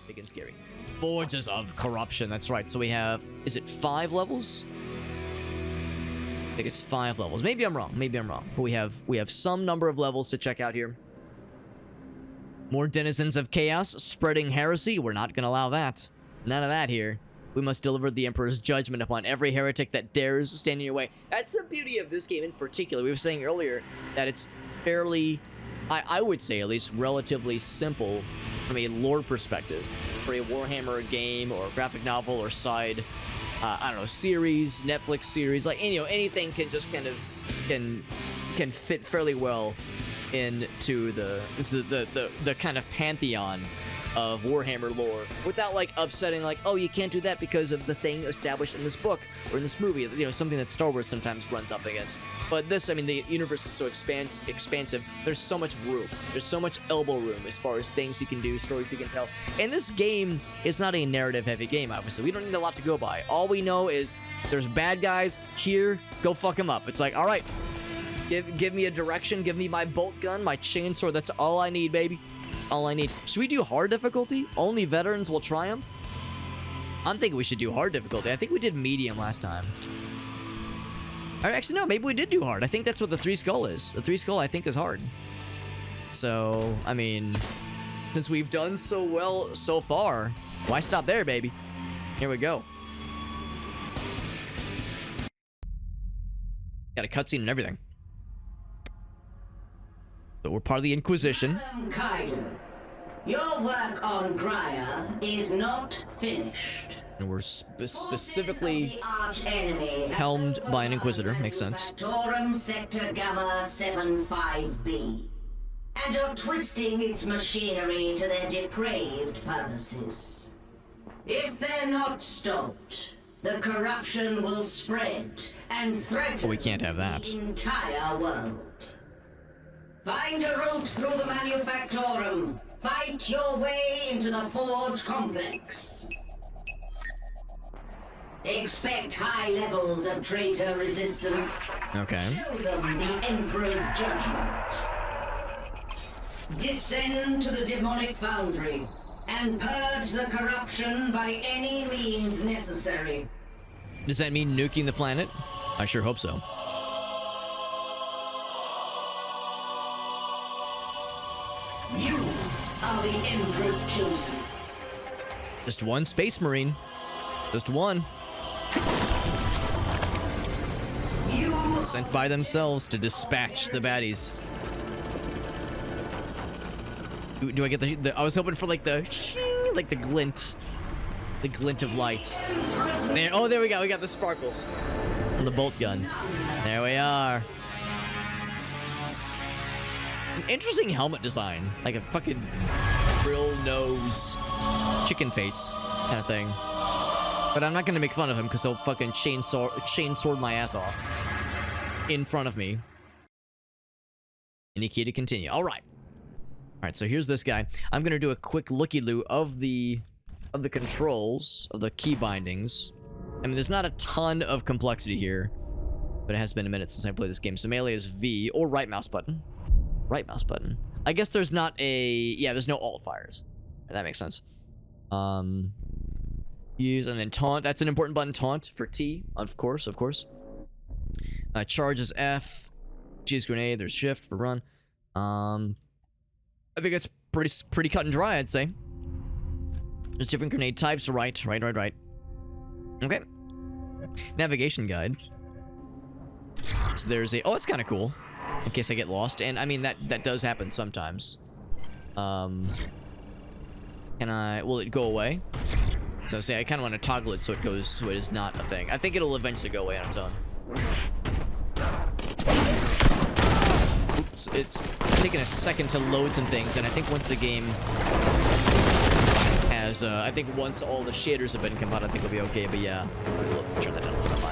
Big and scary. Forges of Corruption, that's right. So we have, is it 5 levels? I think it's 5 levels. Maybe I'm wrong. But we have some number of levels to check out here. More denizens of chaos, spreading heresy. We're not gonna allow that. None of that here. We must deliver the Emperor's judgment upon every heretic that dares stand in your way. That's the beauty of this game in particular. We were saying earlier that it's fairly, I would say at least, relatively simple from a lore perspective. For a Warhammer game or a graphic novel or side, I don't know, series, Netflix series, like, you know, anything can just kind of, can fit fairly well into the kind of pantheon of Warhammer lore without like upsetting, like, oh, you can't do that because of the thing established in this book or in this movie, you know, something that Star Wars sometimes runs up against. But this, I mean, the universe is so expansive. There's so much room. There's so much elbow room as far as things you can do, stories you can tell. And this game is not a narrative-heavy game, obviously. We don't need a lot to go by. All we know is there's bad guys here, go fuck them up. It's like, all right, give me a direction, give me my bolt gun, my chainsaw. That's all I need, baby. That's all I need. Should we do hard difficulty? Only veterans will triumph? I'm thinking we should do hard difficulty. I think we did medium last time. Actually, no, maybe we did do hard. I think that's what the 3 skull is. The 3 skull, I think, is hard. So, I mean, since we've done so well so far, why stop there, baby? Here we go. Got a cutscene and everything. But we're part of the Inquisition. Kaido, your work on Graya is not finished. And we're specifically helmed by an Inquisitor. Makes sense. Manufactorum Sector Gamma 75B, and are twisting its machinery to their depraved purposes. If they're not stopped, the corruption will spread and threaten Well, we can't have that. the entire world. Find a route through the Manufactorum. Fight your way into the Forge Complex. Expect high levels of traitor resistance. Okay. Show them the Emperor's judgment. Descend to the demonic foundry and purge the corruption by any means necessary. Does that mean nuking the planet? I sure hope so. You are the Emperor's chosen. Just one Space Marine. Just one. You Sent by themselves to dispatch the baddies. Do I get the I was hoping for like the shing, like the glint. The glint of light. There, oh, there we go. We got the sparkles. On the bolt gun. There we are. An interesting helmet design. Like a fucking frill nose, chicken face kind of thing. But I'm not gonna make fun of him because he'll fucking chain sword my ass off in front of me. Any key to continue. All right. All right. So here's this guy. I'm gonna do a quick looky-loo of the controls of the key bindings. I mean, there's not a ton of complexity here, but it has been a minute since I played this game. So melee is V or right mouse button. Right mouse button. I guess there's not a... Yeah, there's no alt fires. That makes sense. Use and then taunt. That's an important button. Taunt for T. Of course, of course. Charge is F. G is grenade. There's shift for run. I think it's pretty cut and dry, I'd say. There's different grenade types. Right. Okay. Navigation guide. So there's a... Oh, it's kind of cool. In case I get lost. And, I mean, that does happen sometimes. Can I... Will it go away? So I say I kind of want to toggle it so it goes... So it is not a thing. I think it'll eventually go away on its own. Oops. It's taking a second to load some things. And I think once the game... has, I think once all the shaders have been compiled, I think it'll be okay, but yeah. Turn that down a little bit.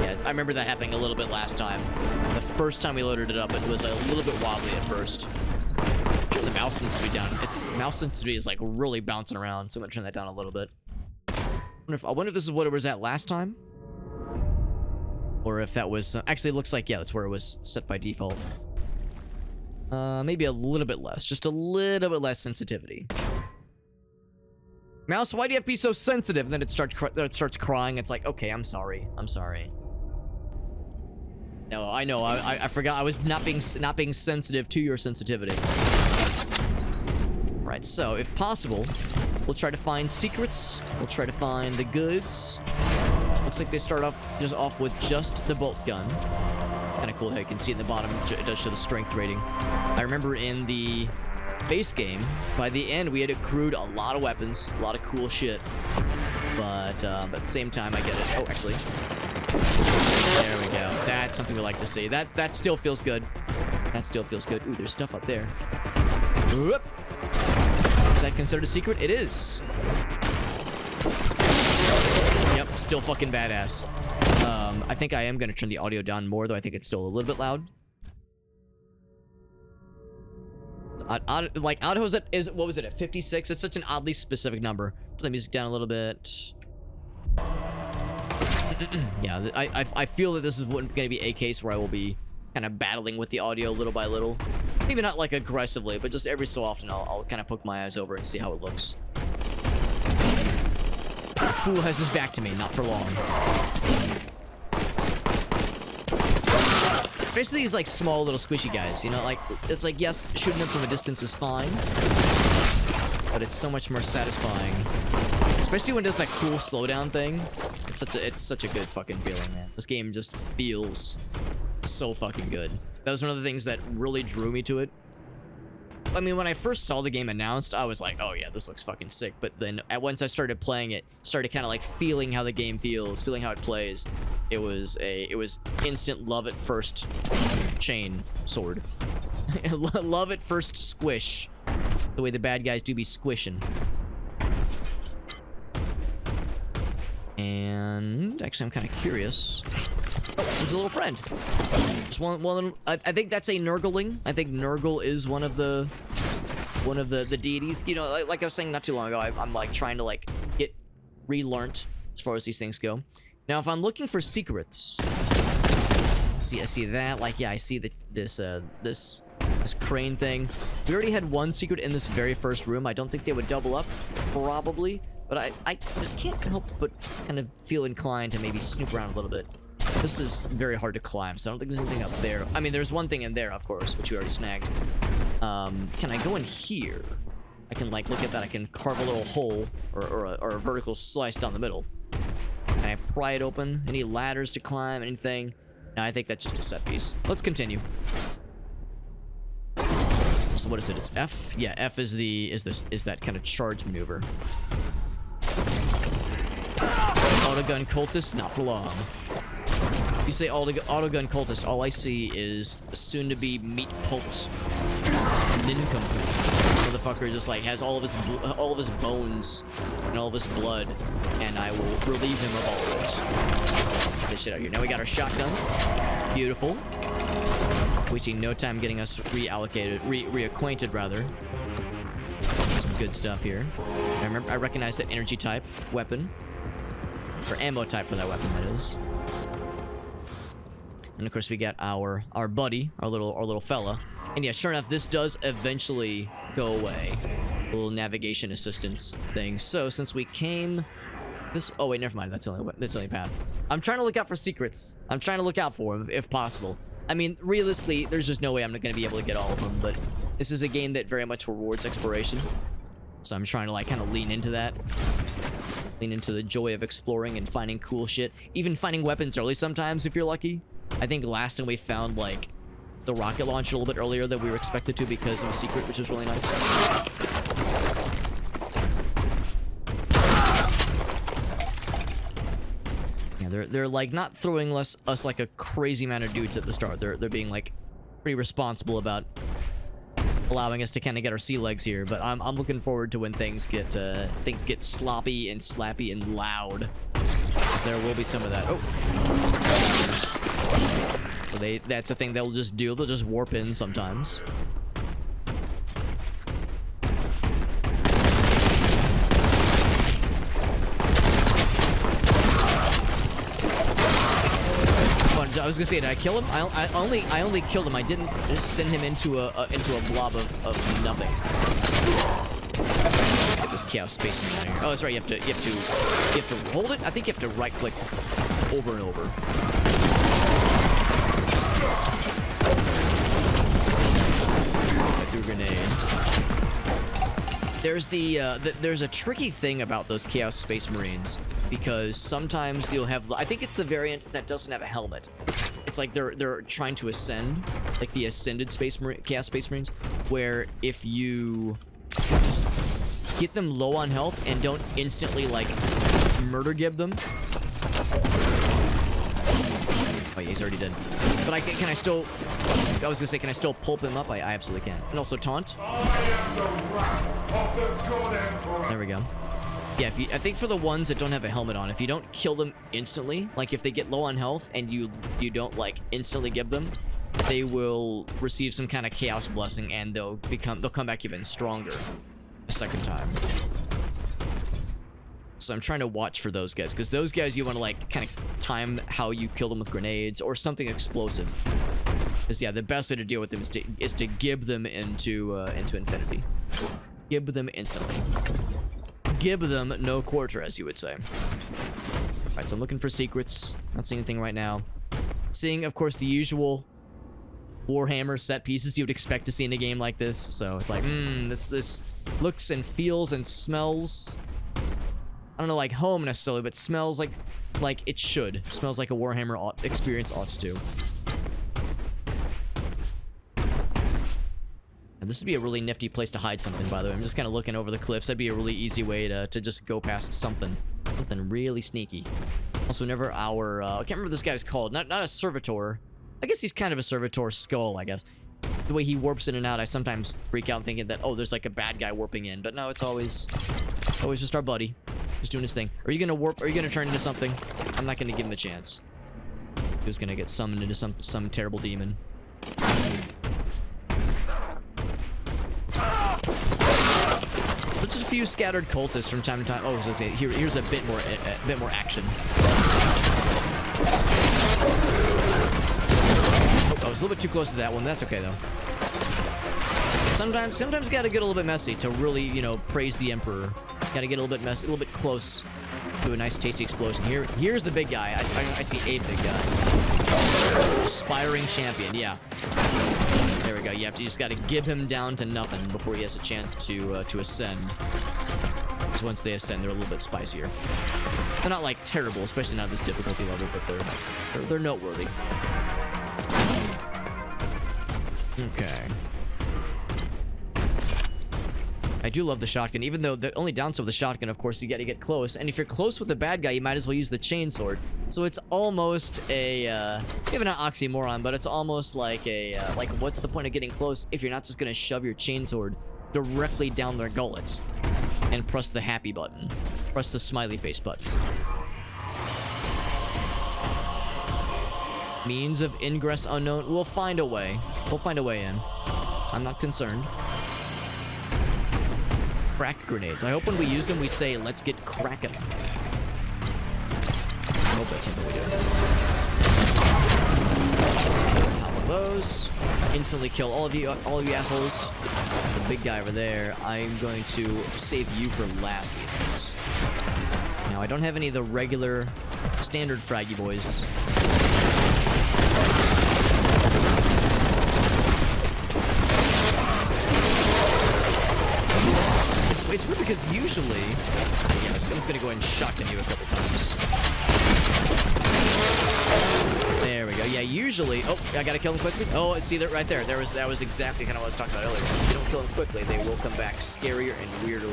Yeah, I remember that happening a little bit last time. The first time we loaded it up, it was a little bit wobbly at first. Turn the mouse sensitivity down. Its mouse sensitivity is like really bouncing around, so I'm gonna turn that down a little bit. I wonder if this is what it was at last time? Or if that was, actually it looks like, yeah, that's where it was set by default. Maybe a little bit less, just a little bit less sensitivity. Mouse, why do you have to be so sensitive? And then it starts crying. It's like, okay, I'm sorry. I'm sorry. No, I know. I forgot. I was not being sensitive to your sensitivity. Right. So, if possible, we'll try to find secrets. We'll try to find the goods. Looks like they start off with just the bolt gun. Kind of cool how you can see in the bottom. It does show the strength rating. I remember in the base game, by the end, we had accrued a lot of weapons, a lot of cool shit. But at the same time, I get it. Oh, actually. There we go. That's something we like to see. That still feels good. That still feels good. Ooh, there's stuff up there. Whoop. Is that considered a secret? It is. Yep, still fucking badass. I think I am going to turn the audio down more, though I think it's still a little bit loud. Like, auto is what was it, at 56? It's such an oddly specific number. Put the music down a little bit. Yeah, I feel that this is going to be a case where I will be kind of battling with the audio little by little. Maybe not like aggressively, but just every so often I'll kind of poke my eyes over and see how it looks. The fool has his back to me, not for long. Especially these like small little squishy guys, you know, like it's like, yes, shooting them from a distance is fine, but it's so much more satisfying. Especially when it does that cool slowdown thing. It's such a good fucking feeling, man. This game just feels so fucking good. That was one of the things that really drew me to it. I mean, when I first saw the game announced, I was like, oh yeah, this looks fucking sick. But then once I started playing it, started kind of like feeling how the game feels, feeling how it plays, it was instant love at first chain sword. Love at first squish. The way the bad guys do be squishing. And actually, I'm kind of curious. Oh, there's a little friend. Just one. I think that's a Nurgling. I think Nurgle is one of the deities. You know, like I was saying not too long ago, I'm like trying to like get relearnt as far as these things go. Now, if I'm looking for secrets, see, I see that. Like, yeah, I see this crane thing. We already had one secret in this very first room. I don't think they would double up, probably. But I just can't help but kind of feel inclined to maybe snoop around a little bit. This is very hard to climb, so I don't think there's anything up there. I mean, there's one thing in there, of course, which we already snagged. Can I go in here? I can, like, look at that. I can carve a little hole or a vertical slice down the middle. Can I pry it open? Any ladders to climb? Anything? No, I think that's just a set piece. Let's continue. So what is it? It's F? Yeah, F is that kind of charge maneuver. Autogun cultist, not for long. You say autogun cultist, all I see is soon-to-be meat-pulped nincompoop. Motherfucker just like has all of his bones and all of his blood, and I will relieve him of all of it. Get this shit out here. Now we got our shotgun. Beautiful. Wasting no time getting us reacquainted rather. Some good stuff here. I recognize that energy type weapon. Or ammo type for that weapon, that is. And of course we got our buddy, our little fella. And yeah, sure enough, this does eventually go away. A little navigation assistance thing. So since we came this, oh wait, never mind. That's the only path. I'm trying to look out for secrets. I'm trying to look out for them if possible. I mean, realistically, there's just no way I'm not going to be able to get all of them. But this is a game that very much rewards exploration. So I'm trying to like kind of lean into that. Lean into the joy of exploring and finding cool shit. Even finding weapons early sometimes if you're lucky. I think last time we found like the rocket launcher a little bit earlier than we were expected to because of a secret, which was really nice. Yeah, they're like not throwing us like a crazy amount of dudes at the start. They're being like pretty responsible about allowing us to kind of get our sea legs here, but I'm looking forward to when things get sloppy and slappy and loud. There will be some of that. Oh, so that's a thing they'll just do. They'll just warp in sometimes. I was gonna say, did I kill him? I only killed him. I didn't just send him into a blob of nothing. Get this Chaos Space Marine here. Oh, that's right. You have to hold it. I think you have to right click over and over. Do a grenade. There's there's a tricky thing about those Chaos Space Marines, because sometimes you'll have, I think it's the variant that doesn't have a helmet. It's like they're trying to ascend, like the ascended Chaos Space Marines, where if you get them low on health and don't instantly like murder gib them. Oh, yeah, he's already dead. But I can I still? I was gonna say, can I still pulp him up? I absolutely can. And also taunt. There we go. Yeah, I think for the ones that don't have a helmet on, if you don't kill them instantly, like if they get low on health and you don't like instantly give them, they will receive some kind of chaos blessing and they'll come back even stronger a second time. So I'm trying to watch for those guys, because those guys you want to like kind of time how you kill them with grenades or something explosive. Because yeah, the best way to deal with them is to gib them into infinity. Gib them instantly. Gib them no quarter, as you would say. Alright, so I'm looking for secrets. Not seeing anything right now. Seeing, of course, the usual Warhammer set pieces you would expect to see in a game like this. So it's like, this looks and feels and smells, I don't know, like home necessarily, but smells like it should. Smells like a Warhammer experience ought to. And this would be a really nifty place to hide something, by the way. I'm just kind of looking over the cliffs. That'd be a really easy way to just go past something. Something really sneaky. Also, whenever our... I can't remember what this guy's called. Not a servitor. I guess he's kind of a servitor skull, I guess. The way he warps in and out, I sometimes freak out thinking that, oh, there's like a bad guy warping in. But no, it's always just our buddy. Just doing his thing. Are you gonna warp? Are you gonna turn into something? I'm not gonna give him a chance. He was gonna get summoned into some terrible demon. There's a few scattered cultists from time to time. Oh, okay. Here's a bit more action. Oh, I was a little bit too close to that one. That's okay though. Sometimes you gotta get a little bit messy to really, you know, praise the Emperor. Gotta get a little bit messy, a little bit close to a nice, tasty explosion. Here's the big guy. I see a big guy. Aspiring champion. Yeah. There we go. You just gotta give him down to nothing before he has a chance to ascend. So once they ascend, they're a little bit spicier. They're not like terrible, especially not at this difficulty level, but they're noteworthy. Okay. I do love the shotgun, even though the only downside of the shotgun, of course, you gotta get close. And if you're close with the bad guy, you might as well use the chainsword. So it's almost a, maybe not oxymoron, but it's almost like a, like, what's the point of getting close if you're not just gonna shove your chainsword directly down their gullet and press the happy button, press the smiley face button. Means of ingress unknown. We'll find a way. We'll find a way in. I'm not concerned. Crack grenades. I hope when we use them, we say, let's get cracking. I hope that's something we do. Pop one of those. Instantly kill all of you assholes. There's a big guy over there. I'm going to save you for last, defense. Now, I don't have any of the regular standard fraggy boys. It's weird because usually... Yeah, I'm just gonna go ahead and shotgun you a couple times. There we go. Yeah, usually... Oh, I gotta kill them quickly. Oh, see that right there. That was exactly kind of what I was talking about earlier. If you don't kill them quickly, they will come back scarier and weirder.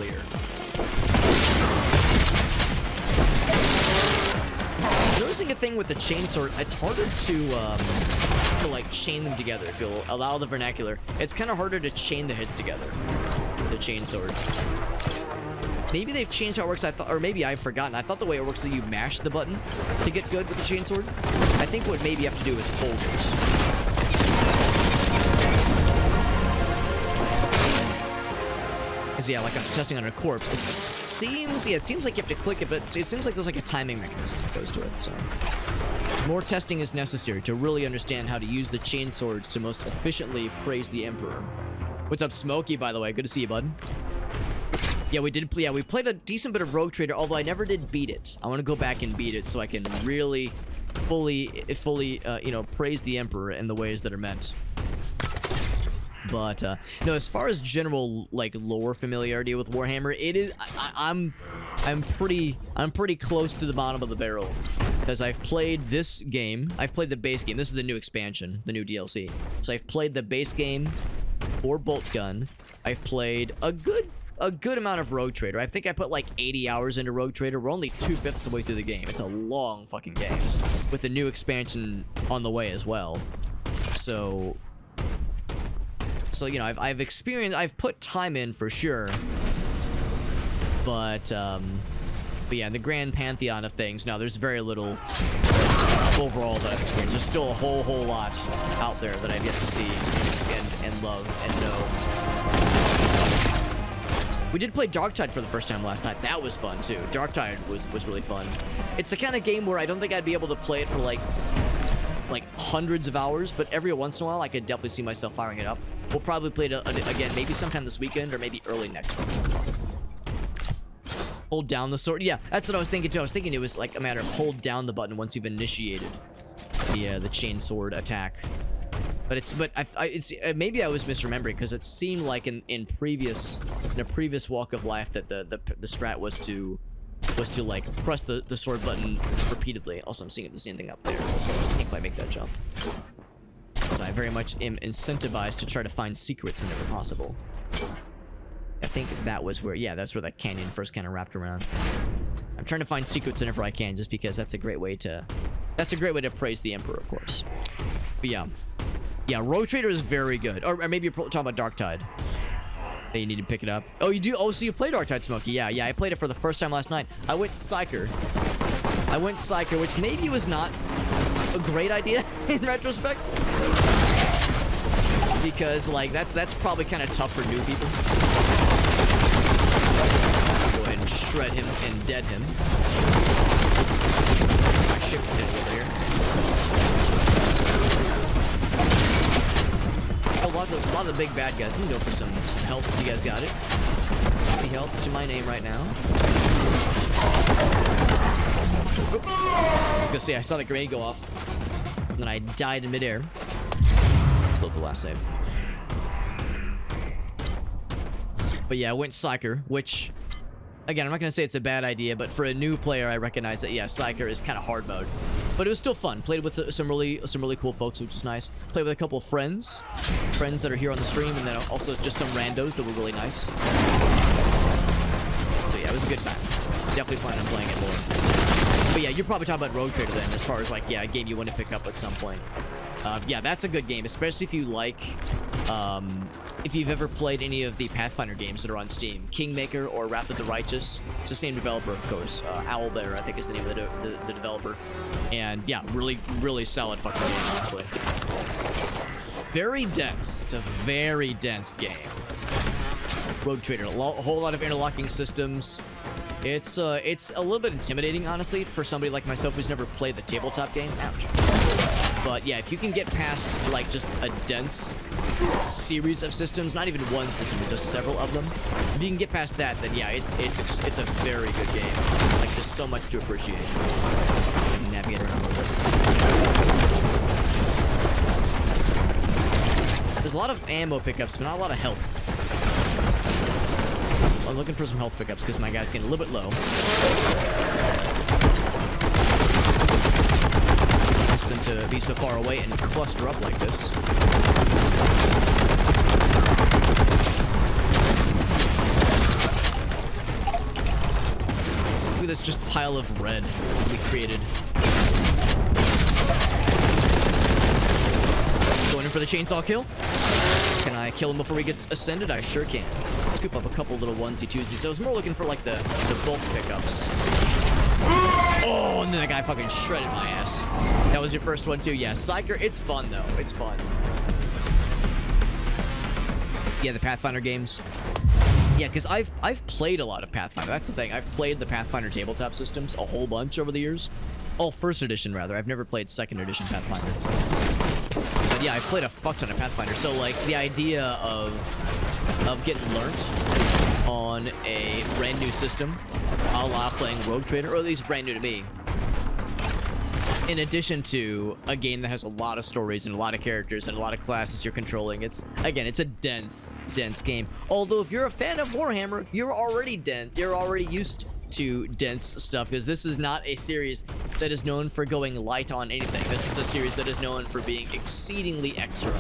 Noticing a thing with the chainsword, it's harder to like chain them together. If you'll allow the vernacular, it's kind of harder to chain the hits together with the chainsword. Maybe they've changed how it works. I thought, or maybe I've forgotten. I thought the way it works is that you mash the button to get good with the chainsword. I think what maybe you have to do is hold it. Because yeah, like I'm testing on a corpse. It seems like you have to click it, but it seems like there's like a timing mechanism that goes to it. So more testing is necessary to really understand how to use the chainswords to most efficiently praise the Emperor. What's up, Smokey? By the way, good to see you, bud. Yeah, we did. Yeah, we played a decent bit of Rogue Trader, although I never did beat it. I want to go back and beat it so I can really, fully, you know, praise the Emperor in the ways that are meant. But no, as far as general like lore familiarity with Warhammer, it is. I'm pretty close to the bottom of the barrel because I've played this game. I've played the base game. This is the new expansion, the new DLC. So I've played the base game for Boltgun. I've played a good amount of Rogue Trader. I think I put like 80 hours into Rogue Trader. We're only 2/5 of the way through the game. It's a long fucking game with a new expansion on the way as well. So you know, I've put time in for sure. But yeah, in the grand pantheon of things, no, there's very little overall that I've experienced. There's still a whole lot out there that I've yet to see and love and know. We did play Darktide for the first time last night. That was fun too. Darktide was really fun. It's the kind of game where I don't think I'd be able to play it for like hundreds of hours, but every once in a while I could definitely see myself firing it up. We'll probably play it again, maybe sometime this weekend or maybe early next week. Hold down the sword. Yeah, that's what I was thinking too. I was thinking it was like a matter of hold down the button once you've initiated the chain sword attack. But maybe I was misremembering because it seemed like in a previous walk of life that the strat was to like press the sword button repeatedly. Also, I'm seeing the same thing up there. If I make that jump. So I very much am incentivized to try to find secrets whenever possible. I think that was where, yeah, that's where that canyon first kind of wrapped around. I'm trying to find secrets whenever I can, just because that's a great way to praise the Emperor, of course. But yeah, Rogue Trader is very good. Or maybe you're talking about Darktide. That you need to pick it up. Oh, you do? Oh, so you played Darktide, Smokey? Yeah, I played it for the first time last night. I went Psyker, which maybe was not a great idea in retrospect, because like that's probably kind of tough for new people. Go ahead and shred him and dead him. My ship is hitting over here. A lot of the big bad guys. I'm gonna go for some health if you guys got it. Any health to my name right now. I was gonna say, I saw the grenade go off, and then I died in midair. Let's load the last save. But yeah, I went Psyker, which, again, I'm not gonna say it's a bad idea, but for a new player, I recognize that, yeah, Psyker is kind of hard mode. But it was still fun. Played with some really cool folks, which was nice. Played with a couple of friends that are here on the stream, and then also just some randos that were really nice. So yeah, it was a good time. Definitely plan on playing it more. But yeah, you're probably talking about Rogue Trader then, as far as like, yeah, a game you want to pick up at some point. Yeah, that's a good game, especially if you like, if you've ever played any of the Pathfinder games that are on Steam. Kingmaker or Wrath of the Righteous. It's the same developer, of course. Owlbear, I think, is the name of the developer. And yeah, really solid fucking game, honestly. Very dense. It's a very dense game. Rogue Trader, a whole lot of interlocking systems. It's a little bit intimidating, honestly, for somebody like myself who's never played the tabletop game. Ouch. But yeah, if you can get past like just a dense series of systems, not even one system, but just several of them, if you can get past that, then yeah, it's a very good game. Like, there's so much to appreciate. I can navigate around a little bit. There's a lot of ammo pickups, but not a lot of health. I'm looking for some health pickups because my guy's getting a little bit low. Nice them to be so far away and cluster up like this. Look at this just pile of red we created. Going in for the chainsaw kill. Can I kill him before he gets ascended? I sure can. Scoop up a couple little onesie-twosies. So I was more looking for like the bulk pickups. Oh, and then that guy fucking shredded my ass. That was your first one too. Yeah, Psyker, it's fun though. It's fun. Yeah, the Pathfinder games. Yeah, because I've played a lot of Pathfinder. That's the thing. I've played the Pathfinder tabletop systems a whole bunch over the years. Oh, first edition rather. I've never played second edition Pathfinder. But yeah, I've played a fuck ton of Pathfinder. So like the idea of getting learnt on a brand new system, a la playing Rogue Trader, or at least brand new to me. In addition to a game that has a lot of stories and a lot of characters and a lot of classes you're controlling, it's a dense game. Although if you're a fan of Warhammer, you're already used to dense stuff, because this is not a series that is known for going light on anything. This is a series that is known for being exceedingly extra.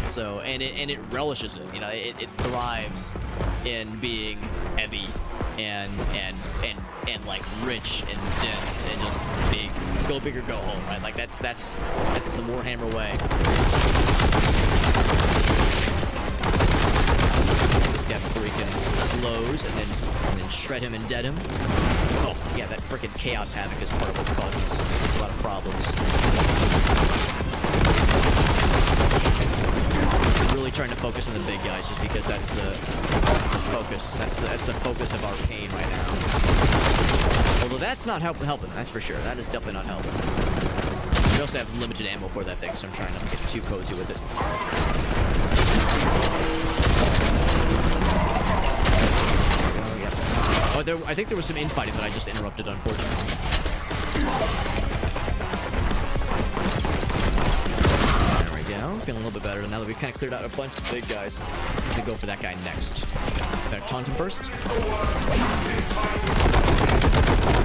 So, and it relishes it. You know, it thrives in being heavy and like rich and dense and just big. Go big or go home, right? Like that's the Warhammer way. This guy before he can close and then shred him and dead him. Oh yeah, that frickin' Chaos Havoc is part of what's causing us a lot of problems. I'm really trying to focus on the big guys just because that's the focus. That's the focus of our pain right now. Although that's not helping, that's for sure. That is definitely not helping. We also have limited ammo for that thing, so I'm trying not to get too cozy with it. Oh, I think there was some infighting that I just interrupted, unfortunately. There we go. Feeling a little bit better now that we've kind of cleared out a bunch of big guys. We can go for that guy next. Gotta taunt him first.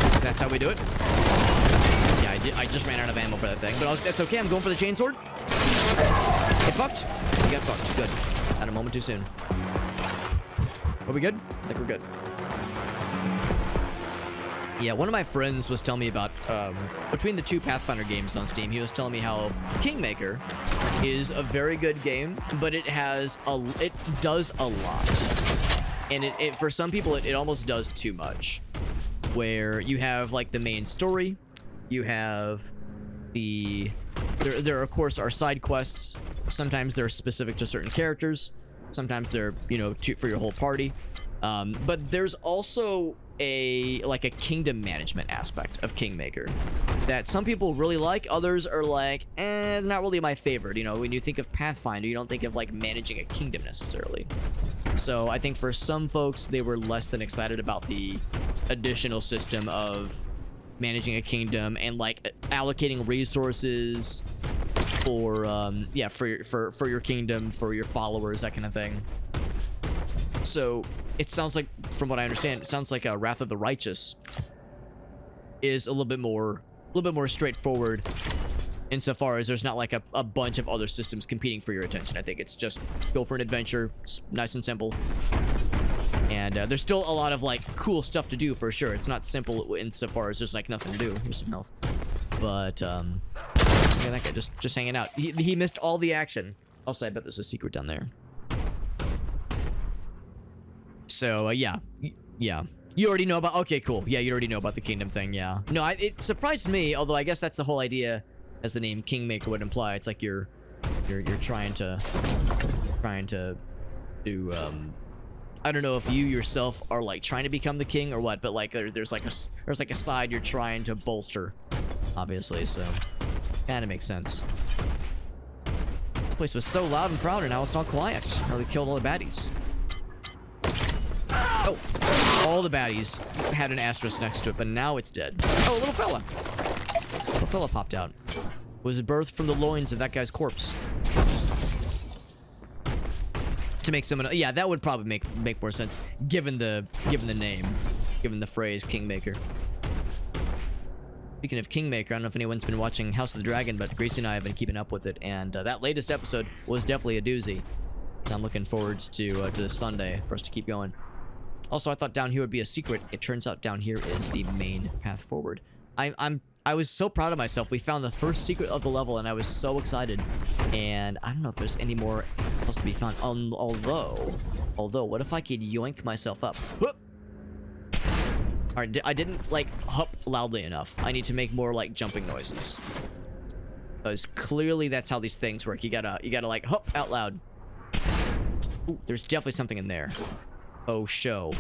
Because that's how we do it. Yeah, I just ran out of ammo for that thing, but that's okay. I'm going for the chainsword. Get fucked. We got fucked. Good. Not a moment too soon. Are we good? I think we're good. Yeah, one of my friends was telling me about, between the two Pathfinder games on Steam, he was telling me how Kingmaker is a very good game, but it does a lot. And it for some people, it almost does too much. Where you have, like, the main story, you have there of course are side quests. Sometimes they're specific to certain characters. Sometimes they're, you know, for your whole party. But there's also a kingdom management aspect of Kingmaker that some people really like. Others are like, not really my favorite. You know, when you think of Pathfinder, you don't think of like managing a kingdom necessarily. So I think for some folks, they were less than excited about the additional system of managing a kingdom and like allocating resources for for your kingdom, for your followers, that kind of thing. So it sounds like, from what I understand, it sounds like Wrath of the Righteous is a little bit more straightforward insofar as there's not like a bunch of other systems competing for your attention. I think it's just go for an adventure. It's nice and simple. And there's still a lot of like cool stuff to do for sure. It's not simple insofar as there's like nothing to do. Here's some health. But yeah, that guy just hanging out. He missed all the action. Also, I bet there's a secret down there. So, yeah. You already know about... Okay, cool. Yeah, you already know about the kingdom thing, yeah. No, it surprised me, although I guess that's the whole idea, as the name Kingmaker would imply. It's like you're trying to do, I don't know if you yourself are, like, trying to become the king or what, but, like, there's like a side you're trying to bolster, obviously, so... Kinda makes sense. This place was so loud and proud, and now it's all quiet. Now we killed all the baddies. Oh, all the baddies had an asterisk next to it, but now it's dead. Oh, a little fella. Little fella popped out. Was birthed from the loins of that guy's corpse. To make someone, yeah, that would probably make more sense given the name, given the phrase Kingmaker. Speaking of Kingmaker, I don't know if anyone's been watching House of the Dragon, but Gracie and I have been keeping up with it, and that latest episode was definitely a doozy. So I'm looking forward to this Sunday for us to keep going. Also, I thought down here would be a secret. It turns out down here is the main path forward. I was so proud of myself. We found the first secret of the level, and I was so excited. And I don't know if there's any more else to be found. Although, what if I could yoink myself up? Whoop! All right, I didn't like hup loudly enough. I need to make more like jumping noises. Because clearly that's how these things work. You gotta like hup out loud. Ooh, there's definitely something in there. Oh, show.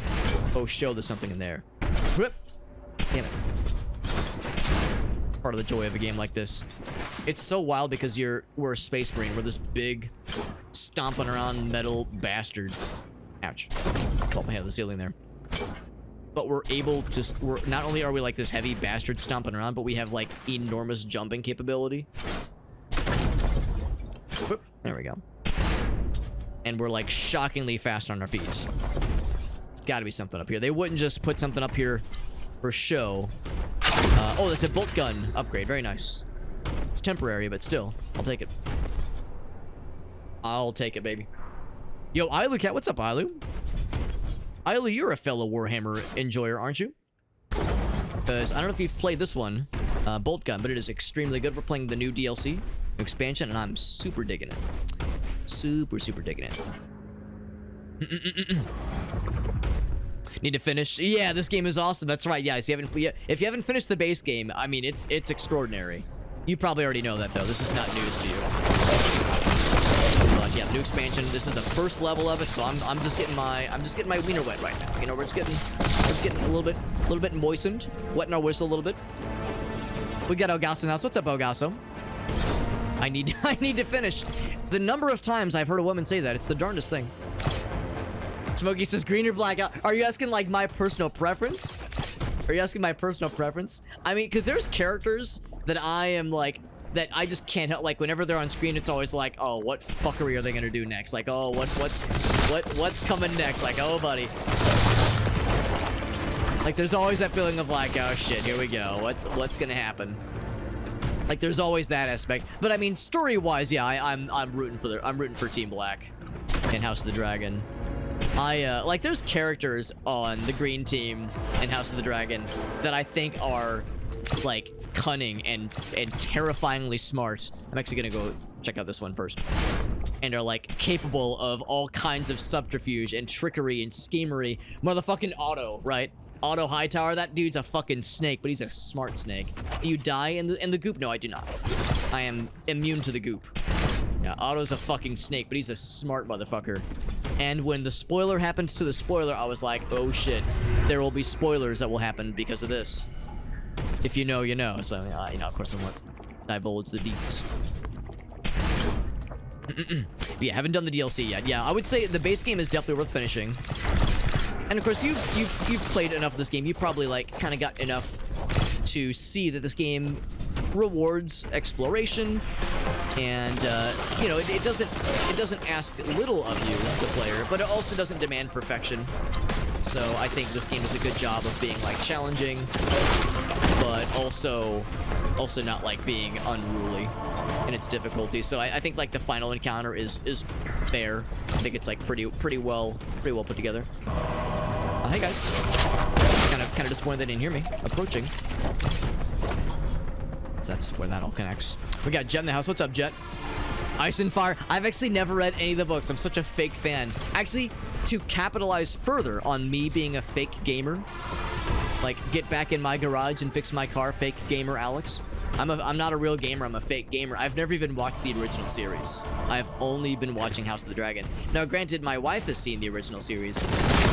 Oh, show there's something in there. Whoop! Damn it. Part of the joy of a game like this. It's so wild because we're a space marine. We're this big, stomping around metal bastard. Ouch. Oh, we have the ceiling there. But we're able to... not only are we like this heavy bastard stomping around, but we have like enormous jumping capability. Whoop, there we go. And we're like shockingly fast on our feet. There's got to be something up here. They wouldn't just put something up here for show. Oh, that's a bolt gun upgrade. Very nice. It's temporary, but still, I'll take it. I'll take it, baby. Yo, Ilu Cat, what's up, Ilu? Ilu, you're a fellow Warhammer enjoyer, aren't you? Because I don't know if you've played this one, Boltgun, but it is extremely good. We're playing the new DLC, new expansion, and I'm super digging it. Super digging it. Need to finish. Yeah, this game is awesome. That's right. Yeah, if you haven't finished the base game, I mean, it's extraordinary. You probably already know that though. This is not news to you. But yeah, new expansion. This is the first level of it, so I'm just getting my wiener wet right now. You know, we're just getting a little bit moistened, wetting our whistle a little bit. We got Elgaso now. So what's up, Elgaso? I need to finish. The number of times I've heard a woman say that, it's the darndest thing. Smokey says green or black. Are you asking like my personal preference? Are you asking my personal preference? I mean, because there's characters that I am like, that I just can't help. Like whenever they're on screen, it's always like, oh, what fuckery are they gonna do next? Like, oh, what's coming next? Like, oh, buddy. Like there's always that feeling of like, oh shit, here we go. What's gonna happen? Like there's always that aspect. But I mean, story-wise, yeah, I'm rooting for Team Black in House of the Dragon. Like there's characters on the green team in House of the Dragon that I think are like cunning and terrifyingly smart. I'm actually gonna go check out this one first. And are like capable of all kinds of subterfuge and trickery and schemery. Motherfucking Otto, right? Otto Hightower, that dude's a fucking snake, but he's a smart snake. Do you die in the goop? No, I do not. I am immune to the goop. Yeah, Otto's a fucking snake, but he's a smart motherfucker. And when the spoiler happens to the spoiler, I was like, oh shit, there will be spoilers that will happen because of this. If you know, you know. So, you know, of course I won't divulge the deets. But yeah, haven't done the DLC yet. Yeah, I would say the base game is definitely worth finishing. And of course, you've played enough of this game. You probably like kind of got enough to see that this game rewards exploration, and you know, it doesn't ask little of you, the player, but it also doesn't demand perfection. So I think this game does a good job of being like challenging, but also not like being unruly in its difficulty. So I think like the final encounter is fair. I think it's like pretty well put together. Hey guys, kind of disappointed they didn't hear me approaching. So that's where that all connects. We got Jet in the house. What's up, Jet? Ice and Fire. I've actually never read any of the books. I'm such a fake fan. Actually, to capitalize further on me being a fake gamer, like get back in my garage and fix my car, fake gamer Alex. I'm not a real gamer, I'm a fake gamer. I've never even watched the original series. I've only been watching House of the Dragon. Now, granted, my wife has seen the original series,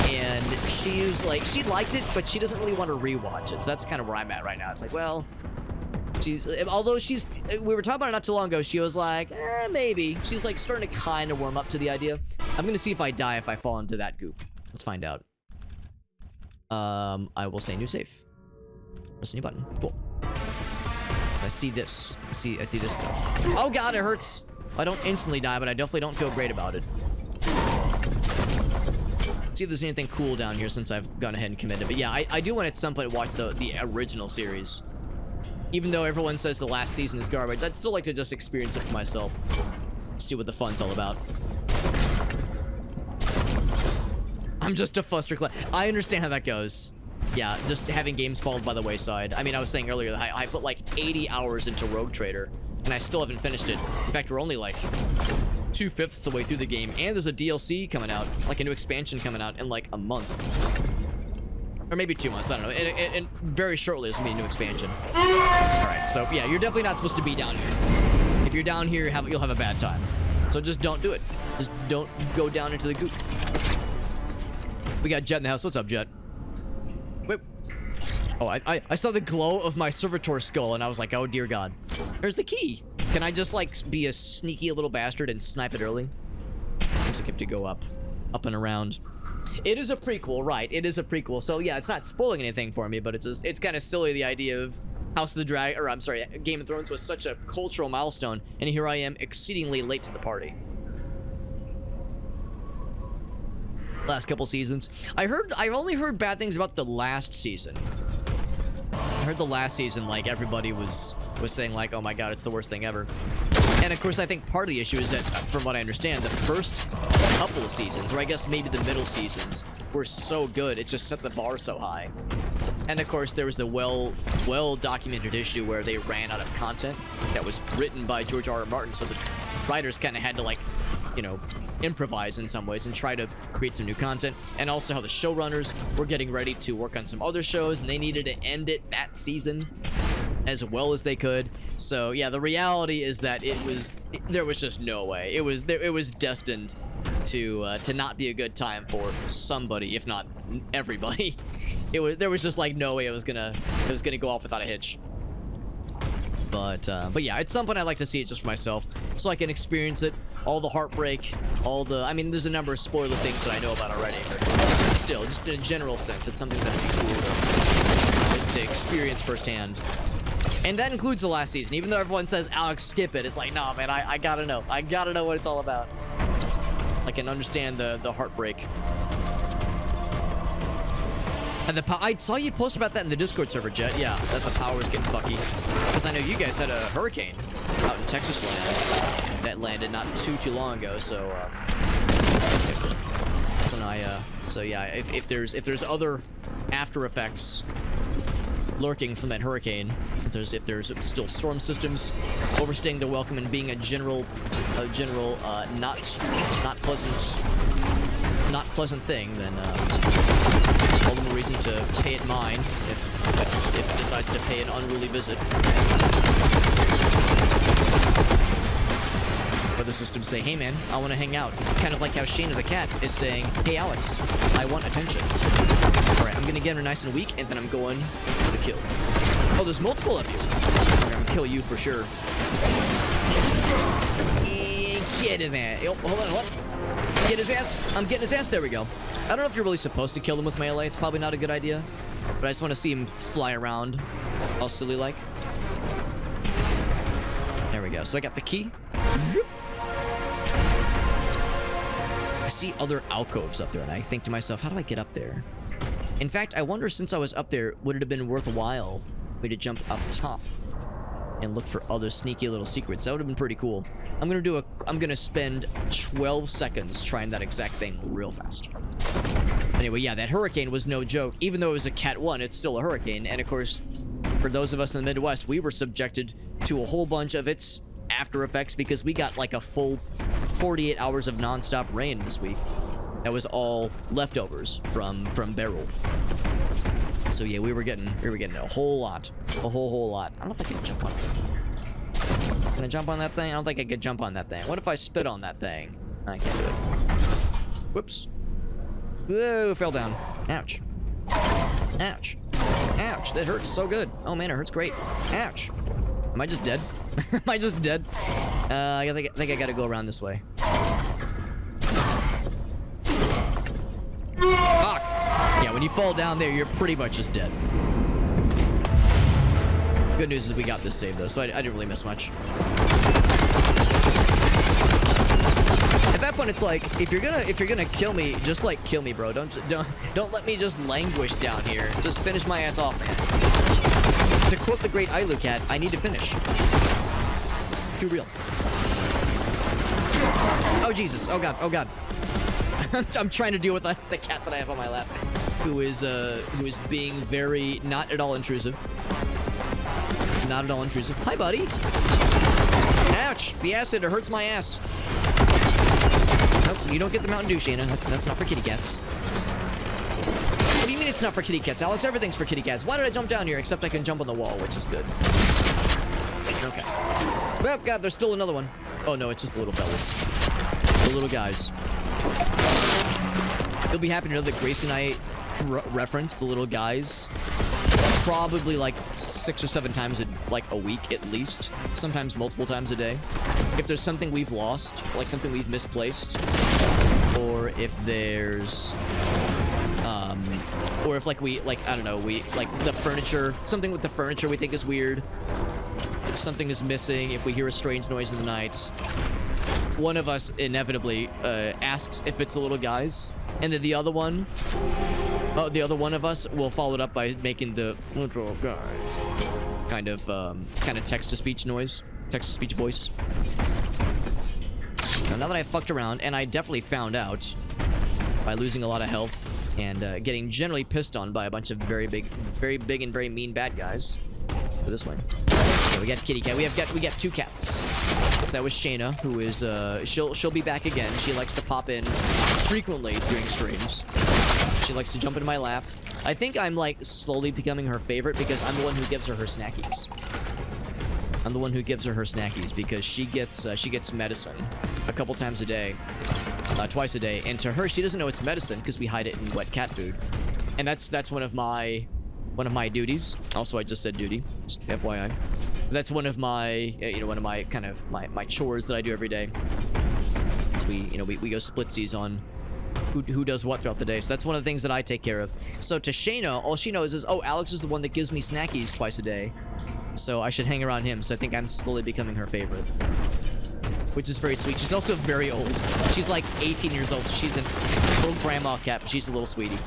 and she's like, she liked it, but she doesn't really want to rewatch it. So that's kind of where I'm at right now. It's like, well, although we were talking about it not too long ago, she was like, maybe. She's like starting to kind of warm up to the idea. I'm gonna see if I die if I fall into that goop. Let's find out. I will say new safe. Press a new button. Cool. I see this. I see this stuff. Oh god, it hurts. I don't instantly die, but I definitely don't feel great about it. See if there's anything cool down here since I've gone ahead and committed. But yeah, I do want at some point to watch the original series. Even though everyone says the last season is garbage, I'd still like to just experience it for myself. See what the fun's all about. I'm just a fuster. I understand how that goes. Yeah, just having games fall by the wayside. I mean, I was saying earlier that I put like 80 hours into Rogue Trader, and I still haven't finished it. In fact, we're only like 2/5 the way through the game, and there's a DLC coming out, like a new expansion coming out in like a month. Or maybe 2 months, I don't know. And very shortly, there's gonna be a new expansion. Alright, so yeah, you're definitely not supposed to be down here. If you're down here, you'll have a bad time. So just don't do it. Just don't go down into the goop. We got Jet in the house. What's up, Jet? Wait. Oh, I saw the glow of my servitor skull, and I was like, oh dear god. There's the key. Can I just like be a sneaky little bastard and snipe it early? Seems like I have to go up and around. It is a prequel, right? It is a prequel. So yeah, it's not spoiling anything for me, but it's kind of silly, the idea of Game of Thrones was such a cultural milestone, and here I am exceedingly late to the party. Last couple seasons. I only heard bad things about the last season. I heard the last season, like, everybody was saying, like, oh my god, it's the worst thing ever. And of course, I think part of the issue is that, from what I understand, the first couple of seasons, or I guess maybe the middle seasons, were so good, it just set the bar so high. And of course, there was the well-documented issue where they ran out of content that was written by George R.R. Martin, so the writers kind of had to, like, you know, improvise in some ways and try to create some new content. And also how the showrunners were getting ready to work on some other shows, and they needed to end it that season as well as they could. So yeah, the reality is that there was just no way. It was destined to not be a good time for somebody, if not everybody. There was just like no way it was gonna go off without a hitch. But yeah, at some point I'd like to see it just for myself, so I can experience it, all the heartbreak, I mean, there's a number of spoiler things that I know about already. But still, just in a general sense, it's something that'd be cool to experience firsthand. And that includes the last season. Even though everyone says, Alex, skip it, it's like, nah, man, I gotta know. I gotta know what it's all about. I can understand the heartbreak. And I saw you post about that in the Discord server, Jet. Yeah, that the power was getting fucky. Because I know you guys had a hurricane out in Texas land that landed not too long ago. So, so yeah, if there's other after effects lurking from that hurricane, if there's still storm systems overstaying their welcome and being a general not pleasant thing, then all the more reason to pay it mine if it decides to pay an unruly visit. Other systems say, hey man, I want to hang out. Kind of like how Shane the cat is saying, hey Alex, I want attention. Alright, I'm gonna get her nice and weak, and then I'm going for the kill. Oh, there's multiple of you. I'm gonna kill you for sure. Get him, man. Oh, hold on. Get his ass. I'm getting his ass. There we go. I don't know if you're really supposed to kill him with melee. It's probably not a good idea. But I just want to see him fly around all silly like. There we go. So I got the key. I see other alcoves up there, and I think to myself, how do I get up there? In fact, I wonder, since I was up there, would it have been worthwhile for me to jump up top and look for other sneaky little secrets? That would have been pretty cool. I'm gonna spend 12 seconds trying that exact thing real fast. Anyway, yeah, that hurricane was no joke. Even though it was a Cat 1, it's still a hurricane. And of course, for those of us in the Midwest, we were subjected to a whole bunch of its after effects because we got like a full 48 hours of nonstop rain this week. That was all leftovers from Beryl. So yeah, we were getting a whole lot. A whole lot. I don't know if I can jump on it. Can I jump on that thing? I don't think I could jump on that thing. What if I spit on that thing? I can't do it. Whoops. Whoa, fell down. Ouch. Ouch. Ouch, that hurts so good. Oh man, it hurts great. Ouch. Am I just dead? Am I just dead? I think I gotta go around this way. Fuck. Yeah, when you fall down there, you're pretty much just dead. Good news is we got this save though, so I didn't really miss much. At that point, it's like, if you're gonna kill me, just like kill me, bro. Don't let me just languish down here. Just finish my ass off, man. To quote the great Ilucat, I need to finish. Too real. Oh Jesus! Oh god! Oh god! I'm trying to deal with the cat that I have on my lap, who is being very not at all intrusive. Not at all intrusive. Hi, buddy. Ouch! The acid, it hurts my ass. Nope, you don't get the Mountain Dew, Shayna. That's not for kitty cats. What do you mean it's not for kitty cats, Alex? Everything's for kitty cats. Why did I jump down here? Except I can jump on the wall, which is good. Okay. Oh god, there's still another one. Oh no, it's just the little fellas. The little guys. You'll be happy to know that Grace and I reference the little guys probably like 6 or 7 times a week at least. Sometimes multiple times a day. If there's something we've lost, like something we've misplaced, or if there's or if like we like I don't know, we like the furniture, something with the furniture we think is weird. If something is missing, if we hear a strange noise in the night, one of us inevitably asks if it's the little guys, and then the other one of us will follow it up by making the little guys kind of text-to-speech noise, text-to-speech voice. Now that I fucked around, and I definitely found out by losing a lot of health and getting generally pissed on by a bunch of very big and very mean bad guys. Go this way. Okay, we got kitty cat. We got two cats. So that was Shayna, who is she'll be back again. She likes to pop in frequently during streams. She likes to jump into my lap. I think I'm like slowly becoming her favorite because I'm the one who gives her snackies. I'm the one who gives her snackies because she gets medicine a couple times a day, twice a day, and to her she doesn't know it's medicine because we hide it in wet cat food, and that's one of my duties. Also, I just said duty, just FYI. That's one of my one of my kind of my chores that I do every day. So we go splitsies on who does what throughout the day. So that's one of the things that I take care of. So to Shayna, all she knows is, oh, Alex is the one that gives me snackies twice a day, so I should hang around him. So I think I'm slowly becoming her favorite, which is very sweet. She's also very old. She's like 18 years old. She's a little grandma cat, but she's a little sweetie.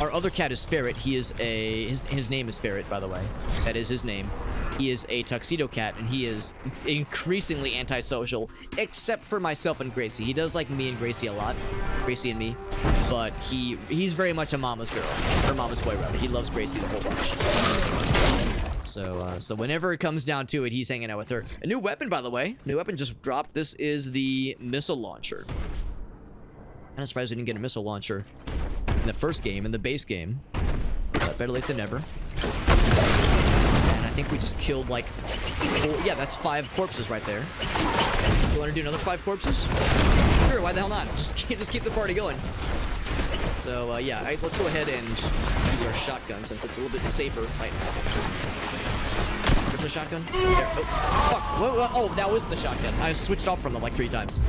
Our other cat is Ferret. He is his name is Ferret, by the way. That is his name. He is a tuxedo cat, and he is increasingly antisocial, except for myself and Gracie. He does like me and Gracie a lot. Gracie and me. But he's very much a mama's girl. Or mama's boy, rather. He loves Gracie a whole bunch. So whenever it comes down to it, he's hanging out with her. A new weapon, by the way. New weapon just dropped. This is the missile launcher. Kind of surprised we didn't get a missile launcher in the first game, in the base game. But better late than never. And I think we just killed like 4, yeah, that's 5 corpses right there. You want to do another 5 corpses? Sure, why the hell not? Just keep the party going. So yeah, let's go ahead and use our shotgun since it's a little bit safer right now. Where's the shotgun? There. Oh, fuck. Whoa. Oh, that was the shotgun. I switched off from it like 3 times.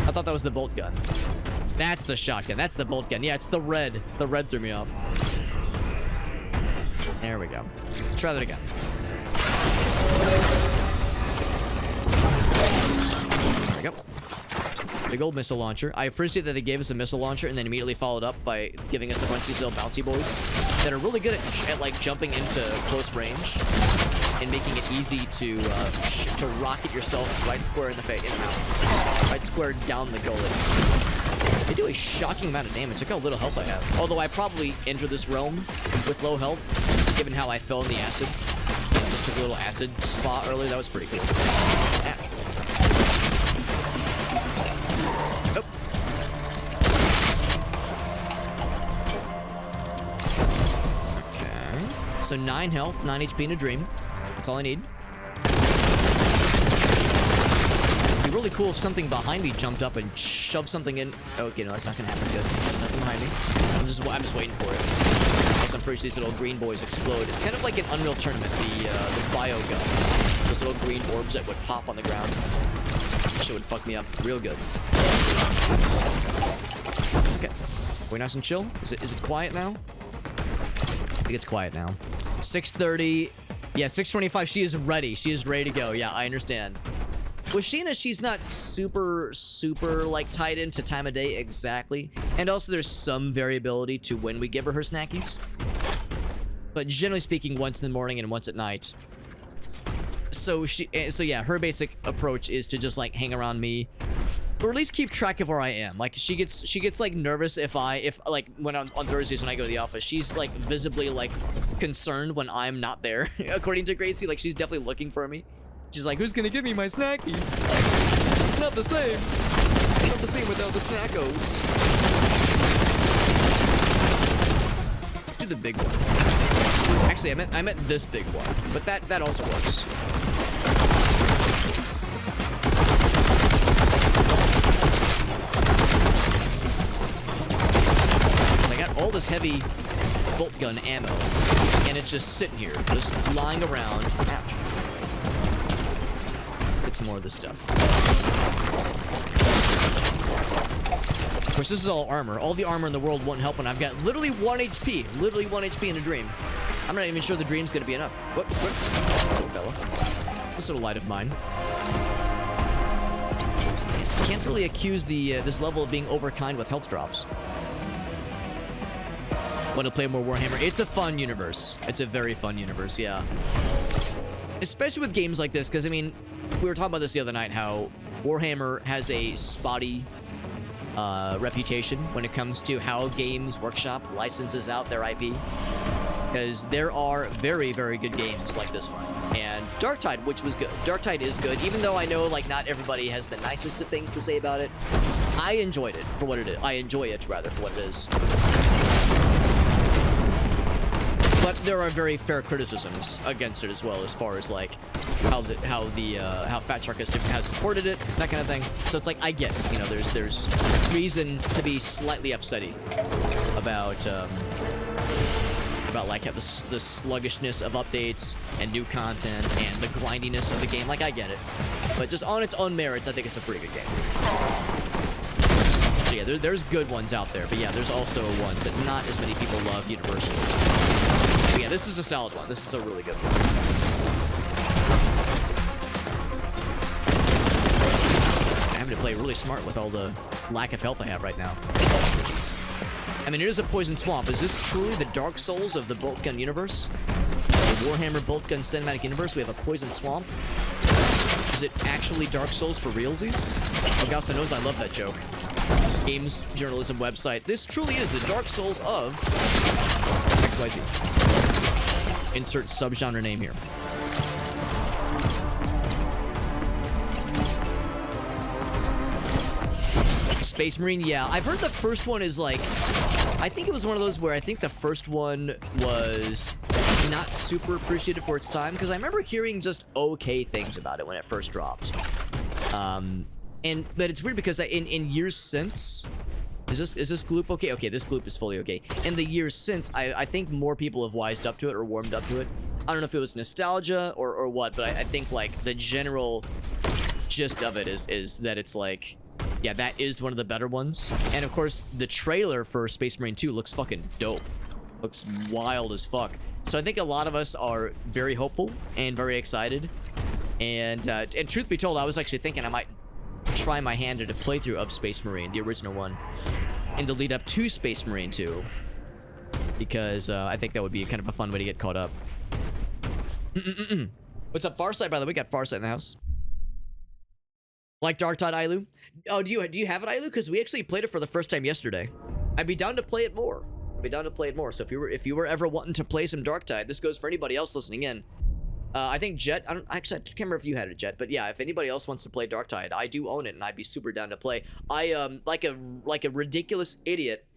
I thought that was the bolt gun. That's the shotgun. That's the bolt gun. Yeah, it's the red. The red threw me off. There we go. Let's try that again. There we go. Big old missile launcher. I appreciate that they gave us a missile launcher and then immediately followed up by giving us a bunch of these little bouncy boys that are really good at like jumping into close range and making it easy to rocket yourself right square in the face, in the mouth, right square down the gullet. They do a shocking amount of damage. Look how little health I have. Although I probably entered this realm with low health, given how I fell in the acid. Just took a little acid spot earlier. That was pretty cool. Ah. Oh. Okay. So 9 health, 9 HP in a dream. That's all I need. It'd be really cool if something behind me jumped up and shoved something in. Okay, no, that's not gonna happen. Good. There's nothing behind me. I'm just waiting for it. Unless I'm pretty sure these little green boys explode. It's kind of like an Unreal Tournament, the bio gun. Those little green orbs that would pop on the ground. That shit would fuck me up real good. Okay. We're nice and chill. Is it quiet now? I think it's quiet now. 6:30. Yeah, 6:25. She is ready. She is ready to go. Yeah, I understand. With Sheena, she's not super like tied into time of day exactly, and also there's some variability to when we give her snackies. But generally speaking, once in the morning and once at night. So yeah, her basic approach is to just like hang around me, or at least keep track of where I am. Like she gets like nervous if like when on Thursdays when I go to the office, she's like visibly like concerned when I'm not there. According to Gracie, like she's definitely looking for me. She's like, who's gonna give me my snackies? It's not the same. It's not the same without the snackos. Let's do the big one. Actually, I meant this big one, but that also works. So I got all this heavy bolt gun ammo, and it's just sitting here, just lying around. Ouch. Get some more of this stuff. course, this is all armor. All the armor in the world won't help when I've got literally 1 HP. Literally 1 HP in a dream. I'm not even sure the dream's gonna be enough. What? Oh, fella. This little light of mine. Can't really accuse this level of being overkind with health drops. Want to play more Warhammer? It's a fun universe. It's a very fun universe, yeah. Especially with games like this, because, I mean, we were talking about this the other night, how Warhammer has a spotty reputation when it comes to how Games Workshop licenses out their IP. Because there are very, very good games like this one. And Darktide, which was good. Darktide is good, even though I know, like, not everybody has the nicest of things to say about it. I enjoyed it for what it is. I enjoy it, rather, for what it is. But there are very fair criticisms against it as well, as far as like how Fat Shark has supported it, that kind of thing. So it's like, I get it. You know, there's reason to be slightly upsetty about like the sluggishness of updates and new content and the grindiness of the game. Like, I get it, but just on its own merits, I think it's a pretty good game. So yeah, there's good ones out there, but yeah, there's also ones that not as many people love universally. But yeah, this is a solid one. This is a really good one. I'm having to play really smart with all the lack of health I have right now. Jeez. I mean, it is a poison swamp. Is this truly the Dark Souls of the Boltgun universe? The Warhammer Boltgun cinematic universe? We have a poison swamp? Is it actually Dark Souls for realsies? Oh, Gausa knows I love that joke. Games journalism website. This truly is the Dark Souls of XYZ. Insert subgenre name here. Space Marine, yeah. I've heard the first one is like, I think it was one of those where I think the first one was not super appreciated for its time, because I remember hearing just okay things about it when it first dropped. But it's weird because in years since, is this gloop okay? Okay, this gloop is fully okay. In the years since, I think more people have wised up to it or warmed up to it. I don't know if it was nostalgia or what, but I think like the general gist of it is that it's like, yeah, that is one of the better ones. And of course, the trailer for Space Marine 2 looks fucking dope. Looks wild as fuck. So I think a lot of us are very hopeful and very excited. And truth be told, I was actually thinking I might try my hand at a playthrough of Space Marine, the original one, in the lead up to Space Marine 2. Because I think that would be kind of a fun way to get caught up. What's up, Farsight, by the way? We got Farsight in the house. Like Darktide, Ailu? Oh, do you have it, Ailu? Because we actually played it for the first time yesterday. I'd be down to play it more. So if you were ever wanting to play some Darktide, this goes for anybody else listening in. I think Jet, I can't remember if you had it, Jet, but yeah, if anybody else wants to play Darktide, I do own it, and I'd be super down to play. I, like a ridiculous idiot,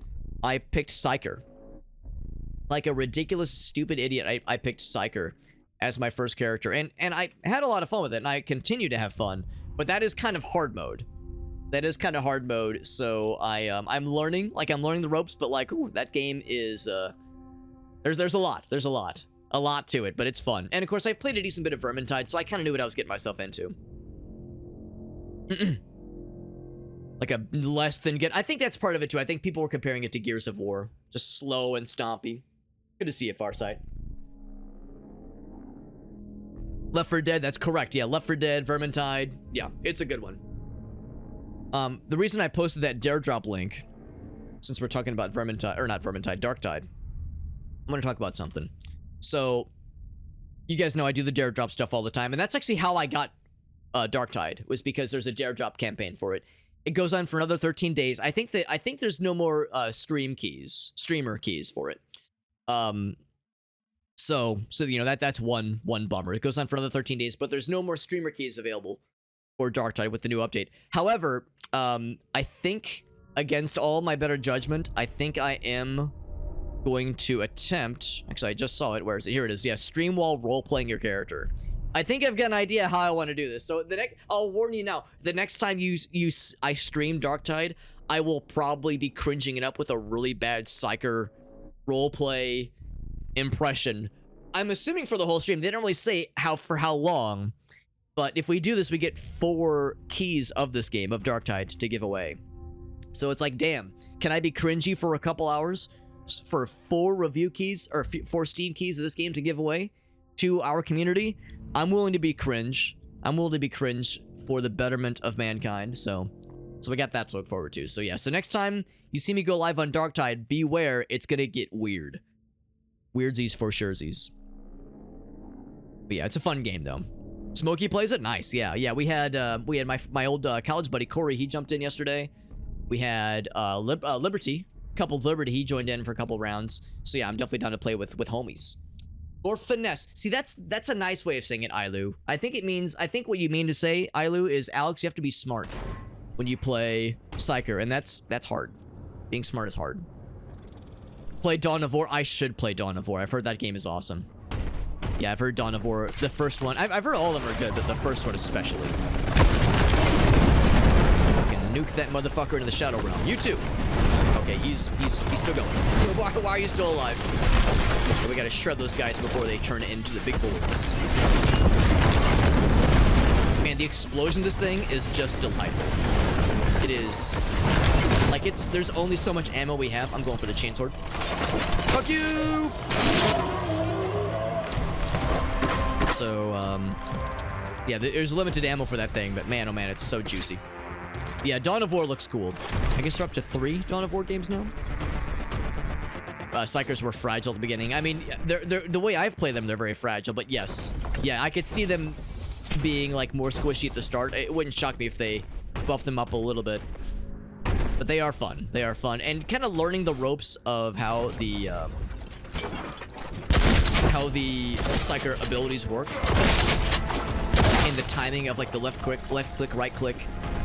I picked Psyker. Like a ridiculous, stupid idiot, I picked Psyker as my first character, and I had a lot of fun with it, and I continue to have fun, but that is kind of hard mode. So I'm learning the ropes, but like, ooh, that game is, there's a lot to it, but it's fun. And of course, I've played a decent bit of Vermintide, so I kind of knew what I was getting myself into. Like a less than good, I think that's part of it too. I think people were comparing it to Gears of War, just slow and stompy. Good to see you, Farsight. Left 4 Dead, that's correct. Yeah, Left 4 Dead, Vermintide. Yeah, it's a good one. The reason I posted that Dare Drop link, since we're talking about Vermintide, or not Vermintide, Darktide, I'm going to talk about something. So, you guys know I do the Dare Drop stuff all the time, and that's actually how I got Darktide, was because there's a Dare Drop campaign for it. It goes on for another 13 days. I think there's no more streamer keys for it. So you know, that's one bummer. It goes on for another 13 days, but there's no more streamer keys available for Darktide with the new update. However, I think, against all my better judgment, I think I am going to attempt, actually I just saw it, where is it? Here it is. Yeah, stream while role-playing your character. I think I've got an idea how I want to do this. So I'll warn you now, the next time I stream Darktide, I will probably be cringing it up with a really bad Psyker roleplay impression. I'm assuming for the whole stream. They don't really say for how long, but if we do this, we get 4 keys of this game, of Darktide, to give away. So it's like, damn, can I be cringy for a couple hours for 4 review keys or 4 Steam keys of this game to give away to our community? I'm willing to be cringe. I'm willing to be cringe for the betterment of mankind. So we got that to look forward to. So yeah, so next time you see me go live on Darktide, beware, it's gonna get weird. Weirdsies for surezies. But yeah, it's a fun game though. Smokey plays it? Nice. Yeah. We had my old college buddy Corey, he jumped in yesterday. We had Liberty, coupled Liberty, he joined in for a couple rounds. So yeah, I'm definitely down to play with homies. Or finesse. See, that's a nice way of saying it, Ilu. I think what you mean to say, Ilu, is Alex, you have to be smart when you play Psyker, and that's hard. Being smart is hard. Play Dawn of War. I should play Dawn of War. I've heard that game is awesome. Yeah, I've heard Dawn of War. The first one. I've heard all of them are good, but the first one especially. Fucking nuke that motherfucker into the Shadow Realm. You too. Okay, he's still going. Why are you still alive? So we gotta shred those guys before they turn into the big bullets. Man, the explosion of this thing is just delightful. It is. Like, there's only so much ammo we have. I'm going for the chainsword. Fuck you! So, yeah, there's limited ammo for that thing, but man, oh man, it's so juicy. Yeah, Dawn of War looks cool. I guess we're up to 3 Dawn of War games now. Psychers were fragile at the beginning. I mean, they're the way I've played them, they're very fragile, but yes. Yeah, I could see them being, like, more squishy at the start. It wouldn't shock me if they buffed them up a little bit. But they are fun. They are fun. And kind of learning the ropes of how the Psyker abilities work. And the timing of, like, the left click, right click,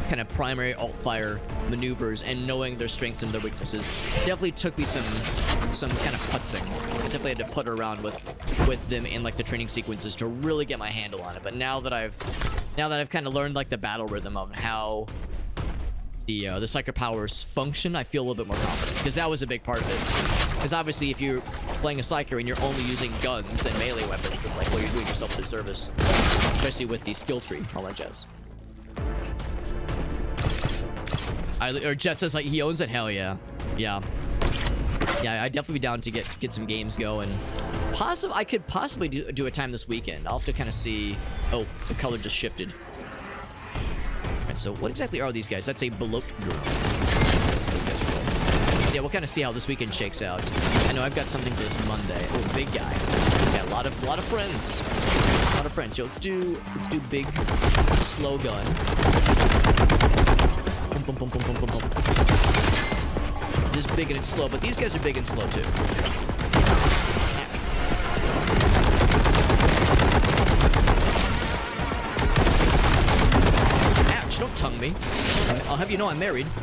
kind of primary alt-fire maneuvers, and knowing their strengths and their weaknesses. Definitely took me some kind of putzing. I definitely had to putt around with them in, like, the training sequences to really get my handle on it. But now that I've kind of learned, like, the battle rhythm of how the Psyker powers function, I feel a little bit more confident, because that was a big part of it. Because obviously, if you're playing a Psyker and you're only using guns and melee weapons, it's like, well, you're doing yourself a disservice, especially with the skill tree, all that jazz. Or Jet says, like, he owns it. Hell yeah. Yeah, I'd definitely be down to get some games going. I could possibly do a time this weekend. I'll have to kind of see. Oh, the color just shifted. Alright, so what exactly are these guys? That's a Boltgun. That's what those guys are called. So yeah, we'll kind of see how this weekend shakes out. I know I've got something for this Monday. Oh, big guy. Yeah, a lot of friends. A lot of friends. Yo, let's do big, slow gun. Boom, boom, boom, boom, boom, boom. It is big and it's slow, but these guys are big and slow too. Ouch, don't tongue me. I'll have you know I'm married. Is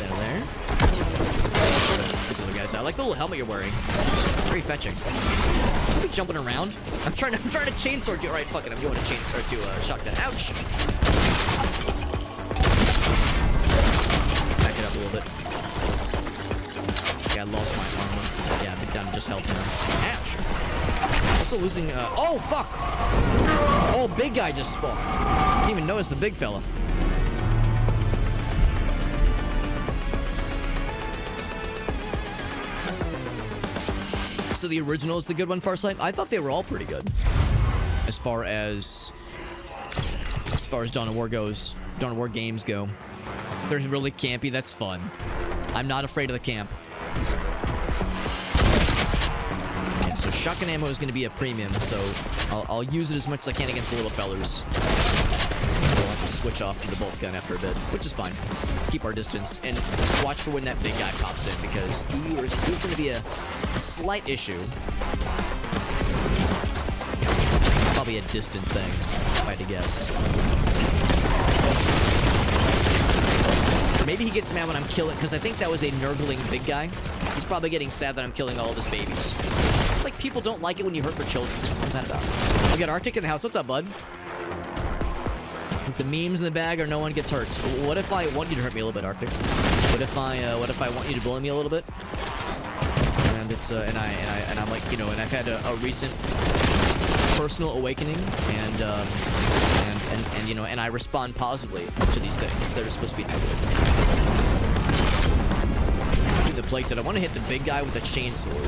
that there? These other guys, I like the little helmet you're wearing. Very fetching. Are you jumping around? I'm trying to chainsword you. Alright, fuck it. I'm going to shotgun. Ouch! Back it up a little bit. Yeah, I lost my armor. Yeah, I've been down to just health now. Ouch! Also losing, oh, fuck! Oh, big guy just spawned. Didn't even notice the big fella. So the original is the good one, Farsight? I thought they were all pretty good. As far as Dawn of War goes, Dawn of War games go. They're really campy, that's fun. I'm not afraid of the camp. Yeah, so shotgun ammo is going to be a premium, so I'll use it as much as I can against the little fellers. We'll have to switch off to the bolt gun after a bit, which is fine. Keep our distance and watch for when that big guy pops in, because he's going to be a slight issue. Probably a distance thing, if I had to guess. Maybe he gets mad when I'm killing, because I think that was a nurgling big guy. He's probably getting sad that I'm killing all of his babies. It's like people don't like it when you hurt their children. What's that about? We got Arctic in the house. What's up, bud? The memes in the bag or no one gets hurt. What if I want you to hurt me a little bit, Arctic? What if I want you to bully me a little bit? And it's and I'm like, you know, and I've had a recent personal awakening, and you know, and I respond positively to these things that are supposed to be negative. Do the plate that I want to hit the big guy with a chainsword.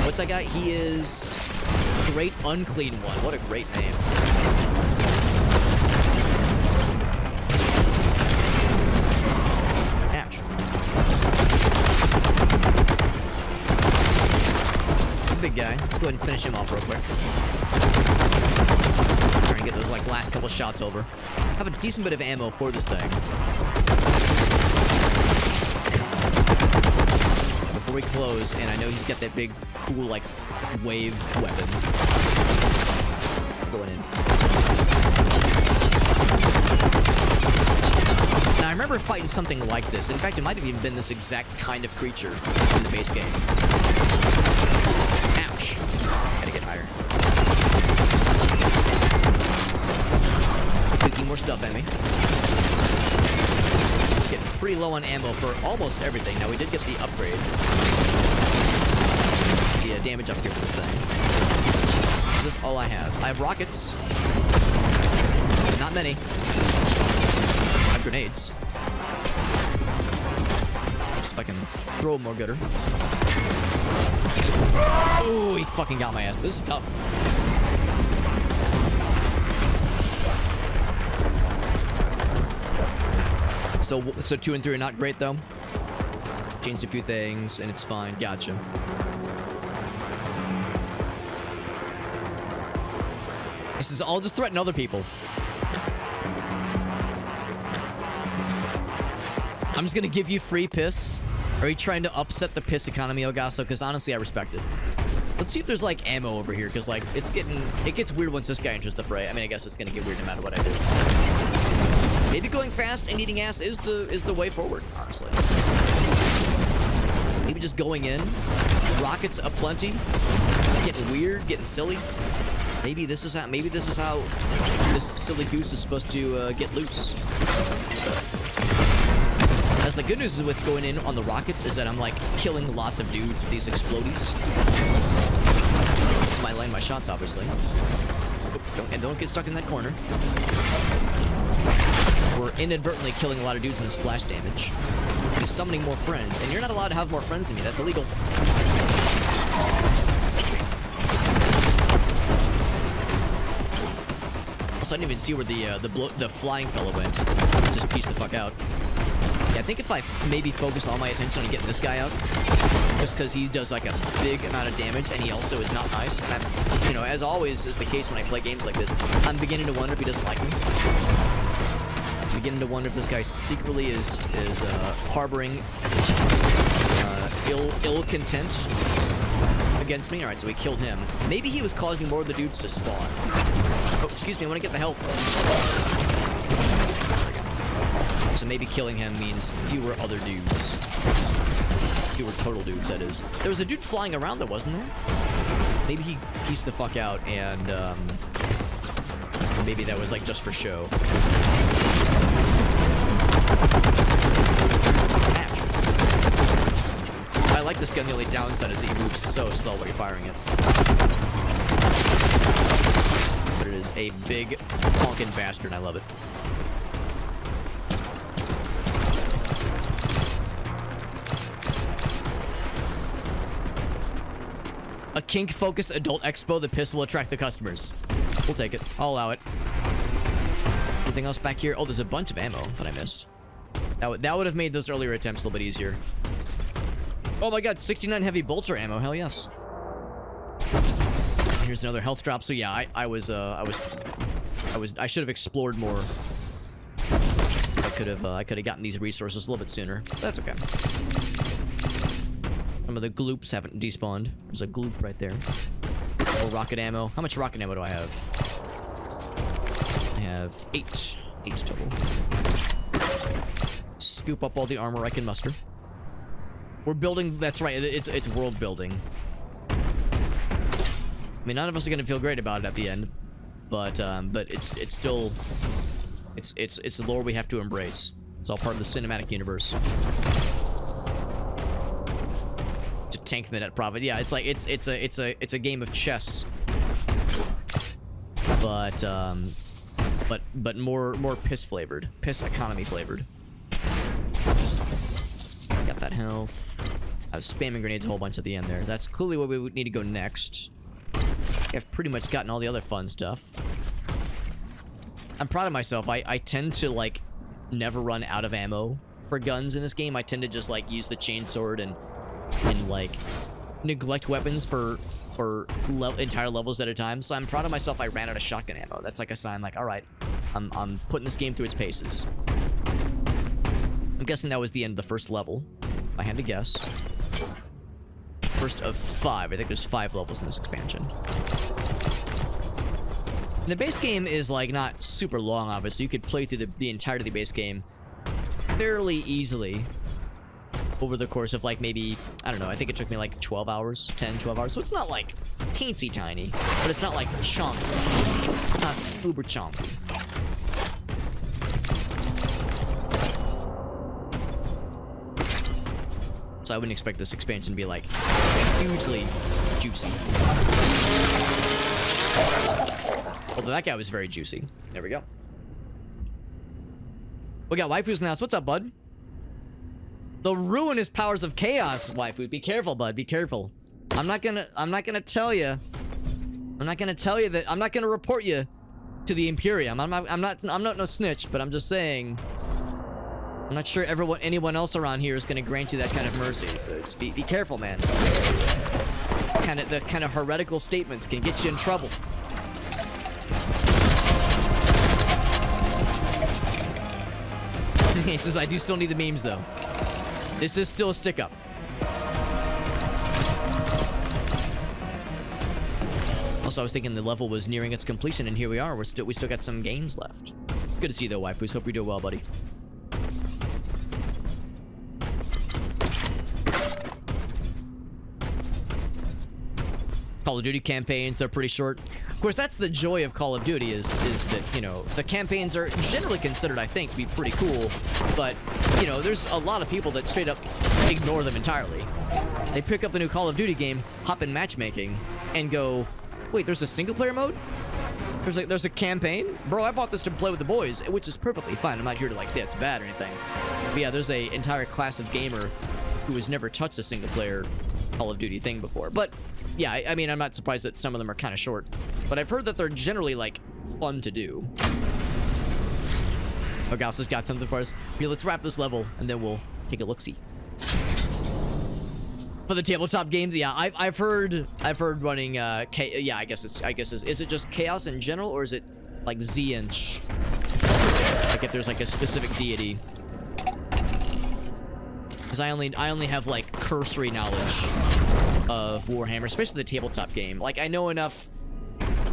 What's that guy? He is Great Unclean One. What a great name. Ouch. Big guy. Let's go ahead and finish him off real quick. Trying to get those like last couple shots over. Have a decent bit of ammo for this thing. Before we close, and I know he's got that big, cool, like, wave weapon. Going in. Now, I remember fighting something like this. In fact, it might have even been this exact kind of creature in the base game. Ouch. Gotta get higher. Clicking more stuff at me. Get pretty low on ammo for almost everything. Now, we did get the upgrade. The damage up here for this thing. Is this all I have? I have rockets. Not many. I have grenades. Just if I can throw more gooder. Ooh, he fucking got my ass. This is tough. So 2 and 3 are not great, though. Changed a few things, and it's fine. Gotcha. This is all just threaten other people. I'm just gonna give you free piss. Are you trying to upset the piss economy, Ogasso? Because honestly, I respect it. Let's see if there's like ammo over here, because like it gets weird once this guy enters the fray. I mean, I guess it's gonna get weird no matter what I do. Maybe going fast and eating ass is the way forward, honestly. Maybe just going in, rockets aplenty, getting weird, getting silly. Maybe this is how this silly goose is supposed to get loose. As the good news is with going in on the rockets is that I'm like killing lots of dudes with these explodies. That's my land my shots, obviously. Don't get stuck in that corner. We're inadvertently killing a lot of dudes in the splash damage. He's summoning more friends, and you're not allowed to have more friends than me. That's illegal. Also, I didn't even see where the flying fellow went. Just pieced the fuck out. Yeah, I think if I maybe focus all my attention on getting this guy out, just because he does like a big amount of damage, and he also is not nice. And I'm, you know, as always is the case when I play games like this, I'm beginning to wonder if he doesn't like me. I'm beginning to wonder if this guy secretly is harboring ill content against me. All right, so we killed him. Maybe he was causing more of the dudes to spawn. Oh, excuse me, I want to get the health. So maybe killing him means fewer other dudes. Fewer total dudes, that is. There was a dude flying around there, wasn't there? Maybe he pieced the fuck out, and maybe that was like just for show. Ouch. I like this gun. The only downside is that he moves so slow while you're firing it. But it is a big honkin' bastard. I love it. A kink-focused adult expo. The piss will attract the customers. We'll take it. I'll allow it. Anything else back here? Oh, there's a bunch of ammo that I missed. That would have made those earlier attempts a little bit easier. Oh my god, 69 heavy bolter ammo. Hell yes. Here's another health drop. So yeah, I should have explored more. I could have gotten these resources a little bit sooner. But that's okay. Some of the gloops haven't despawned. There's a gloop right there. More rocket ammo. How much rocket ammo do I have? I have 8. 8 total. Scoop up all the armor I can muster. We're building. That's right. It's world building. I mean, none of us are gonna feel great about it at the end, but it's still it's the lore we have to embrace. It's all part of the cinematic universe. To tank the net profit. Yeah, it's like it's a game of chess but more piss flavored, piss economy flavored. Got that health. I was spamming grenades a whole bunch at the end there. That's clearly where we would need to go next. I've pretty much gotten all the other fun stuff. I'm proud of myself. I tend to, like, never run out of ammo for guns in this game. I tend to just, like, use the chainsword and like, neglect weapons for entire levels at a time. So I'm proud of myself I ran out of shotgun ammo. That's like a sign, like, alright, I'm putting this game through its paces. I'm guessing that was the end of the first level. I had to guess. First of 5. I think there's 5 levels in this expansion. And the base game is, like, not super long, obviously. You could play through the entirety of the base game fairly easily over the course of, like, maybe, I don't know, I think it took me, like, 12 hours, 10, 12 hours. So it's not, like, teensy tiny, but it's not, like, chunky. Not uber chunky. So I wouldn't expect this expansion to be, like, hugely juicy. Although that guy was very juicy. There we go. We got waifus now. What's up, bud? The ruinous powers of chaos, waifu. Be careful, bud. Be careful. I'm not gonna tell you. I'm not gonna report you to the Imperium. I'm not no snitch, but I'm just saying. I'm not sure anyone else around here is going to grant you that kind of mercy, so just be careful, man. The kind of heretical statements can get you in trouble. He says, I do still need the memes, though. This is still a stick-up. Also, I was thinking the level was nearing its completion, and here we are. We still got some games left. Good to see you, though, waifus. Hope you're doing well, buddy. Call of Duty campaigns, they're pretty short. Of course, that's the joy of Call of Duty is that, you know, the campaigns are generally considered, I think, to be pretty cool. But, you know, there's a lot of people that straight up ignore them entirely. They pick up the new Call of Duty game, hop in matchmaking, and go, wait, there's a single-player mode? There's a campaign? Bro, I bought this to play with the boys, which is perfectly fine. I'm not here to, like, say it's bad or anything. But yeah, there's a entire class of gamer who has never touched a single-player Call of Duty thing before. But yeah, I mean, I'm not surprised that some of them are kind of short, but I've heard that they're generally, like, fun to do. Oh, Gauss has got something for us. Here, let's wrap this level, and then we'll take a look-see. For the tabletop games, yeah, I've heard running, yeah, I guess is it just Chaos in general, or is it, like, Z-inch? Like, if there's, like, a specific deity. Because I only have, like, cursory knowledge of Warhammer, especially the tabletop game. Like, I know enough,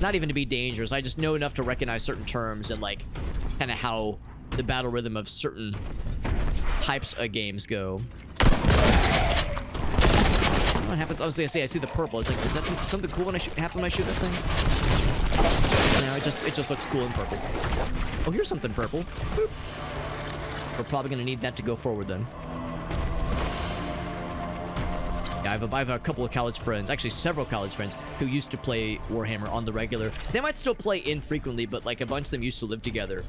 not even to be dangerous, I just know enough to recognize certain terms and, like, kind of how the battle rhythm of certain types of games go. What happens? I was gonna say, I see the purple. It's like, is that something cool when happen when I shoot that thing? No, it just looks cool and purple. Oh, here's something purple. Boop. We're probably gonna need that to go forward then. Yeah, I have a couple of college friends, actually several college friends, who used to play Warhammer on the regular. They might still play infrequently, but, like, a bunch of them used to live together.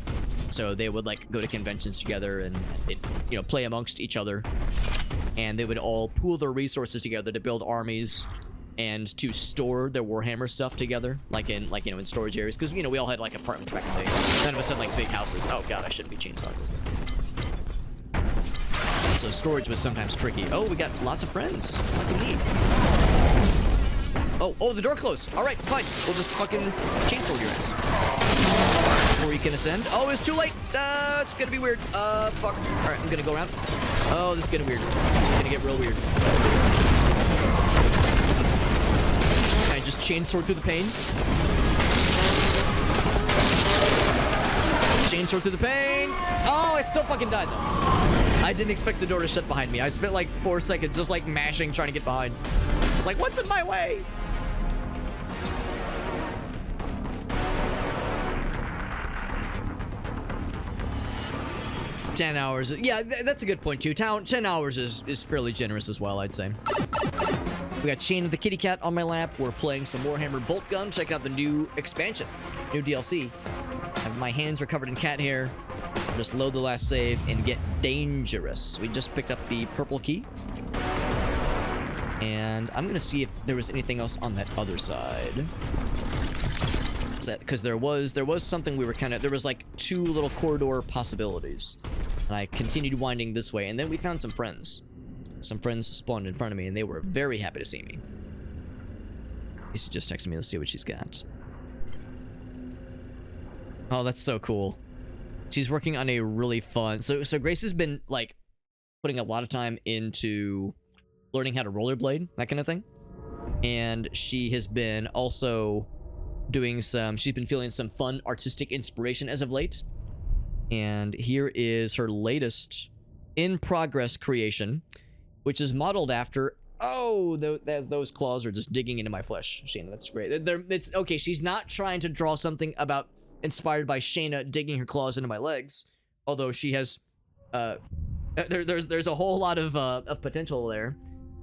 So they would, like, go to conventions together and, you know, play amongst each other. And they would all pool their resources together to build armies and to store their Warhammer stuff together, like, you know, in storage areas. Because, you know, we all had, like, apartments back in the day. None of us had, like, big houses. Oh, God, I shouldn't be chainsawing this guy. So storage was sometimes tricky. Oh, we got lots of friends. Lucky me. Oh, the door closed. All right, fine. We'll just fucking chainsaw your ass. Before you can ascend. Oh, it's too late. It's gonna be weird. Fuck. All right, I'm gonna go around. Oh, this is getting weird. It's gonna get real weird. Can I just chainsaw through the pain? Chainsaw through the pain. Oh, I still fucking died though. I didn't expect the door to shut behind me. I spent like 4 seconds just like mashing, trying to get behind. Like, what's in my way? $10 hours. Yeah, that's a good point too. 10 hours is fairly generous as well, I'd say. We got Chain of the Kitty Cat on my lap. We're playing some Warhammer Boltgun. Check out the new expansion, new DLC. My hands are covered in cat hair. Just load the last save and get dangerous. We just picked up the purple key. And I'm gonna see if there was anything else on that other side. Because there was something we were kind of, there was like 2 little corridor possibilities. And I continued winding this way, and then we found some friends. Some friends spawned in front of me, and they were very happy to see me. She's just texting me. Let's see what she's got. Oh, that's so cool. She's working on a really fun... So Grace has been, like, putting a lot of time into learning how to rollerblade, that kind of thing. And she has been also doing some... She's been feeling some fun artistic inspiration as of late. And here is her latest in-progress creation, which is modeled after... Oh, those claws are just digging into my flesh, Shayna. That's great. It's okay. She's not trying to draw something about inspired by Shayna digging her claws into my legs, although she has. There's a whole lot of potential there.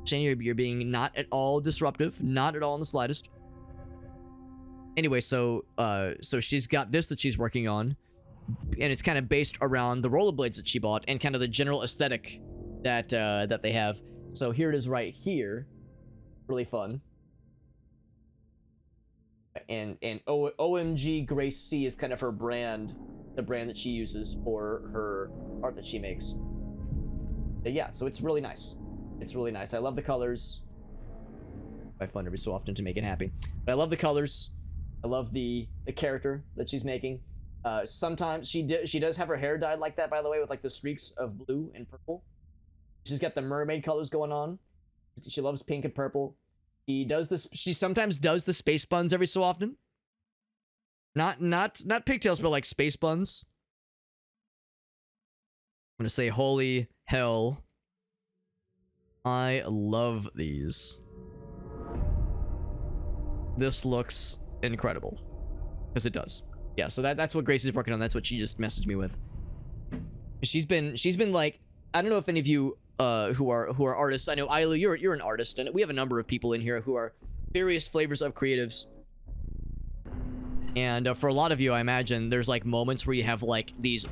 Shayna, you're being not at all disruptive, not at all in the slightest. Anyway, so she's got this that she's working on, and it's kind of based around the rollerblades that she bought and kind of the general aesthetic that they have. So here it is right here. Really fun. And OMG Grace C is kind of her brand, the brand that she uses for her art that she makes. But yeah, so it's really nice. It's really nice. I love the colors. I find every so often to make it happy. But I love the colors. I love the character that she's making. Sometimes she does have her hair dyed like that, by the way, with like the streaks of blue and purple. She's got the mermaid colors going on. She loves pink and purple. She sometimes does the space buns every so often. Not pigtails, but like space buns. I'm gonna say holy hell. I love these. This looks incredible. Because it does. Yeah, so that's what Grace is working on. That's what she just messaged me with. She's been like, I don't know if any of you who are artists. I know Ailu, you're an artist, and we have a number of people in here who are various flavors of creatives. And for a lot of you, I imagine there's like moments where you have like these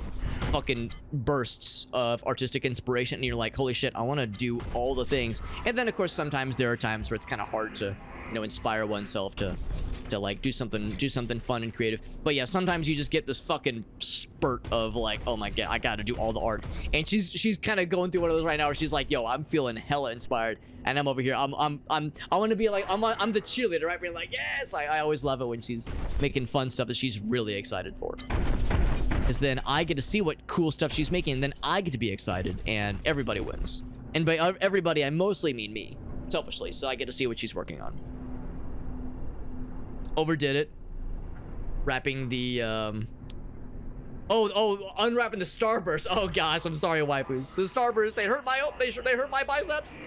fucking bursts of artistic inspiration, and you're like, holy shit, I want to do all the things. And then of course sometimes there are times where it's kind of hard to, you know, inspire oneself to like do something fun and creative. But yeah, sometimes you just get this fucking spurt of like, oh my god, I gotta do all the art. And she's kind of going through one of those right now where she's like, yo, I'm feeling hella inspired, and I'm over here, I want to be like, I'm the cheerleader, right? Being like, yes. I always love it when she's making fun stuff that she's really excited for, because then I get to see what cool stuff she's making, and then I get to be excited, and everybody wins. And by everybody, I mostly mean me, selfishly, so I get to see what she's working on. Overdid it. Wrapping the unwrapping the starburst. Oh gosh, I'm sorry, waifus. The starburst, they hurt my biceps.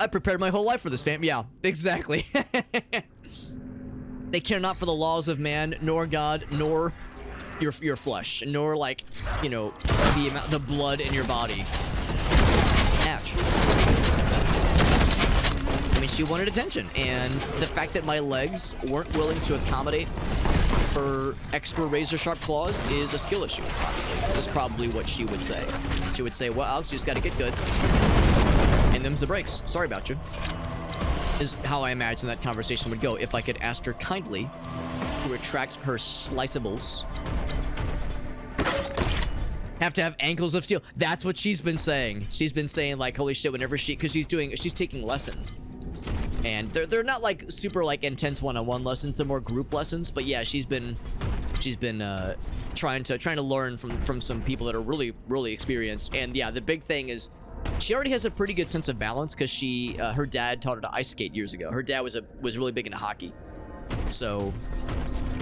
I prepared my whole life for this, fam. Yeah, exactly. They care not for the laws of man, nor God, nor your flesh, nor like, you know, the blood in your body. Ouch. I mean, she wanted attention, and the fact that my legs weren't willing to accommodate her extra razor-sharp claws is a skill issue, honestly. That's probably what she would say. She would say, well, Alex, you just gotta get good. And them's the breaks. Sorry about you. Is how I imagine that conversation would go if I could ask her kindly to retract her sliceables. Have to have ankles of steel. That's what she's been saying. She's been saying, like, holy shit, whenever because she's taking lessons. And they're not like super like intense one-on-one lessons, they're more group lessons. But yeah, she's been trying to learn from some people that are really experienced. And yeah, the big thing is she already has a pretty good sense of balance, because her dad taught her to ice skate years ago. Her dad was really big into hockey, so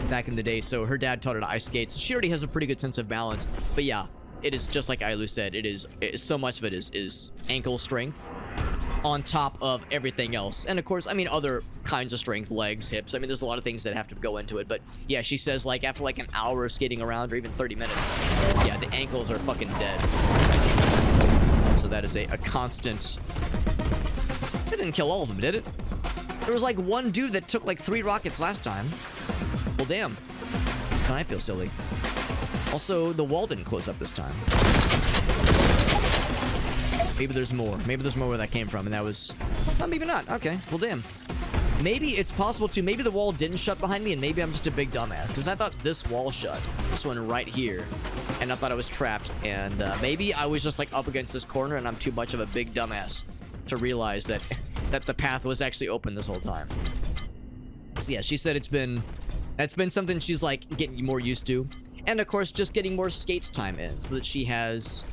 back in the day. So her dad taught her to ice skate, so she already has a pretty good sense of balance. But yeah, it is just like Ailu said, so much of it is ankle strength on top of everything else. And of course, I mean, other kinds of strength, legs, hips. I mean, there's a lot of things that have to go into it. But yeah, she says like after like an hour of skating around, or even 30 minutes, yeah, the ankles are fucking dead. So that is a constant. It didn't kill all of them, did it? There was like one dude that took like 3 rockets last time. Well, damn. I feel silly. Also, the wall didn't close up this time. Maybe there's more. Maybe there's more where that came from, and that was... Oh, maybe not. Okay. Well, damn. Maybe it's possible to... Maybe the wall didn't shut behind me, and maybe I'm just a big dumbass, because I thought this wall shut. This one right here. And I thought I was trapped, and maybe I was just, like, up against this corner, and I'm too much of a big dumbass to realize that the path was actually open this whole time. So, yeah, she said that's been something she's, like, getting more used to. And, of course, just getting more skates time in, so that she has...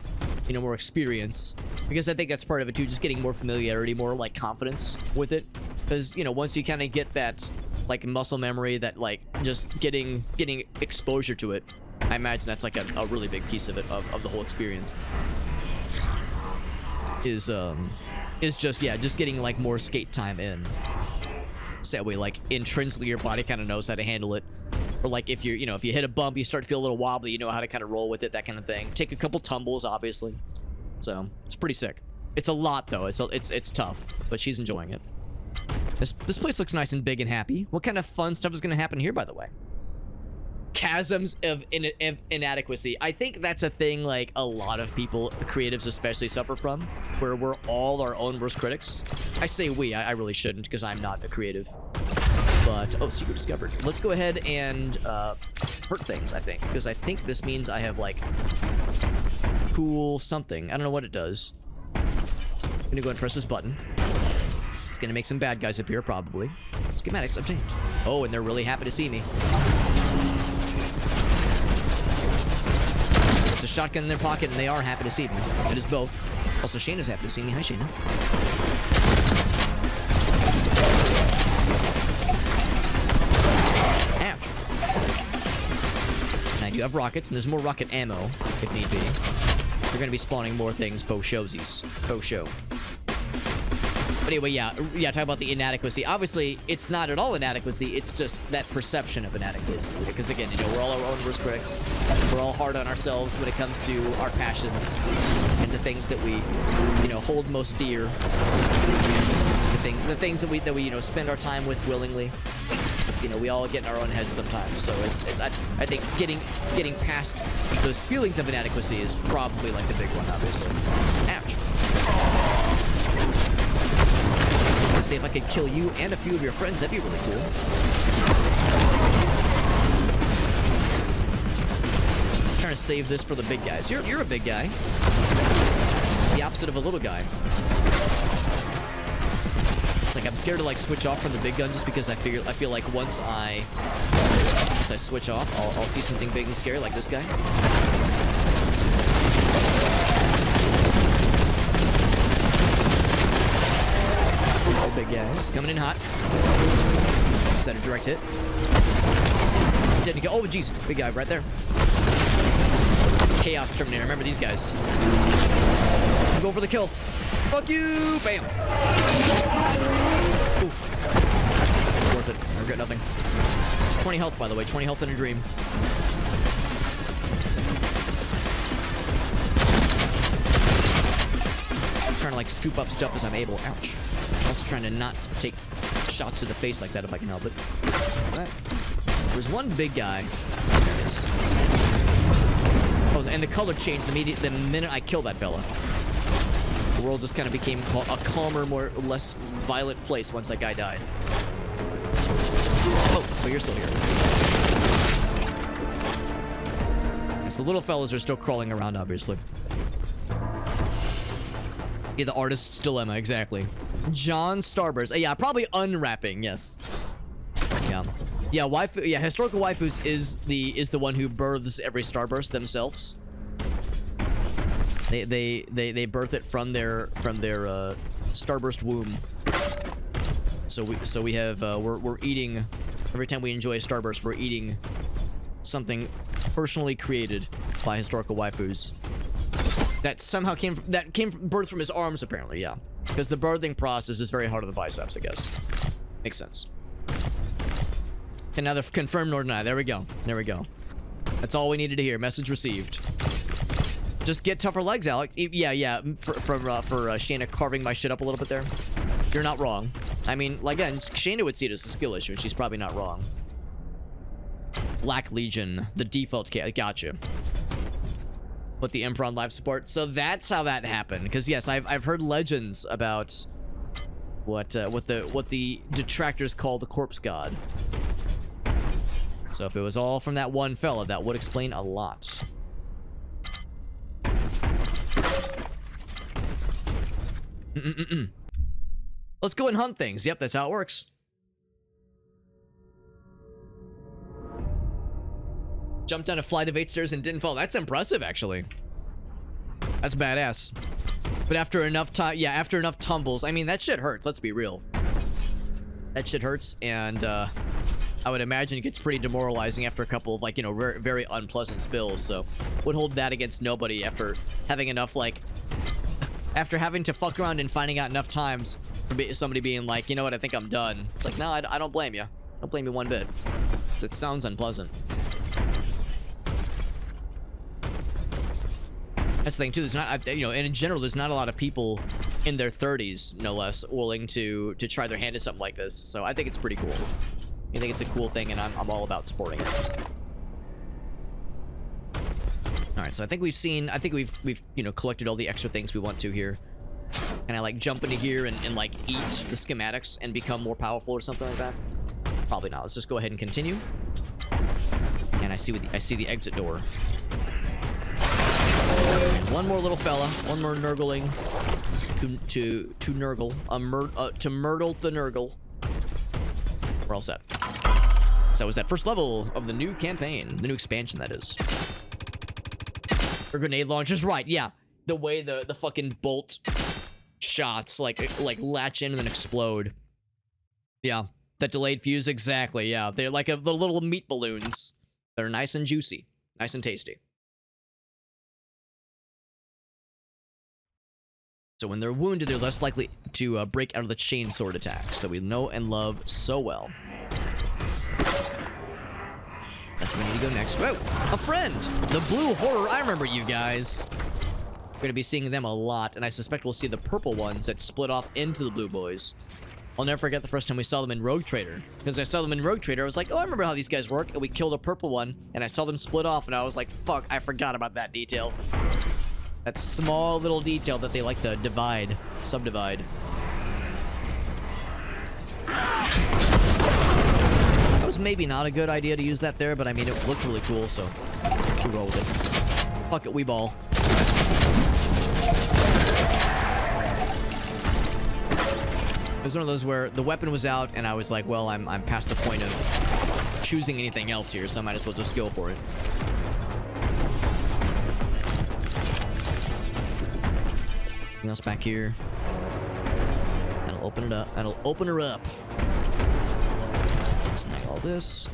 you know, more experience, because I think that's part of it too, just getting more familiarity, more like confidence with it, because you know, once you kind of get that like muscle memory, that like just getting exposure to it, I imagine that's like a really big piece of it, of the whole experience is just, yeah, just getting like more skate time in, so that way like intrinsically your body kind of knows how to handle it. Or like if you're, you know, if you hit a bump, you start to feel a little wobbly, you know how to kind of roll with it, that kind of thing. Take a couple tumbles, obviously. So it's pretty sick. It's a lot though. It's tough, but she's enjoying it. This place looks nice and big and happy. What kind of fun stuff is going to happen here, by the way? Chasms of inadequacy. I think that's a thing like a lot of people, creatives especially, suffer from, where we're all our own worst critics. I say we. I really shouldn't, because I'm not a creative. But, oh, secret discovered. Let's go ahead and hurt things, I think. Because I think this means I have, like, cool something. I don't know what it does. I'm gonna go and press this button. It's gonna make some bad guys appear, probably. Schematics obtained. Oh, and they're really happy to see me. It's a shotgun in their pocket, and they are happy to see me. It is both. Also, Shayna's happy to see me. Hi, Shayna. I do have rockets, and there's more rocket ammo, if need be. We're going to be spawning more things, faux showsies. Faux show. But anyway, yeah, talk about the inadequacy. Obviously, it's not at all inadequacy, it's just that perception of inadequacy. Because again, you know, we're all our own worst critics. We're all hard on ourselves when it comes to our passions and the things that we, you know, hold most dear. The things that we you know, spend our time with willingly. You know, we all get in our own heads sometimes, so I think getting past those feelings of inadequacy is probably like the big one, obviously. Ouch. Let's see if I could kill you and a few of your friends. That'd be really cool. I'm trying to save this for the big guys. You're a big guy. The opposite of a little guy. It's like I'm scared to like switch off from the big gun, just because I feel like once I switch off, I'll see something big and scary like this guy. All big guys coming in hot. Is that a direct hit? Didn't go. Oh jeez, big guy right there. Chaos Terminator. Remember these guys. Go for the kill. Fuck you! Bam! Oof. Worth it. I regret nothing. 20 health, by the way. 20 health in a dream. I'm trying to, like, scoop up stuff as I'm able. Ouch. I'm also trying to not take shots to the face like that if I can help it. Right. There's one big guy. There it is. Oh, and the color changed the minute I killed that fella. The world just kind of became a calmer, less violent place once that guy died. Oh, but you're still here. Yes, the little fellas are still crawling around, obviously. Yeah, the artist still Emma, exactly. John Starburst. Yeah, probably unwrapping, yes. Yeah. Yeah, waifu, yeah, historical waifus is the one who births every Starburst themselves. They birth it from their Starburst womb. So we have we're eating every time we enjoy a Starburst, we're eating something personally created by historical waifus that somehow came birthed from his arms, apparently. Yeah, because the birthing process is very hard on the biceps, I guess. Makes sense. Can neither confirm nor deny. There we go. There we go. That's all we needed to hear. Message received. Just get tougher legs, Alex. Yeah. For Shayna carving my shit up a little bit there. You're not wrong. I mean, again, Shayna would see it as a skill issue, and she's probably not wrong. Black Legion, the default chaos. Gotcha. Put the Emperor on life support. So that's how that happened. Because yes, I've heard legends about what the detractors call the corpse god. So if it was all from that one fella, that would explain a lot. Let's go and hunt things. Yep, that's how it works. Jumped down a flight of 8 stairs and didn't fall. That's impressive, actually. That's badass. But after enough time, yeah, after enough tumbles, I mean, that shit hurts. Let's be real. That shit hurts, and I would imagine it gets pretty demoralizing after a couple of, like, you know, very, very unpleasant spills. So would hold that against nobody after having enough, like, after having to fuck around and finding out enough times for somebody being like, you know what, I think I'm done. It's like, no, I don't blame you. I don't blame you one bit. 'Cause it sounds unpleasant. That's the thing too. There's not, you know, and in general, there's not a lot of people in their 30s, no less, willing to try their hand at something like this. So I think it's pretty cool. I think it's a cool thing, and I'm all about supporting it. All right, so I think we've you know, collected all the extra things we want to here. Can I like jump into here and like eat the schematics and become more powerful or something like that? Probably not. Let's just go ahead and continue. And I see the exit door. And one more little fella, one more nurgling to nurgle, to myrtle the nurgle. We're all set. So is that first level of the new campaign, the new expansion, that is. Or grenade launchers, right? Yeah, the way the fucking bolt shots like latch in and then explode. Yeah, that delayed fuse, exactly. Yeah, they're like the little meat balloons. They're nice and juicy, nice and tasty. So when they're wounded, they're less likely to break out of the chainsword attacks that we know and love so well. That's where we need to go next. Whoa, a friend! The Blue Horror, I remember you guys. We're gonna be seeing them a lot, and I suspect we'll see the purple ones that split off into the blue boys. I'll never forget the first time we saw them in Rogue Trader. Because I saw them in Rogue Trader, I was like, oh, I remember how these guys work, and we killed a purple one, and I saw them split off, and I was like, fuck, I forgot about that detail. That small little detail that they like to subdivide. That was maybe not a good idea to use that there, but I mean, it looked really cool, so we'll roll with it. Fuck it, we ball. It was one of those where the weapon was out, and I was like, well, I'm past the point of choosing anything else here, so I might as well just go for it. Anything else back here? That'll open it up. That'll open her up. Snag all this.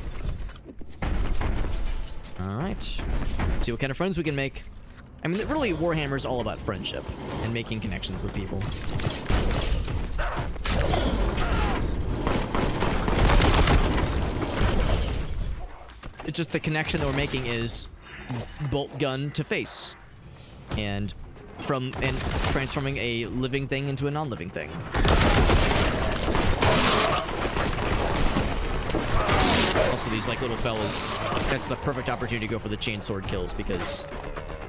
Alright. See what kind of friends we can make. I mean, really, Warhammer is all about friendship and making connections with people. It's just the connection that we're making is Boltgun to face. And transforming a living thing into a non-living thing. Also, these like little fellas, that's the perfect opportunity to go for the chainsword kills because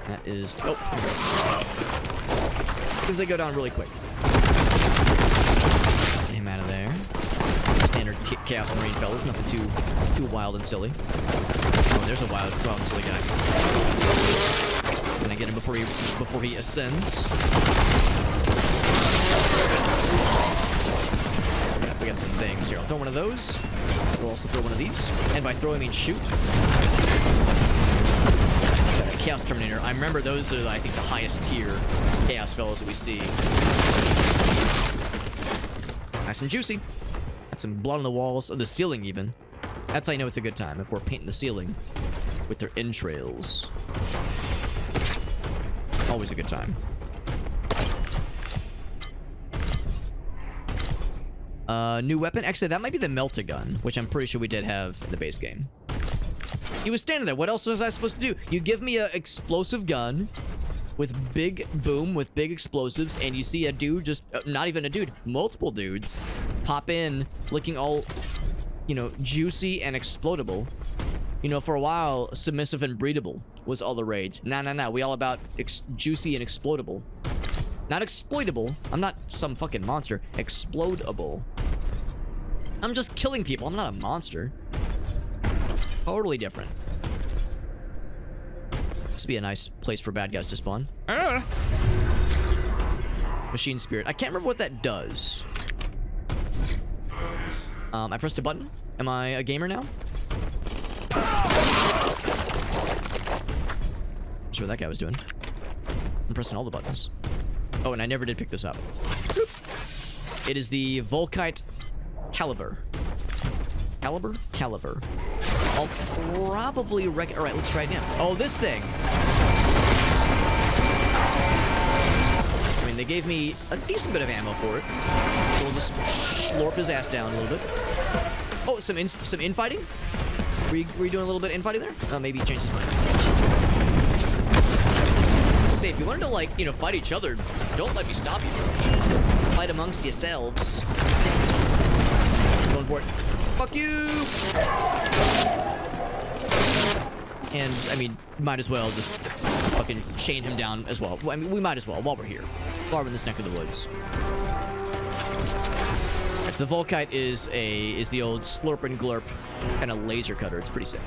that is because they go down really quick. Get him out of there. Standard Chaos Marine fellas, nothing too wild and silly. Oh, there's a wild and silly guy. Can I get him before he ascends? We got some things here. I'll throw one of those. We'll also throw one of these. And by throw, I mean shoot. Chaos Terminator. I remember those are, I think, the highest tier Chaos fellows that we see. Nice and juicy. Got some blood on the walls, or the ceiling even. That's how you know it's a good time, if we're painting the ceiling with their entrails. Always a good time. New weapon? Actually, that might be the Melta-Gun, which I'm pretty sure we did have in the base game. He was standing there. What else was I supposed to do? You give me an explosive gun with big boom, with big explosives, and you see a dude just, not even a dude, multiple dudes pop in looking all, you know, juicy and explodable. You know, for a while, submissive and breedable was all the rage. Nah, we all about juicy and explodable. Not exploitable. I'm not some fucking monster. Explodable. I'm just killing people. I'm not a monster. Totally different. This would be a nice place for bad guys to spawn. Machine spirit. I can't remember what that does. I pressed a button. Am I a gamer now? Not sure what that guy was doing. I'm pressing all the buttons. Oh, and I never did pick this up. It is the Volkite Caliber. Caliber. I'll probably all right, let's try it now. Oh, this thing. I mean, they gave me a decent bit of ammo for it. So we'll just slurp his ass down a little bit. Oh, some infighting? Were you doing a little bit of infighting there? Oh, maybe he changed his mind. Say, if you learn to, like, you know, fight each other, don't let me stop you. Fight amongst yourselves. Going for it. Fuck you! And, I mean, might as well just fucking chain him down as well. I mean, we might as well, while we're here. While we're in this neck of the woods. The Volkite is the old slurp and glurp kind of laser cutter. It's pretty sick.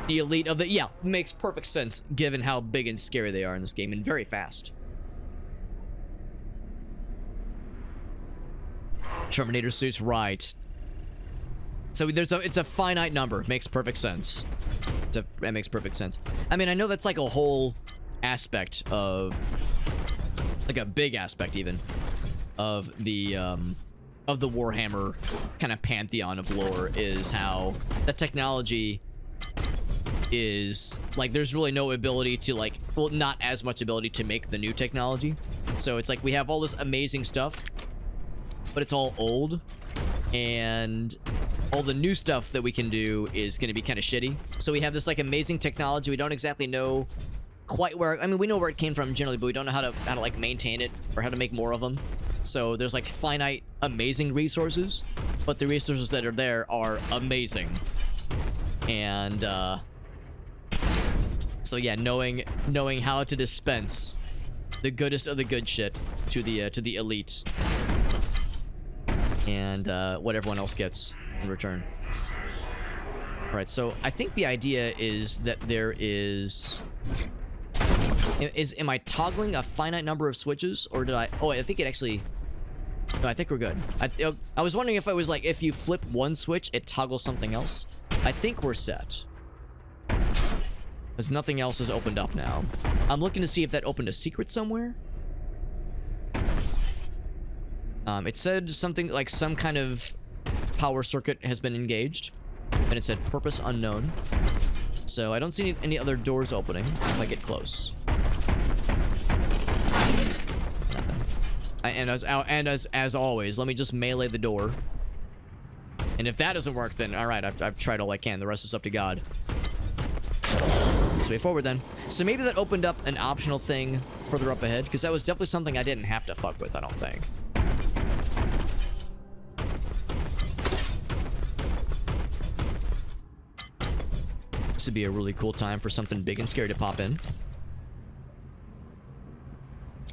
The elite of the... Yeah, makes perfect sense given how big and scary they are in this game, and very fast. Terminator suits, right. So it's a finite number. Makes perfect sense. That makes perfect sense. I mean, I know that's like a whole aspect of... Like a big aspect, even, of the Warhammer kind of pantheon of lore, is how the technology is like, there's really no ability to, like, well, not as much ability to make the new technology. So it's like we have all this amazing stuff, but it's all old, and all the new stuff that we can do is going to be kind of shitty. So we have this like amazing technology. We don't exactly know quite where, I mean, we know where it came from generally, but we don't know how to like maintain it or how to make more of them. So there's like finite amazing resources, but the resources that are there are amazing. And so yeah, knowing how to dispense the goodest of the good shit to the elite, and what everyone else gets in return. All right, so I think the idea is that there is... Am I toggling a finite number of switches, or did I... Oh, I think it actually... No, I think we're good. I was wondering if it was like, if you flip one switch, it toggles something else. I think we're set. Because nothing else has opened up now. I'm looking to see if that opened a secret somewhere. It said something like some kind of power circuit has been engaged. And it said purpose unknown. So I don't see any other doors opening if I get close. Nothing. And as always, let me just melee the door. And if that doesn't work, then all right, I've tried all I can. The rest is up to God. Let's way forward then. So maybe that opened up an optional thing further up ahead, because that was definitely something I didn't have to fuck with, I don't think. This would be a really cool time for something big and scary to pop in.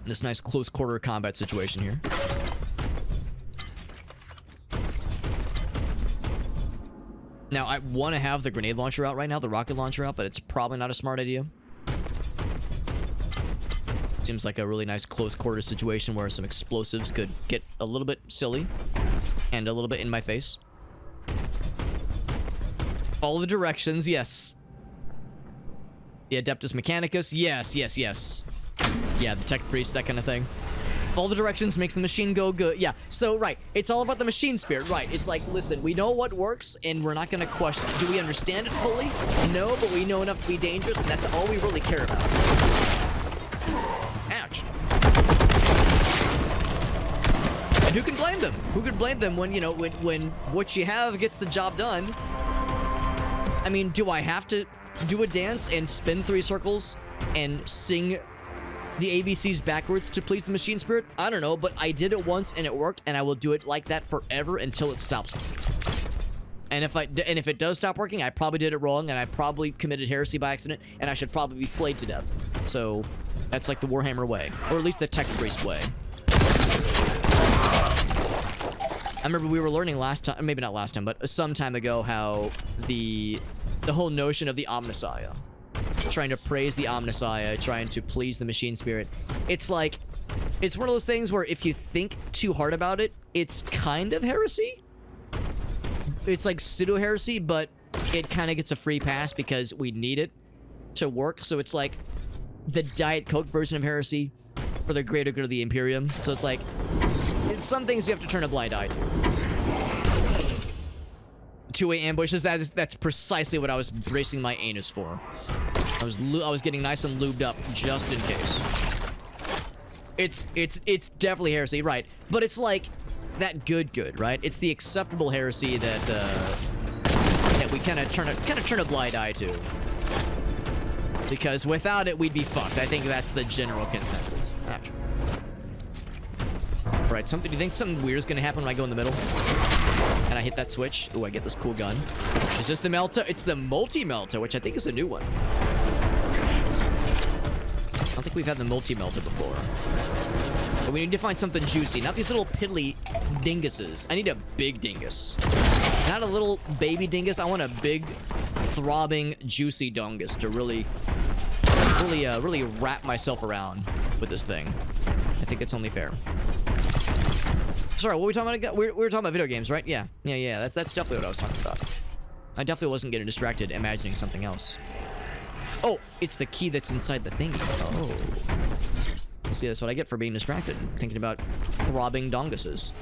This nice close quarter combat situation here. Now, I want to have the grenade launcher out right now, the rocket launcher out, but it's probably not a smart idea. Seems like a really nice close quarter situation where some explosives could get a little bit silly and a little bit in my face. All the directions, yes. The Adeptus Mechanicus, yes. Yeah, the Tech Priest, that kind of thing. All the directions makes the machine go good. Yeah, so, right. It's all about the machine spirit, right. It's like, listen, we know what works, and we're not going to question. Do we understand it fully? No, but we know enough to be dangerous, and that's all we really care about. Ouch. And who can blame them? Who could blame them when, you know, when what you have gets the job done? I mean, do I have to do a dance and spin 3 circles and sing the ABCs backwards to please the machine spirit? I don't know, but I did it once and it worked, and I will do it like that forever until it stops. And if it does stop working, I probably did it wrong, and I probably committed heresy by accident, and I should probably be flayed to death. So that's like the Warhammer way, or at least the tech priest way. I remember we were learning last time, maybe not last time, but some time ago, how the whole notion of the Omnissiah, trying to praise the Omnissiah, trying to please the machine spirit. It's like, it's one of those things where if you think too hard about it, it's kind of heresy. It's like pseudo-heresy, but it kind of gets a free pass because we need it to work. So it's like the Diet Coke version of heresy for the greater good of the Imperium. So it's like, some things we have to turn a blind eye to. Two-way ambushes, that's precisely what I was bracing my anus for. I was getting nice and lubed up just in case. It's definitely heresy, right? But it's like that good, right? It's the acceptable heresy that we kind of turn a blind eye to. Because without it, we'd be fucked. I think that's the general consensus. Ouch. Right, do you think something weird is gonna happen when I go in the middle? And I hit that switch? Ooh, I get this cool gun. Is this the Melta? It's the multi-Melta, which I think is a new one. I don't think we've had the multi-Melta before. But we need to find something juicy, not these little piddly dinguses. I need a big dingus. Not a little baby dingus. I want a big, throbbing, juicy dongus to really wrap myself around with this thing. I think it's only fair. Sorry, what were we talking about? We were talking about video games, right? Yeah. That's definitely what I was talking about. I definitely wasn't getting distracted imagining something else. Oh, it's the key that's inside the thingy. Oh. See, that's what I get for being distracted. Thinking about throbbing donguses.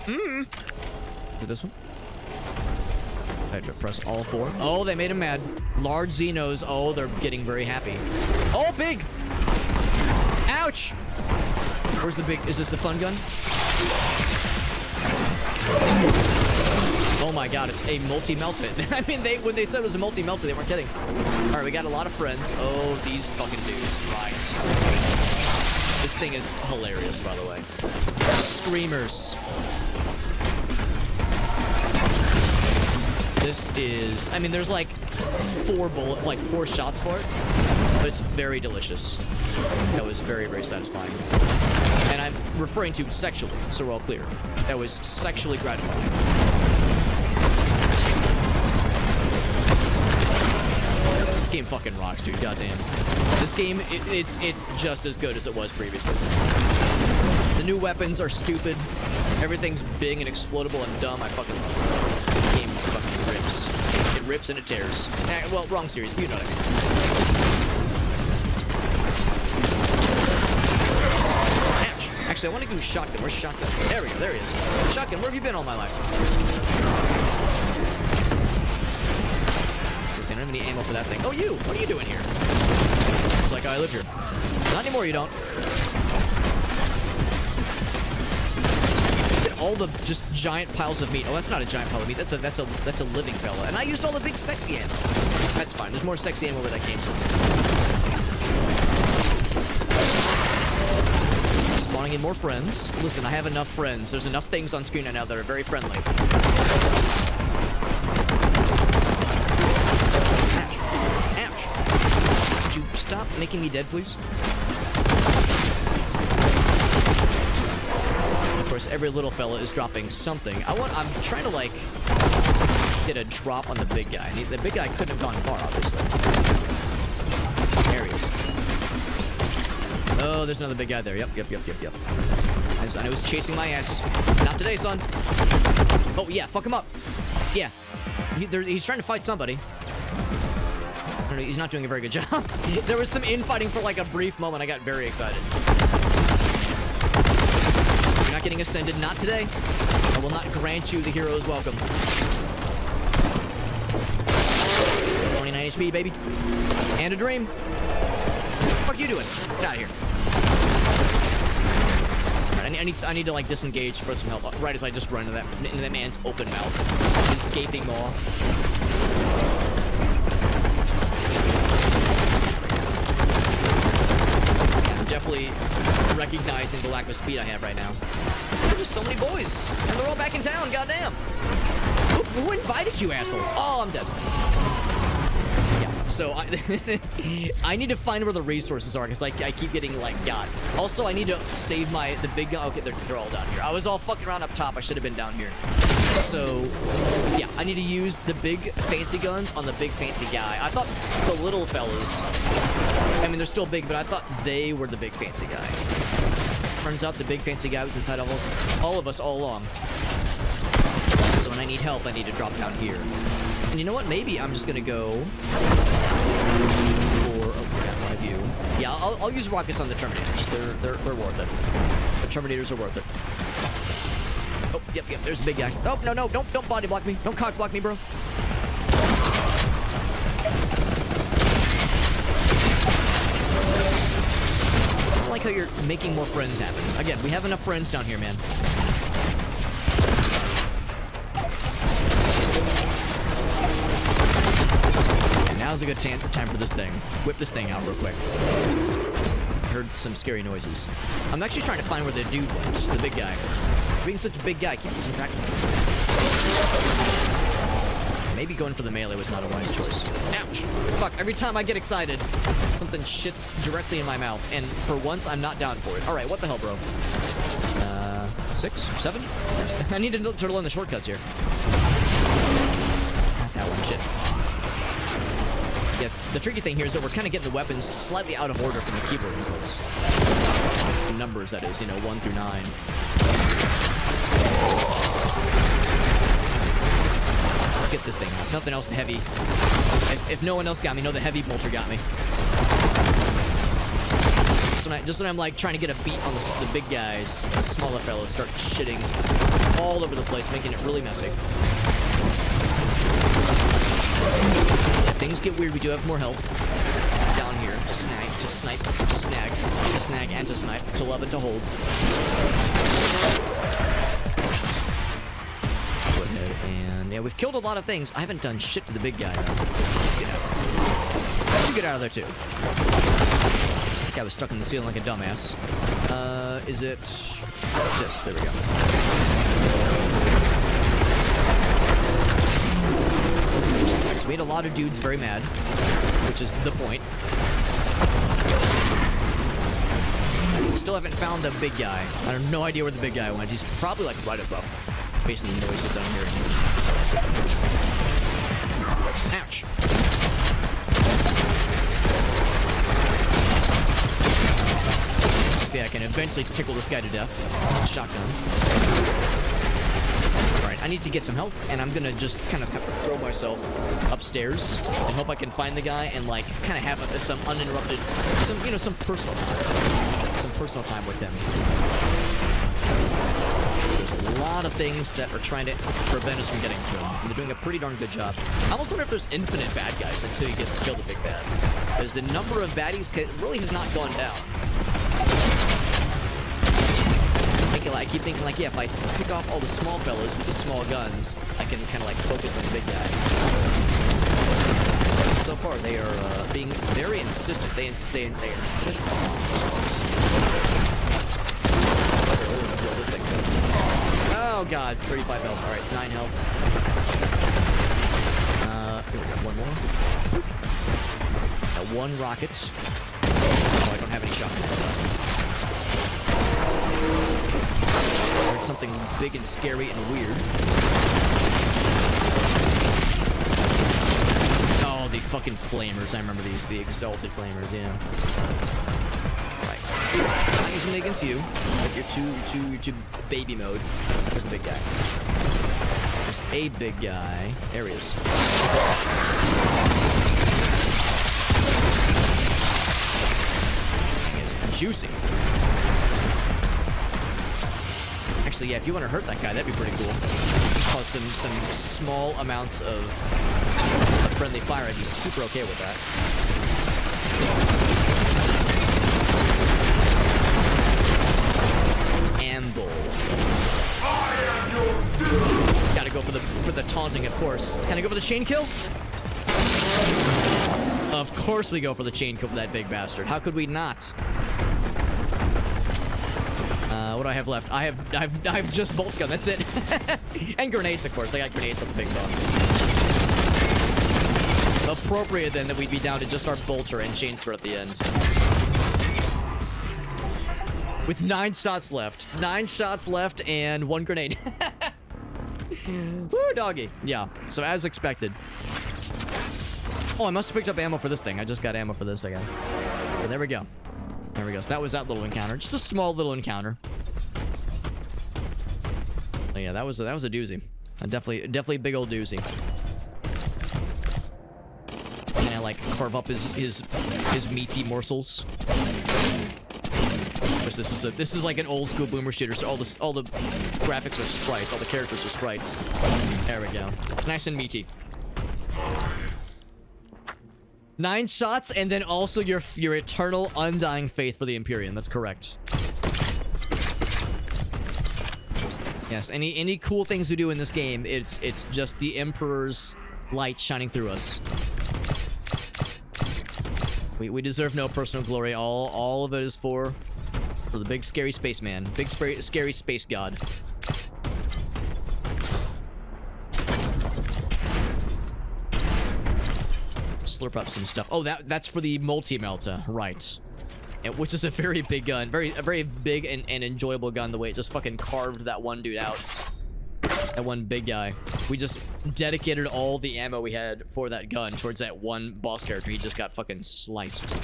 Is it this one? I had to press all four. Oh, they made him mad. Large Xenos. Oh, they're getting very happy. Oh, big! Ouch! Where's the big... Is this the fun gun? Oh my god, it's a multi-melted. I mean, when they said it was a multi-melted, they weren't kidding. Alright, we got a lot of friends. Oh, these fucking dudes. Right. This thing is hilarious, by the way. Screamers. This is... I mean, there's like four shots for it. But it's very delicious. That was very, very satisfying. And I'm referring to sexually, so we're all clear. That was sexually gratifying. This game fucking rocks, dude. Goddamn. This game, it's just as good as it was previously. The new weapons are stupid. Everything's big and explodable and dumb. I fucking love it. The game fucking rips. It rips and it tears. Well, wrong series, but you know what I mean. Actually, I want to go shotgun. Where's shotgun? There we go. There he is. Shotgun, where have you been all my life? Just, I don't have any ammo for that thing. Oh, you! What are you doing here? It's like, I live here. Not anymore, you don't. Look at all the just giant piles of meat. Oh, that's not a giant pile of meat. That's a living fella. And I used all the big sexy ammo. That's fine. There's more sexy ammo where that came from. Spawning in more friends. Listen, I have enough friends. There's enough things on screen right now that are very friendly. Ouch. Would you stop making me dead, please? Of course, every little fella is dropping something. I'm trying to, like, get a drop on the big guy. The big guy couldn't have gone far, obviously. There he is. Oh, there's another big guy there. Yep. I know he's chasing my ass. Not today, son. Oh, yeah, fuck him up. Yeah. He's trying to fight somebody. I don't know, he's not doing a very good job. There was some infighting for like a brief moment. I got very excited. You're not getting ascended. Not today. I will not grant you the hero's welcome. 29 HP, baby. And a dream. What the fuck are you doing? Get out of here. Alright, I need to like disengage for some help. Right as I just run into that man's open mouth. His gaping maw. hopefully recognizing the lack of speed I have right now. There's just so many boys, and they're all back in town. Goddamn! Who invited you, assholes? Oh, I'm dead. Yeah. So I need to find where the resources are because I keep getting like got. Also, I need to save the big guy. Okay, they're all down here. I was all fucking around up top. I should have been down here. So, yeah, I need to use the big fancy guns on the big fancy guy. I thought the little fellas, I mean, they're still big, but I thought they were the big fancy guy. Turns out the big fancy guy was inside all of us all along. So when I need help, I need to drop down here. And you know what? Maybe I'm just gonna go for, oh, yeah, my view. Yeah, I'll use rockets on the Terminators. They're worth it. The Terminators are worth it. Oh, yep, there's a big guy. Oh, no, don't body block me. Don't cock block me, bro. I like how you're making more friends happen. Again, we have enough friends down here, man. And now's a good time for this thing. Whip this thing out real quick. Heard some scary noises. I'm actually trying to find where the dude went, the big guy. Being such a big guy, keep losing track of him. Maybe going for the melee was not a wise choice. Ouch! Fuck, every time I get excited, something shits directly in my mouth, and for once, I'm not down for it. Alright, what the hell, bro? 6? 7? I need to learn the shortcuts here. Not that one, shit. Yeah, the tricky thing here is that we're kind of getting the weapons slightly out of order from the keyboard inputs. The numbers, that is, 1 through 9. Let's get this thing out. Nothing else heavy. If no one else got me, no, the heavy bolter got me. Just when I'm like trying to get a beat on the big guys, the smaller fellows start shitting all over the place, making it really messy. If things get weird, we do have more help down here. To snag, to snipe, to snag, to snag, and to snipe, to love and to hold. Go ahead and yeah, we've killed a lot of things. I haven't done shit to the big guy. You get out of there too. I think I was stuck in the ceiling like a dumbass. Is it this? There we go. So we made a lot of dudes very mad, which is the point. Still haven't found the big guy. I have no idea where the big guy went. He's probably like right above, based on the noises that I'm hearing. Ouch. See, I can eventually tickle this guy to death. Shotgun. Alright, I need to get some health, and I'm gonna just kind of have to throw myself upstairs and hope I can find the guy and, like, kind of have some uninterrupted, some personal time. Some personal time with him. There's a lot of things that are trying to prevent us from getting to him, and they're doing a pretty darn good job. I almost wonder if there's infinite bad guys until you get to kill the big bad. Because the number of baddies really has not gone down. I keep thinking, like, yeah, if I pick off all the small fellas with the small guns, I can kind of, like, focus on the big guy. So far, they are being very insistent. They are pushing. Oh, God. 35 health. All right, 9 health. Here we go. One more. Got 1 rocket. Oh, I don't have any shotguns left. Heard something big and scary and weird. Oh, the fucking flamers. I remember these. The exalted flamers, yeah. Right. I'm not using it against you, but you're too baby mode. There's the big guy. There's a big guy. There he is. He is juicy. Actually, yeah, if you want to hurt that guy, that'd be pretty cool. Cause some small amounts of friendly fire, I'd be super okay with that. Amble. Gotta go for the taunting, of course. Can I go for the chain kill? Of course we go for the chain kill for that big bastard. How could we not? what do I have left? I have just Boltgun. That's it. And grenades, of course. I got grenades on the big dog. Appropriate then that we'd be down to just our bolter and chainsaw at the end. With 9 shots left. 9 shots left and 1 grenade. Woo, doggy. Yeah, so as expected. Oh, I must have picked up ammo for this thing. I just got ammo for this again. But there we go. There we go. So that was that little encounter. Just a small little encounter. Oh, yeah, that was a doozy. Definitely a big old doozy. Can I like carve up his meaty morsels? Of course, this is like an old school boomer shooter, so all the graphics are sprites, all the characters are sprites. There we go. Nice and meaty. 9 shots, and then also your eternal undying faith for the Imperium. That's correct. Yes, any cool things we do in this game, it's just the Emperor's light shining through us. We deserve no personal glory. All of it is for the big scary spaceman, big scary space god. Slurp up some stuff. Oh, that's for the multi-melta, right? Which is a very big gun, a very big and enjoyable gun. The way it just fucking carved that one dude out, that one big guy. We just dedicated all the ammo we had for that gun towards that one boss character. He just got fucking sliced,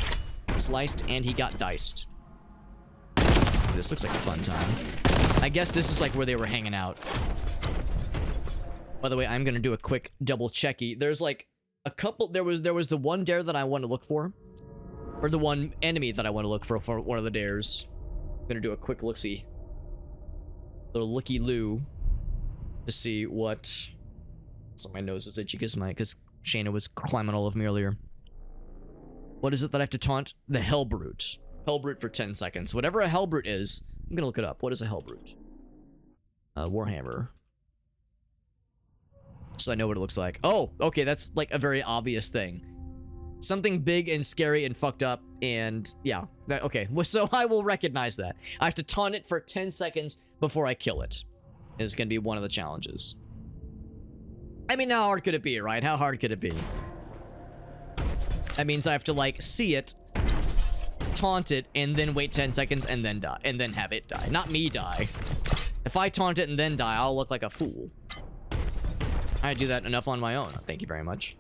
and he got diced. This looks like a fun time. I guess this is like where they were hanging out. By the way, I'm gonna do a quick double checky. There's like a couple. There was the one dare that I want to look for, or the one enemy that I want to look for one of the dares. I'm gonna do a quick look-see, little looky-loo, to see what. So my nose is itchy because Shayna was climbing all over me earlier. What is it that I have to taunt? The Hellbrute. Hellbrute for 10 seconds. Whatever a Hellbrute is, I'm gonna look it up. What is a Hellbrute? Warhammer. So I know what it looks like. Oh, okay, that's like a very obvious thing. Something big and scary and fucked up, and yeah. Okay, well, so I will recognize that. I have to taunt it for 10 seconds before I kill it. Is gonna be one of the challenges. I mean, how hard could it be, right? How hard could it be? That means I have to, like, see it, taunt it, and then wait 10 seconds, and then die. And then have it die. Not me die. If I taunt it and then die, I'll look like a fool. I do that enough on my own. Thank you very much.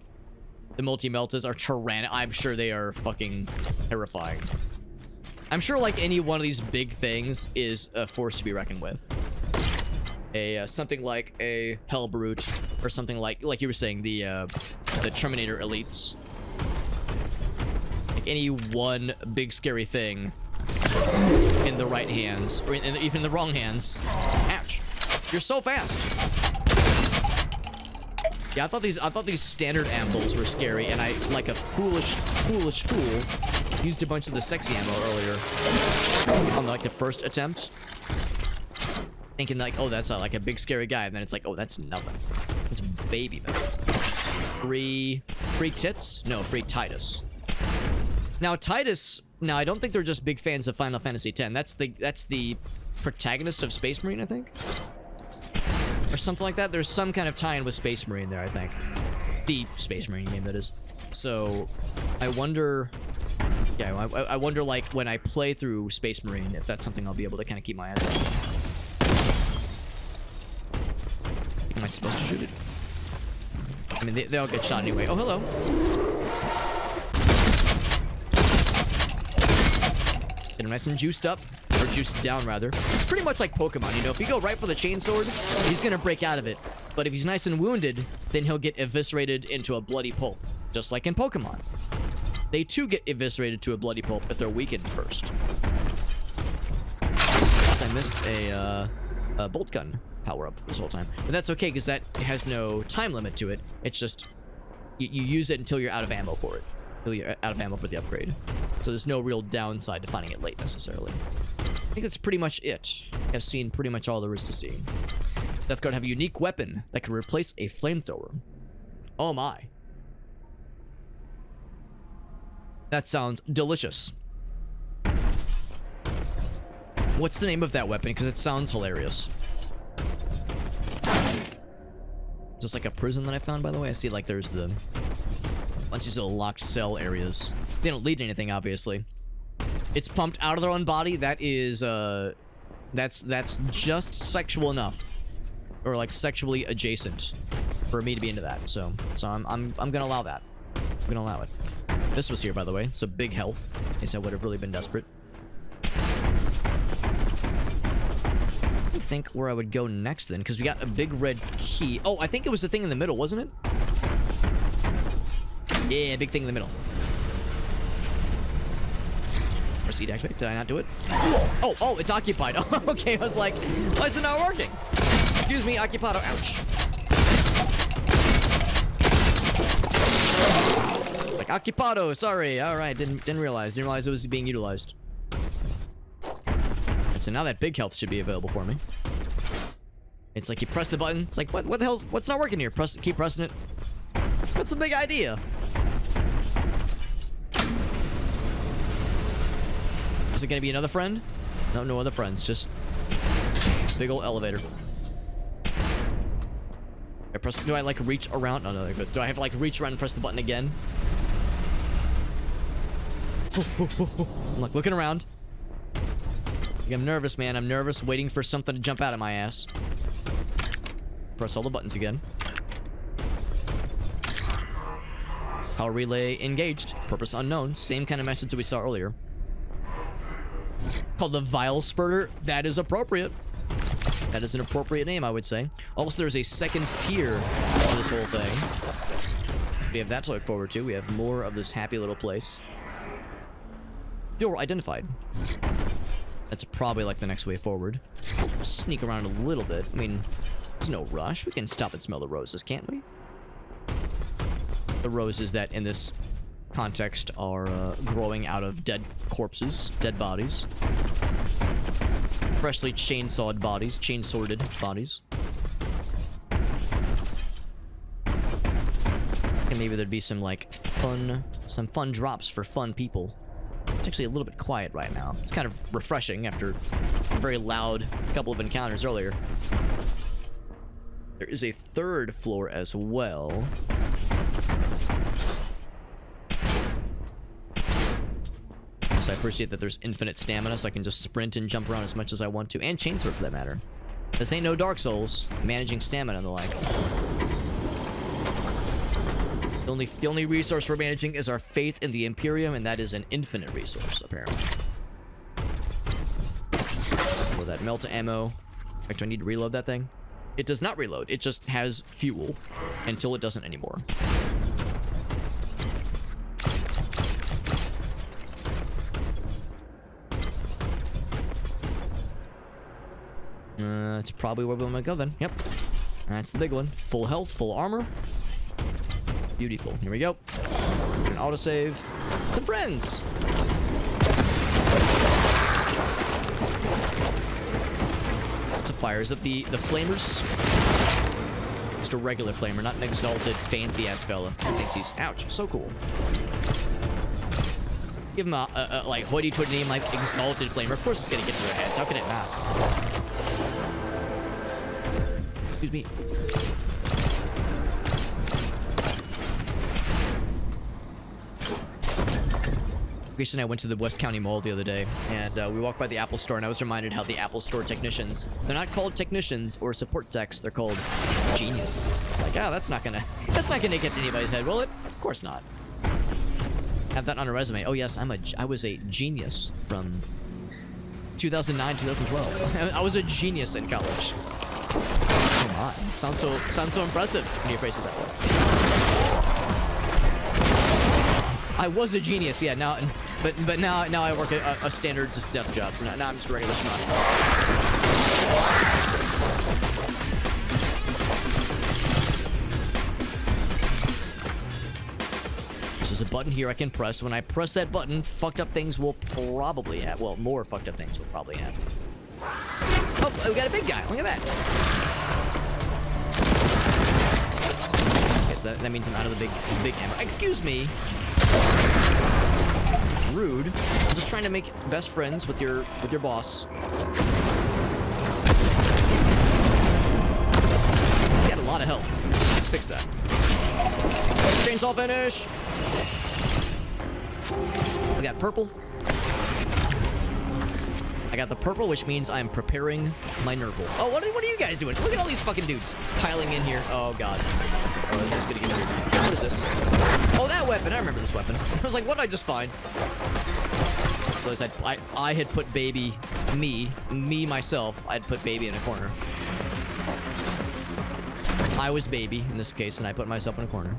The multi-meltas are tyrannic. I'm sure they are fucking terrifying. I'm sure, like, any one of these big things is a force to be reckoned with. Something like a Hellbrute, or something like you were saying, the Terminator elites. Like any one big scary thing in the right hands, or even in the wrong hands. Ouch! You're so fast. Yeah, I thought these standard amples were scary, and I, like a foolish fool, used a bunch of the sexy ammo earlier on like the first attempt. Thinking like, oh, that's like a big scary guy, and then it's like, oh, that's nothing. It's baby milk. Free tits? No, free Titus. Now Titus, I don't think they're just big fans of Final Fantasy X. That's the protagonist of Space Marine, I think, or something like that. There's some kind of tie-in with Space Marine there, I think. The Space Marine game, that is. So I wonder. Yeah, I wonder, like, when I play through Space Marine, if that's something I'll be able to kind of keep my eyes on. Am I supposed to shoot it? I mean, they all get shot anyway. Oh, hello. Get him nice and juiced up. Or juiced down, rather. It's pretty much like Pokemon, you know? If you go right for the chainsword, he's gonna break out of it. But if he's nice and wounded, then he'll get eviscerated into a bloody pulp. Just like in Pokemon. They too get eviscerated to a bloody pulp if they're weakened first. So I missed a Boltgun power-up this whole time. But that's okay, because that has no time limit to it. It's just, you use it until you're out of ammo for it. Until you're out of ammo for the upgrade. So there's no real downside to finding it late, necessarily. I think that's pretty much it. I've seen pretty much all there is to see. Death Guard have a unique weapon that can replace a flamethrower. Oh my. That sounds delicious. What's the name of that weapon? Because it sounds hilarious. Is this like a prison that I found, by the way? I see like there's the bunch of these little locked cell areas. They don't lead to anything, obviously. It's pumped out of their own body. That is, that's just sexual enough, or like sexually adjacent, for me to be into that. So I'm gonna allow that. I'm gonna allow it. This was here, by the way. So big health, in case I would have really been desperate. I think where I would go next then, because we got a big red key. Oh, I think it was the thing in the middle, wasn't it? Yeah, big thing in the middle. Proceed, activate. Did I not do it? Oh, it's occupied. Okay, I was like, why is it not working? Excuse me, occupado. Ouch. Like, occupado, sorry. Alright, didn't realize. Didn't realize it was being utilized. And so now that big health should be available for me. It's like you press the button. It's like, what the hell's, what's not working here? Keep pressing it. What's the big idea? Is it gonna be another friend? No, no other friends. Just this big old elevator. Do I like reach around? No, there it goes. Do I have to like reach around and press the button again? I'm like looking around. I'm nervous, man. I'm nervous, waiting for something to jump out of my ass. Press all the buttons again. Power relay engaged. Purpose unknown. Same kind of message that we saw earlier. Called the Vile Spurter. That is appropriate. That is an appropriate name, I would say. Also, there's a second tier of this whole thing. We have that to look forward to. We have more of this happy little place. Door identified. That's probably like the next way forward. We'll sneak around a little bit. I mean, there's no rush. We can stop and smell the roses, can't we? The roses that, in this context, are growing out of dead corpses, dead bodies. Freshly chainsawed bodies, chain-sworded bodies. And maybe there'd be some, like, some fun drops for fun people. It's actually a little bit quiet right now. It's kind of refreshing after a very loud couple of encounters earlier. There is a third floor as well. So I appreciate that there's infinite stamina, so I can just sprint and jump around as much as I want to. And chainsword, for that matter. This ain't no Dark Souls. Managing stamina and the like. The only resource we're managing is our faith in the Imperium, and that is an infinite resource, apparently. For that melt ammo. In fact, do I need to reload that thing? It does not reload. It just has fuel until it doesn't anymore. That's probably where we're gonna go then. Yep. That's the big one. Full health, full armor. Beautiful. Here we go. An autosave. Some friends. Lots of fire. Is it the flamers? Just a regular flamer, not an exalted, fancy-ass fella. Thinks he's... Ouch. So cool. Give him a like, hoity-toity name like Exalted Flamer. Of course it's gonna get to their heads. How can it not? Excuse me. Grace and I went to the West County Mall the other day, and we walked by the Apple Store, and I was reminded how the Apple Store technicians, they're not called technicians or support techs, they're called geniuses. It's like, oh, that's not gonna get to anybody's head, will it? Of course not. Have that on a resume. Oh yes, I was a genius from 2009, 2012. I was a genius in college. Come on, sounds so impressive when you phrase it that way. I was a genius, yeah. Now, but now I work a standard just desk job. So now I'm just a regular schmuck. There's a button here I can press. When I press that button, fucked up things will probably happen. Well, more fucked up things will probably happen. Oh, we got a big guy. Look at that. Guess that means I'm out of the big ammo. Excuse me. Rude. I'm just trying to make best friends with your boss. You got a lot of health. Let's fix that. Chainsaw finish. We got purple. I got the purple, which means I'm preparing my nurple. Oh, what are you guys doing? Look at all these fucking dudes piling in here. Oh, God. Oh, that's gonna get weird. What is this? Oh, that weapon. I remember this weapon. I was like, what did I just find? I had put myself, I'd put baby in a corner. I was baby in this case, and I put myself in a corner.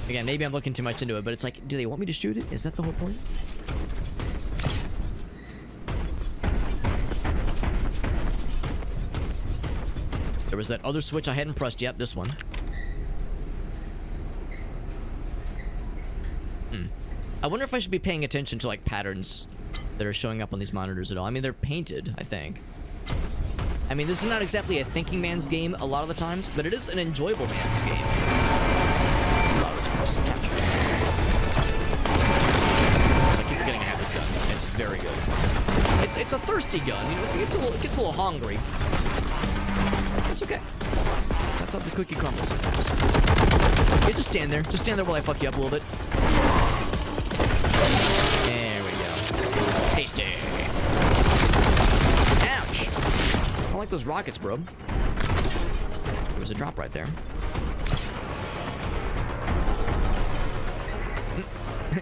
Again, maybe I'm looking too much into it, but it's like, do they want me to shoot it? Is that the whole point? There was that other switch I hadn't pressed yet, this one. I wonder if I should be paying attention to, like, patterns that are showing up on these monitors at all. I mean, they're painted, I think. I mean, this is not exactly a thinking man's game a lot of the times, but it is an enjoyable man's game. I keep forgetting I have this gun. It's very good. It's a thirsty gun. You know, it gets a little hungry. It's okay. That's how the cookie crumbles sometimes. Yeah, just stand there. Just stand there while I fuck you up a little bit. There we go. Tasty. Ouch. I don't like those rockets, bro. There was a drop right there.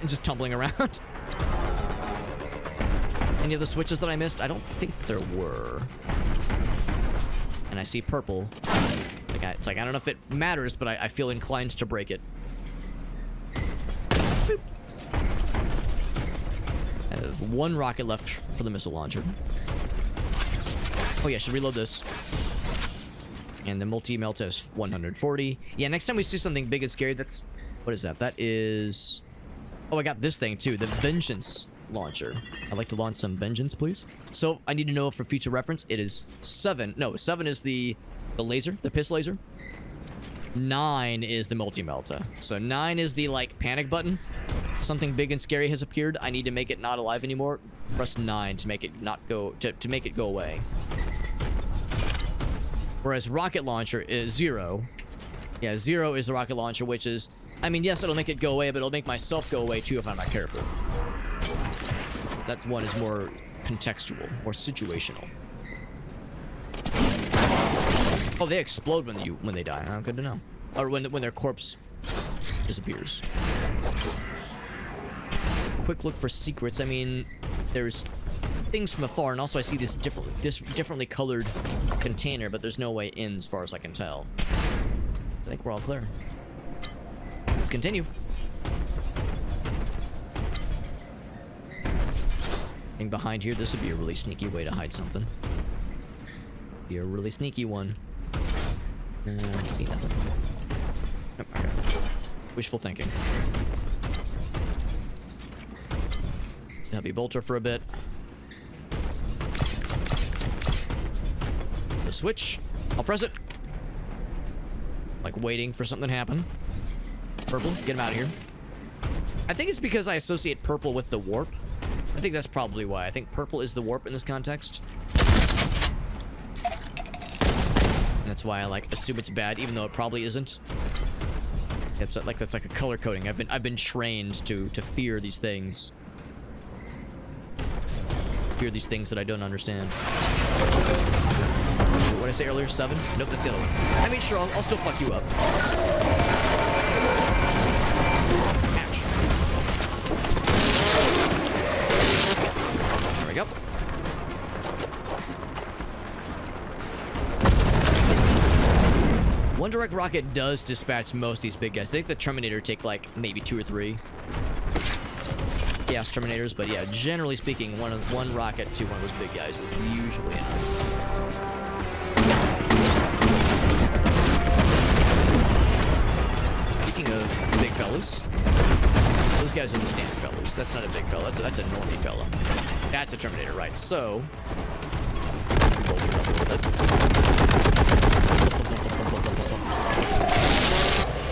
Just tumbling around. Any of the switches that I missed? I don't think there were. And I see purple. It's like, I don't know if it matters, but I feel inclined to break it. Boop. I have one rocket left for the missile launcher. Oh yeah, I should reload this. And the multi-melt is 140. Yeah, next time we see something big and scary, that's... What is that? That is... Oh, I got this thing too, the Vengeance launcher. I'd like to launch some Vengeance, please. So, I need to know for future reference, it is 7. No, 7 is the laser, the piss laser. 9 is the multi-melta. So 9 is the, like, panic button. Something big and scary has appeared. I need to make it not alive anymore. Press 9 to make it not go, to make it go away. Whereas rocket launcher is 0. Yeah, 0 is the rocket launcher, which is... I mean, yes, it'll make it go away, but it'll make myself go away too if I'm not careful. That one is more contextual, more situational. Oh, they explode when they die. Oh, good to know. Or when their corpse disappears. Quick look for secrets. I mean, there's things from afar, and also I see this differently colored container, but there's no way in as far as I can tell. I think we're all clear. Let's continue. I think behind here, this would be a really sneaky way to hide something. Be a really sneaky one. I see nothing. Nope, okay. Wishful thinking. Let's heavy bolter for a bit. The switch. I'll press it. Like waiting for something to happen. Purple, get him out of here. I think it's because I associate purple with the warp. I think that's probably why. I think purple is the warp in this context. And that's why I like assume it's bad, even though it probably isn't. It's like that's like a color coding. I've been trained to fear these things. Fear these things that I don't understand. What did I say earlier? 7? Nope, that's the other one. I mean, sure, I'll still fuck you up. Ouch. There we go. One direct rocket does dispatch most of these big guys. I think the Terminator take like maybe 2 or 3 Chaos Terminators, but yeah, generally speaking, one rocket to one of those big guys is usually enough. Speaking of big fellas, those guys are the standard fellas. That's not a big fella. That's a normie fella. That's a Terminator, right? So,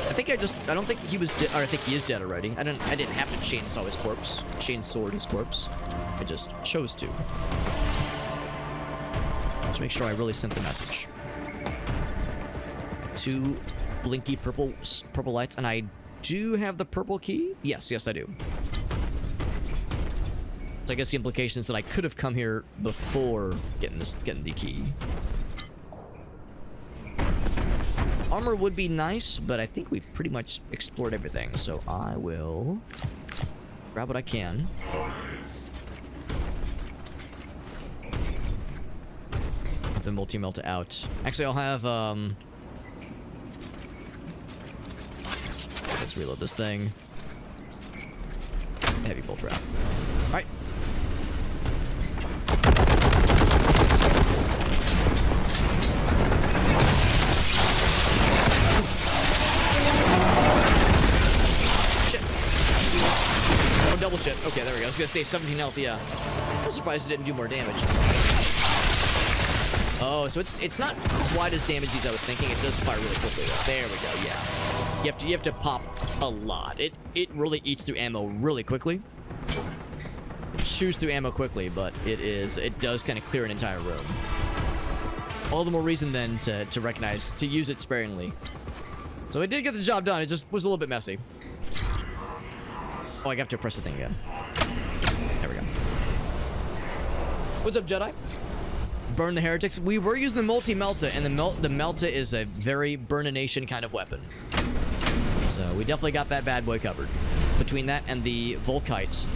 I think think he was dead, or I think he is dead already. I didn't have to chainsaw his corpse. Chainsword his corpse. I just chose to. Let's make sure I really sent the message. 2 blinky purple lights, and I do have the purple key? Yes, I do. So I guess the implication is that I could have come here before getting the key. Armor would be nice, but I think we've pretty much explored everything, so I will grab what I can. Have the multi-melta out. Actually, I'll have, let's reload this thing. Heavy bolt trap. Alright. Double shit. Okay, there we go. I was gonna say 17 health, yeah. I'm surprised it didn't do more damage. Oh, so it's not quite as damagey as I was thinking. It does fire really quickly, though. There we go, yeah. You have to pop a lot. It really eats through ammo really quickly. It chews through ammo quickly, but it does kind of clear an entire room. All the more reason then to recognize, to use it sparingly. So it did get the job done. It just was a little bit messy. Oh, I have to press the thing again. There we go. What's up, Jedi? Burn the heretics. We were using the multi-melta, and the melta is a very burnination kind of weapon. So we definitely got that bad boy covered. Between that and the Volkite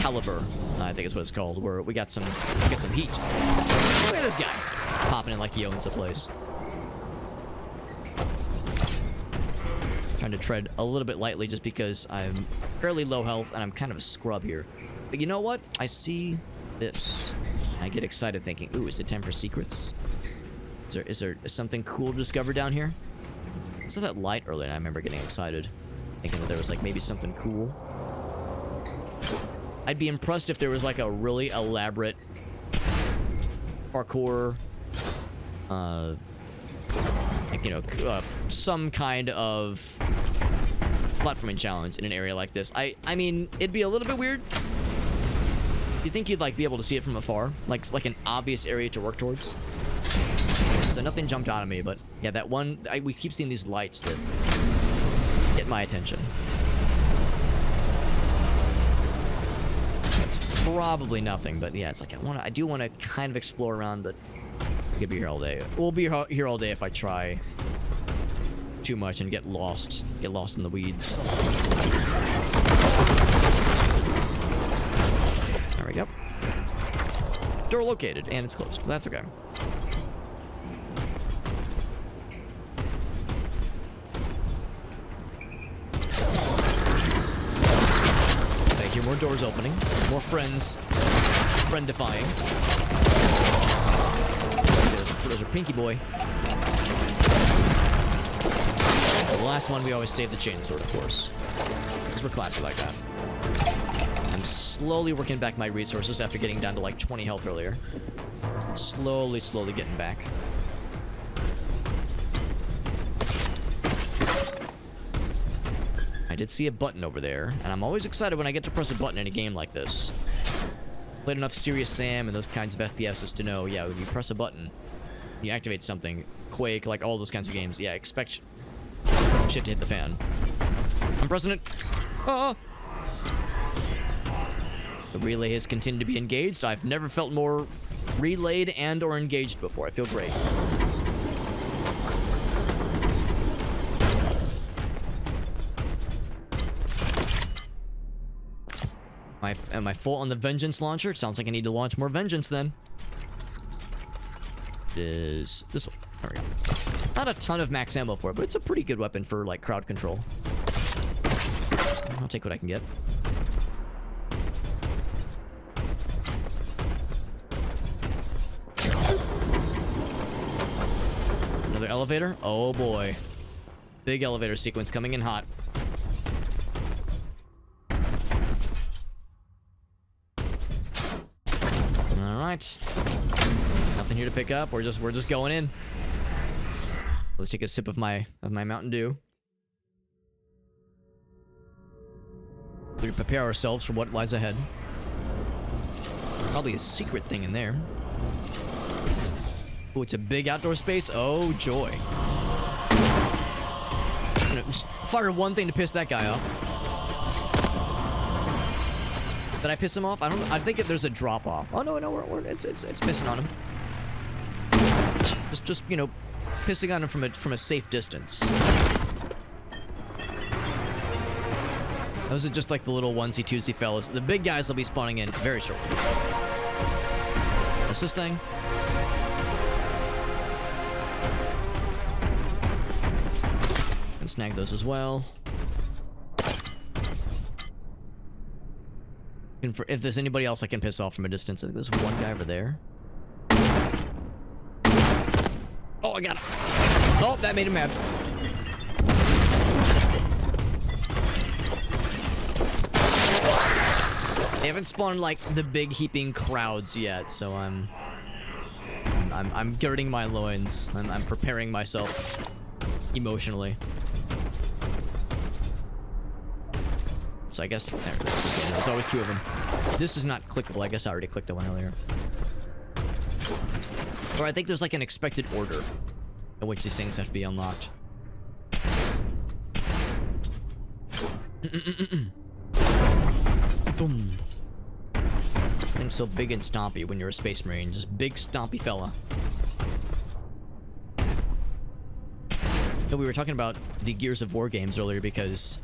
caliber, I think is what it's called, where we got some heat. Look at this guy popping in like he owns the place. Trying to tread a little bit lightly just because I'm fairly low health and I'm kind of a scrub here. But you know what? I see this. I get excited thinking, ooh, is it time for secrets? Is there something cool to discover down here? I saw that light earlier and I remember getting excited. Thinking that there was like maybe something cool. I'd be impressed if there was like a really elaborate parkour, like, you know, some kind of platforming challenge in an area like this. I mean, it'd be a little bit weird. You think you'd like be able to see it from afar, like an obvious area to work towards? So nothing jumped out at me, but yeah, that one. We keep seeing these lights that get my attention. It's probably nothing, but yeah, it's like I do want to kind of explore around, but we could be here all day. We'll be here all day if I try too much and get lost in the weeds. There we go. Door located, and it's closed. That's okay. So I hear more doors opening, more friends, friendifying. There's a Pinky Boy. The last one, we always save the chainsword, of course. Because we're classy like that. I'm slowly working back my resources after getting down to like 20 health earlier. Slowly getting back. I did see a button over there, and I'm always excited when I get to press a button in a game like this. Played enough Serious Sam and those kinds of FPSs to know, yeah, when you press a button, you activate something, Quake, like all those kinds of games, yeah, expect shit to hit the fan. I'm pressing it. Ah! The relay has continued to be engaged. I've never felt more relayed and or engaged before. I feel great. Am I full on the Vengeance launcher? It sounds like I need to launch more Vengeance then. Is this one? There we go. Not a ton of max ammo for it, but it's a pretty good weapon for like crowd control. I'll take what I can get. Another elevator? Oh boy. Big elevator sequence coming in hot. Alright. Nothing here to pick up. We're just going in. Let's take a sip of my Mountain Dew. We prepare ourselves for what lies ahead. Probably a secret thing in there. Oh, it's a big outdoor space. Oh, joy. I'm gonna just fire one thing to piss that guy off. Did I piss him off? I think there's a drop off. Oh no, it's missing on him. Just you know, pissing on him from a safe distance. Those are just like the little onesie twosie fellas. The big guys will be spawning in very shortly. What's this thing? And snag those as well. And if there's anybody else I can piss off from a distance, I think there's one guy over there. Oh, I got him. Oh, that made him mad. They haven't spawned like the big heaping crowds yet, so I'm girding my loins. I'm preparing myself emotionally. So I guess there's always two of them. This is not clickable. I guess I already clicked the one earlier. Or I think there's like an expected order in which these things have to be unlocked. Boom. Thing's so big and stompy when you're a space marine. Just big stompy fella. No, we were talking about the Gears of War games earlier because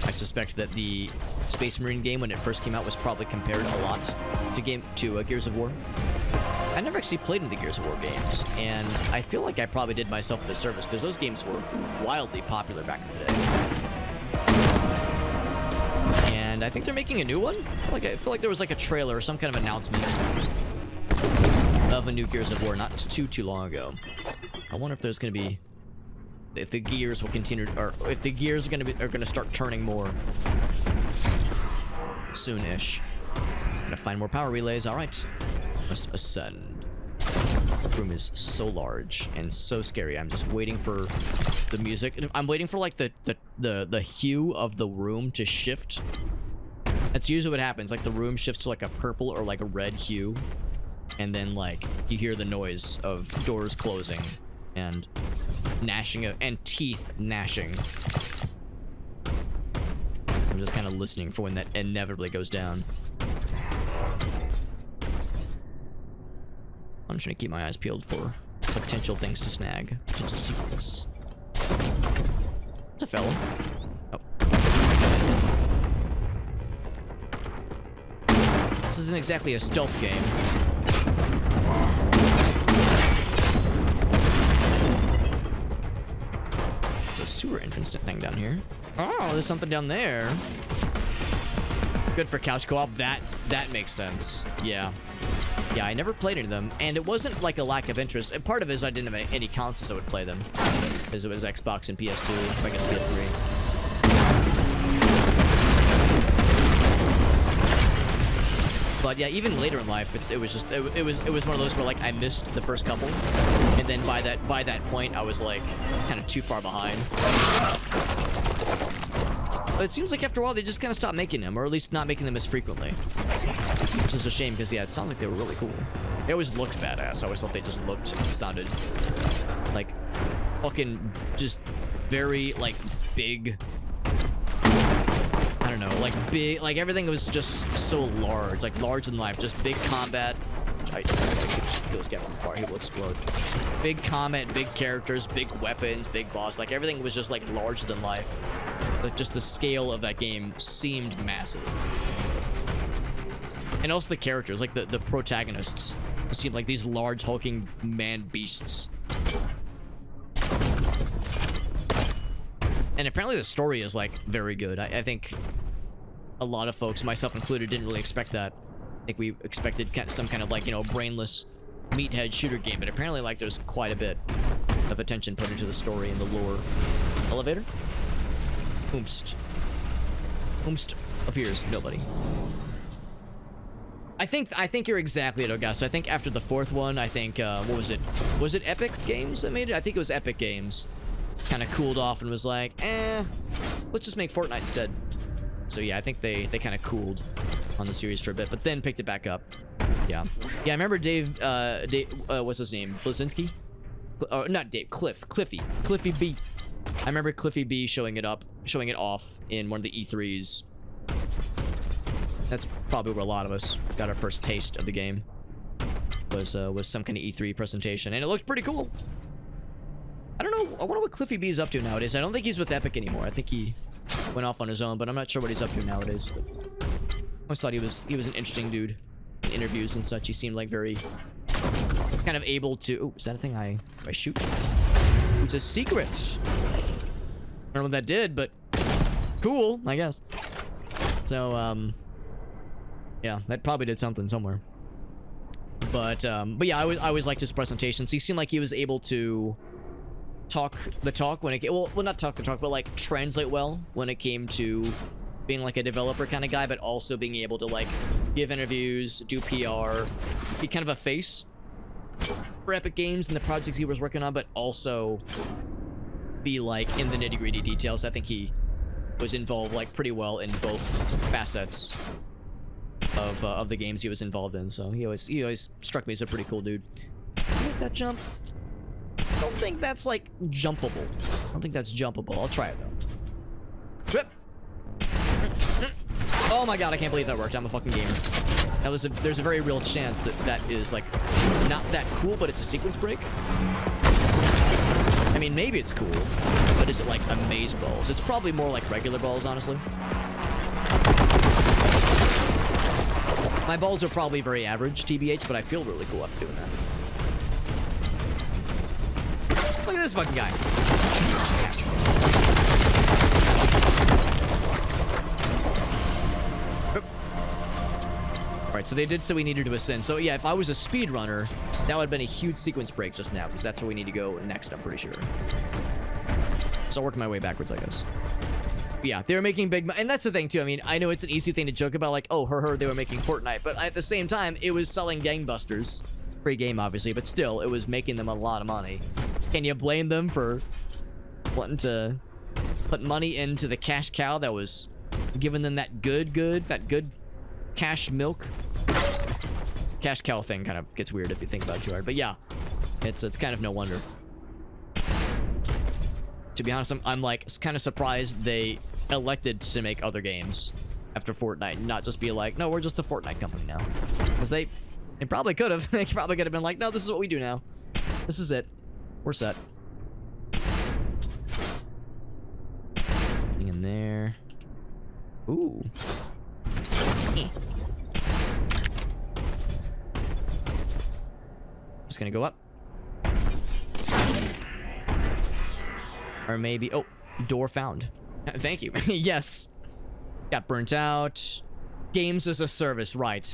I suspect that the Space Marine game when it first came out was probably compared a lot to Gears of War. I never actually played in the Gears of War games, and I feel like I probably did myself a disservice because those games were wildly popular back in the day. And I think they're making a new one. Like I feel like there was like a trailer or some kind of announcement of a new Gears of War not too long ago. I wonder if there's gonna be, if the gears will continue, or if the gears are gonna start turning more soon-ish. Gonna find more power relays. All right, must ascend. The room is so large and so scary. I'm just waiting for the music. I'm waiting for like the hue of the room to shift. That's usually what happens. Like the room shifts to like a purple or like a red hue, and then like you hear the noise of doors closing and gnashing and teeth gnashing. I'm just kind of listening for when that inevitably goes down. I'm just gonna keep my eyes peeled for potential things to snag, potential secrets. It's a fella. Oh. This isn't exactly a stealth game. There's a sewer entrance thing down here. Oh, there's something down there. Good for couch co-op. That makes sense. Yeah. Yeah, I never played any of them, and it wasn't like a lack of interest. And part of it is I didn't have any consoles that would play them, because it was Xbox and PS2, I guess PS3. But yeah, even later in life, it was one of those where like I missed the first couple, and then by that point I was like kind of too far behind. But it seems like after a while they just kind of stopped making them, or at least not making them as frequently. Which is a shame, because yeah, it sounds like they were really cool. They always looked badass. I always thought they just looked and sounded like fucking just very like big. I don't know, like big, like everything was just so large, like large in life, just big combat. I just kill this guy from far, he will explode. Big combat, big characters, big weapons, big boss, like everything was just like larger than life. Like just the scale of that game seemed massive. And also the characters, like the protagonists, seemed like these large hulking man beasts. And apparently the story is like very good. I think a lot of folks, myself included, didn't really expect that. I think we expected some kind of like, you know, brainless meathead shooter game, but apparently like there's quite a bit of attention put into the story and the lore. Elevator? Oomst. Oomst appears. Nobody. I think you're exactly it, Augusta. I think after the fourth one, I think, what was it? Was it Epic Games that made it? I think it was Epic Games. kind of cooled off and was like, let's just make Fortnite instead. So yeah, I think they kind of cooled on the series for a bit, but then picked it back up. Yeah. Yeah, I remember what's his name? Blazinski? Not Dave, Cliffy B. I remember Cliffy B showing it off in one of the E3s. That's probably where a lot of us got our first taste of the game. Was some kind of E3 presentation, and it looked pretty cool. I don't know. I wonder what Cliffy B is up to nowadays. I don't think he's with Epic anymore. I think he went off on his own, but I'm not sure what he's up to nowadays. But I always thought he was an interesting dude in interviews and such. He seemed like very kind of able to. Oh, is that a thing I shoot? It's a secret. I don't know what that did, but cool, I guess. So yeah, that probably did something somewhere. But yeah, I always liked his presentations. He seemed like he was able to talk the talk when it came, well, not talk the talk, but like translate well when it came to being like a developer kind of guy, but also being able to like give interviews, do PR, be kind of a face for Epic Games and the projects he was working on, but also be like in the nitty-gritty details. I think he was involved like pretty well in both facets of the games he was involved in, so he always struck me as a pretty cool dude. Make that jump. I don't think that's like jumpable. I don't think that's jumpable. I'll try it though. Whip. Oh my god, I can't believe that worked. I'm a fucking gamer. Now there's a very real chance that is like not that cool, but it's a sequence break. I mean, maybe it's cool, but is it like amaze balls? It's probably more like regular balls, honestly. My balls are probably very average, TBH, but I feel really cool after doing that. Look at this fucking guy. Alright, so they did say we needed to ascend. So yeah, if I was a speedrunner, that would have been a huge sequence break just now, because that's where we need to go next, I'm pretty sure. So I'll work my way backwards, I guess. Yeah, they were making big and that's the thing too. I mean, I know it's an easy thing to joke about, like, oh, they were making Fortnite, but at the same time, it was selling gangbusters. Free game, obviously, but still, it was making them a lot of money. Can you blame them for wanting to put money into the cash cow that was giving them that good cash milk? Cash cow thing kind of gets weird if you think about it too hard, but yeah, it's kind of no wonder. To be honest, I'm like kind of surprised they elected to make other games after Fortnite, and not just be like, no, we're just the Fortnite company now. Because they probably could have. They probably could have been like, no, this is what we do now. This is it. We're set. Thing in there. Ooh. Just gonna go up. Or maybe, oh, door found. Thank you. Yes. Got burnt out. Games as a service. Right.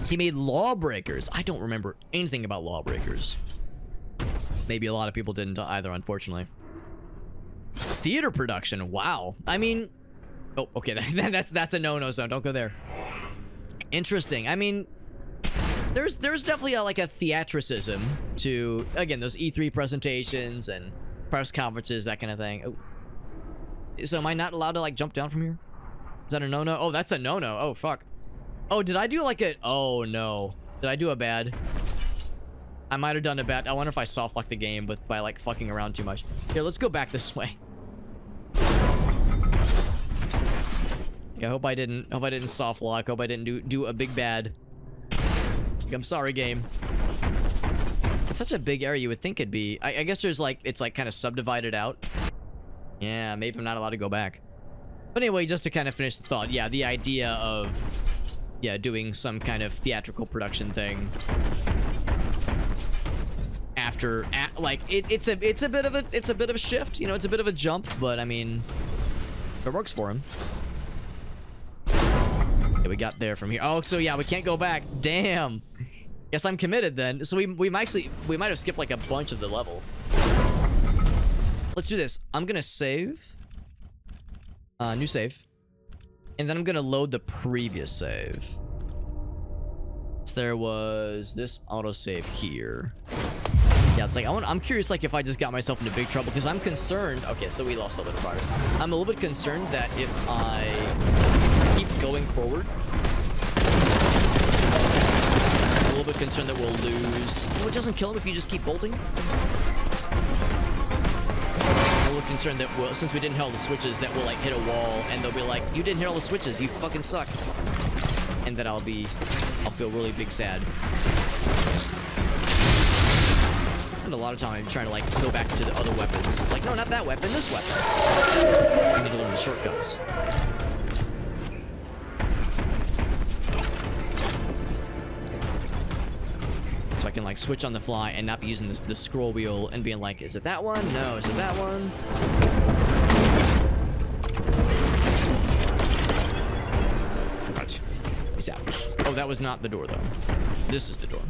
He made Lawbreakers. I don't remember anything about Lawbreakers. Maybe a lot of people didn't either, unfortunately. Theater production. Wow. I mean, oh, okay. That's a no-no zone. Don't go there. Interesting. I mean, there's definitely like a theatricism to, again, those E3 presentations and press conferences, that kind of thing. Oh. So am I not allowed to like jump down from here? Is that a no-no? Oh, that's a no-no. Oh, fuck. Oh, did I do like a... Oh, no. Did I do a bad? I might have done a bad. I wonder if I soft-locked the game by like fucking around too much. Here, let's go back this way. Yeah, I hope I didn't soft-lock. Hope I didn't do a big bad. I'm sorry, game. It's such a big area, you would think it'd be. I guess there's like, it's like kind of subdivided out. Yeah, maybe I'm not allowed to go back. But anyway, just to kind of finish the thought, yeah, the idea of, yeah, doing some kind of theatrical production thing after, like, it's a bit of a shift, you know, it's a bit of a jump, but I mean, it works for him. Yeah, we got there from here. Oh, so yeah, we can't go back. Damn. Guess I'm committed then. So we might have skipped like a bunch of the level. Let's do this. I'm gonna save. New save. And then I'm gonna load the previous save. There was this autosave here. Yeah, it's like I'm curious, like if I just got myself into big trouble, because I'm concerned. Okay, so we lost a little bit of progress. I'm a little bit concerned that if I keep going forward, I'm a little bit concerned that we'll lose. Well, it doesn't kill him if you just keep bolting. I'm a little concerned that since we didn't hit all the switches, that we'll like hit a wall and they'll be like, "You didn't hit all the switches. You fucking suck." And that I'll feel really big sad. And a lot of time I'm trying to like go back to the other weapons. Like, no, not that weapon, this weapon. I need to learn the shortcuts. So I can like switch on the fly and not be using the scroll wheel and being like, is it that one? No, is it that one? Right. He's out. Oh, that was not the door though. This is the door.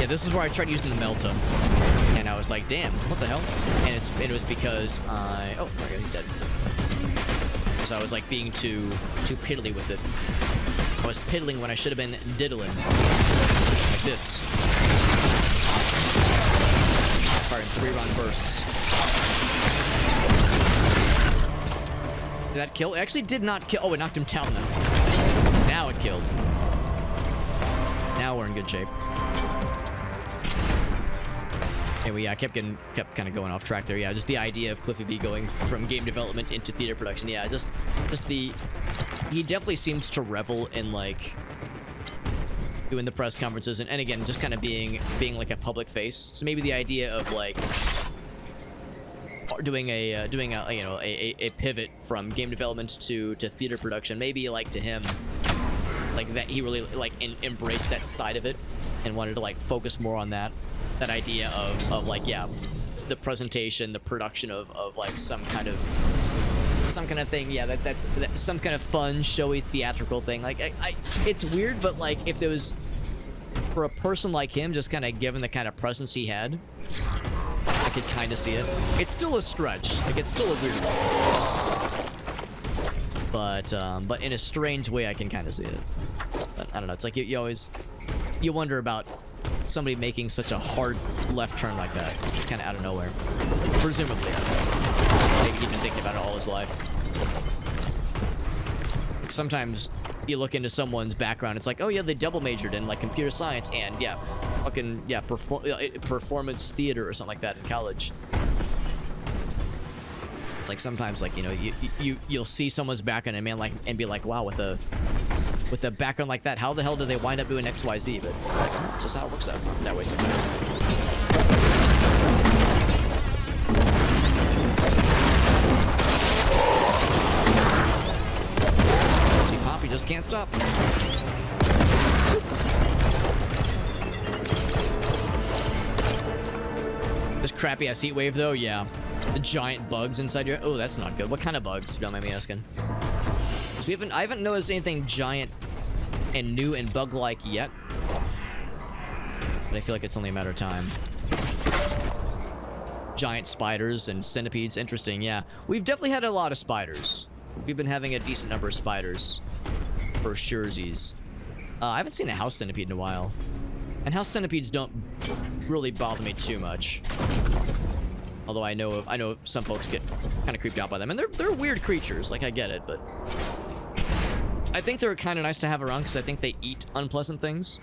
Yeah, this is where I tried using the Melta, and I was like, "Damn, what the hell?" And it was because oh my god, he's dead. Because I was like being too piddly with it. I was piddling when I should have been diddling, like this. Firing 3-round bursts. Did that kill? It actually did not kill. Oh, it knocked him down though. Now it killed. Now we're in good shape. Anyway, yeah, I kept kind of going off track there. Yeah, just the idea of Cliffy B going from game development into theater production. Yeah, just he definitely seems to revel in like doing the press conferences and again just kind of being like a public face. So maybe the idea of like doing a you know a pivot from game development to theater production, maybe like to him like that he really like embraced that side of it and wanted to like focus more on that idea of like, yeah, the presentation, the production of like some kind of thing. Yeah, that's some kind of fun, showy, theatrical thing. Like it's weird, but like if there was for a person like him, just kind of given the kind of presence he had, I could kind of see it. It's still a stretch. Like it's still a weird one. But in a strange way, I can kind of see it. But I don't know. It's like you always wonder about somebody making such a hard left turn like that, just kind of out of nowhere. Presumably, maybe he'd been thinking about it all his life. Sometimes you look into someone's background, it's like, oh yeah, they double majored in like computer science and yeah, fucking yeah, performance theater or something like that in college. It's like sometimes like, you know, you'll see someone's background and be like, wow, with a background like that, how the hell do they wind up doing XYZ? But it's like, oh, just how it works out that way sometimes. See, Poppy just can't stop. This crappy ass heat wave though, yeah. The giant bugs inside your... Oh, that's not good. What kind of bugs? Don't mind me asking. I haven't noticed anything giant and new and bug-like yet. But I feel like it's only a matter of time. Giant spiders and centipedes. Interesting, yeah. We've definitely had a lot of spiders. We've been having a decent number of spiders. For surezies. I haven't seen a house centipede in a while. And house centipedes don't really bother me too much. Although I know some folks get kind of creeped out by them. And they're weird creatures. Like, I get it, but... I think they're kind of nice to have around because I think they eat unpleasant things.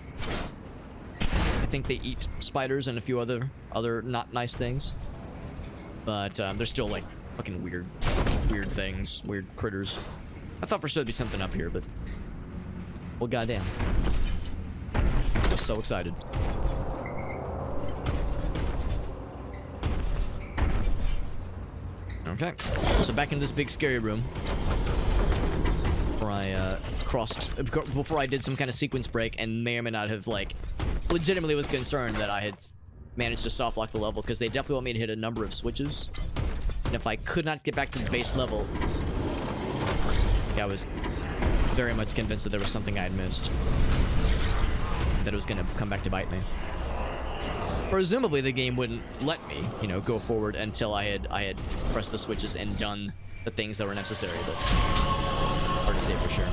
I think they eat spiders and a few other not nice things. But they're still like fucking weird things, weird critters. I thought for sure there'd be something up here, but well, goddamn, I was so excited. Okay, so back into this big scary room. Before I did some kind of sequence break and may or may not have like legitimately was concerned that I had managed to soft lock the level because they definitely want me to hit a number of switches, and if I could not get back to the base level, I was very much convinced that there was something I had missed, that it was gonna come back to bite me. presumably the game wouldn't let me, you know, go forward until I had pressed the switches and done the things that were necessary, but hard to say for sure.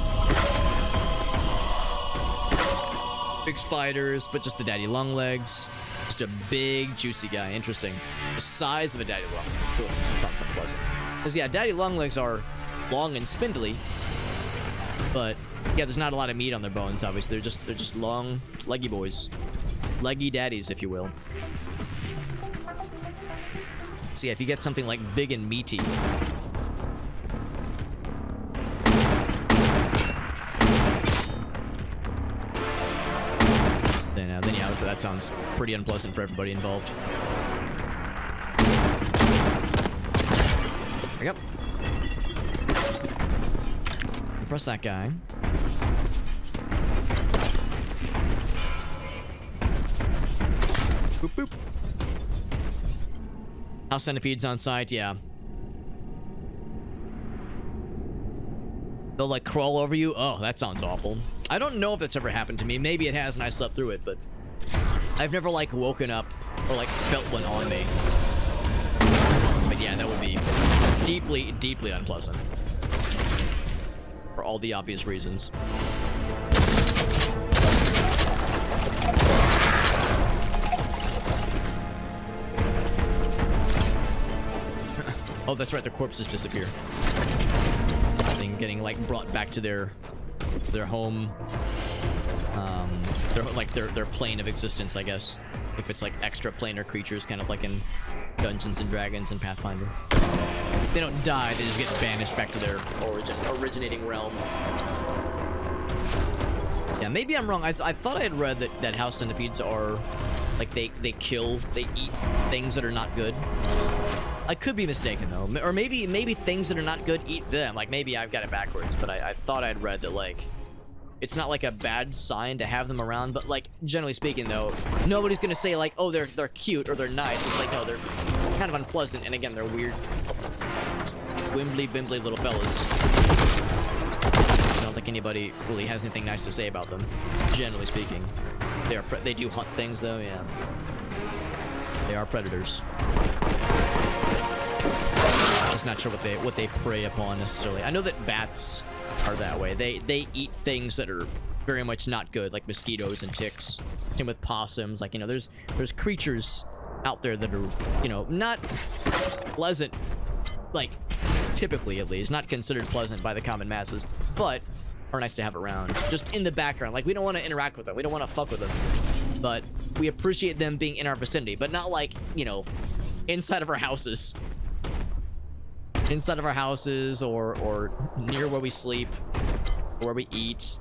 Big spiders, but just the daddy long legs. Just a big, juicy guy. Interesting. The size of a daddy long leg. Cool. Sounds unpleasant. Because, yeah, daddy long legs are long and spindly, but, yeah, there's not a lot of meat on their bones, obviously. They're just long, leggy boys. Leggy daddies, if you will. So, yeah, if you get something, like, big and meaty, then yeah, that sounds pretty unpleasant for everybody involved. There we go. Press that guy. Boop, boop. House centipedes on site, yeah. They'll, like, crawl over you? Oh, that sounds awful. I don't know if that's ever happened to me. Maybe it has and I slept through it, but I've never, like, woken up or, like, felt one on me. But yeah, that would be deeply, deeply unpleasant. For all the obvious reasons. Oh, that's right, their corpses disappear. Getting like brought back to their home, their plane of existence, I guess. If it's like extra planar creatures, kind of like in Dungeons and Dragons and Pathfinder. If they don't die, they just get banished back to their originating realm. Yeah, maybe I'm wrong. I thought I had read that house centipedes are like they eat things that are not good. I could be mistaken though, or maybe things that are not good eat them. Like maybe I've got it backwards, but I thought I'd read that like it's not like a bad sign to have them around, but like generally speaking though, nobody's gonna say like, oh, they're cute or they're nice. It's like no, they're kind of unpleasant, and again they're weird, wimbly bimbly little fellas. I don't think anybody really has anything nice to say about them, generally speaking. They do hunt things though, yeah. They are predators. Just not sure what they prey upon necessarily. I know that bats are that way. They eat things that are very much not good, like mosquitoes and ticks. Same with possums. Like, you know, there's creatures out there that are, you know, not pleasant, like typically at least, not considered pleasant by the common masses, but are nice to have around. Just in the background. Like, we don't want to interact with them. We don't want to fuck with them. But we appreciate them being in our vicinity, but not like, you know, inside of our houses. Inside of our houses or near where we sleep, or where we eat.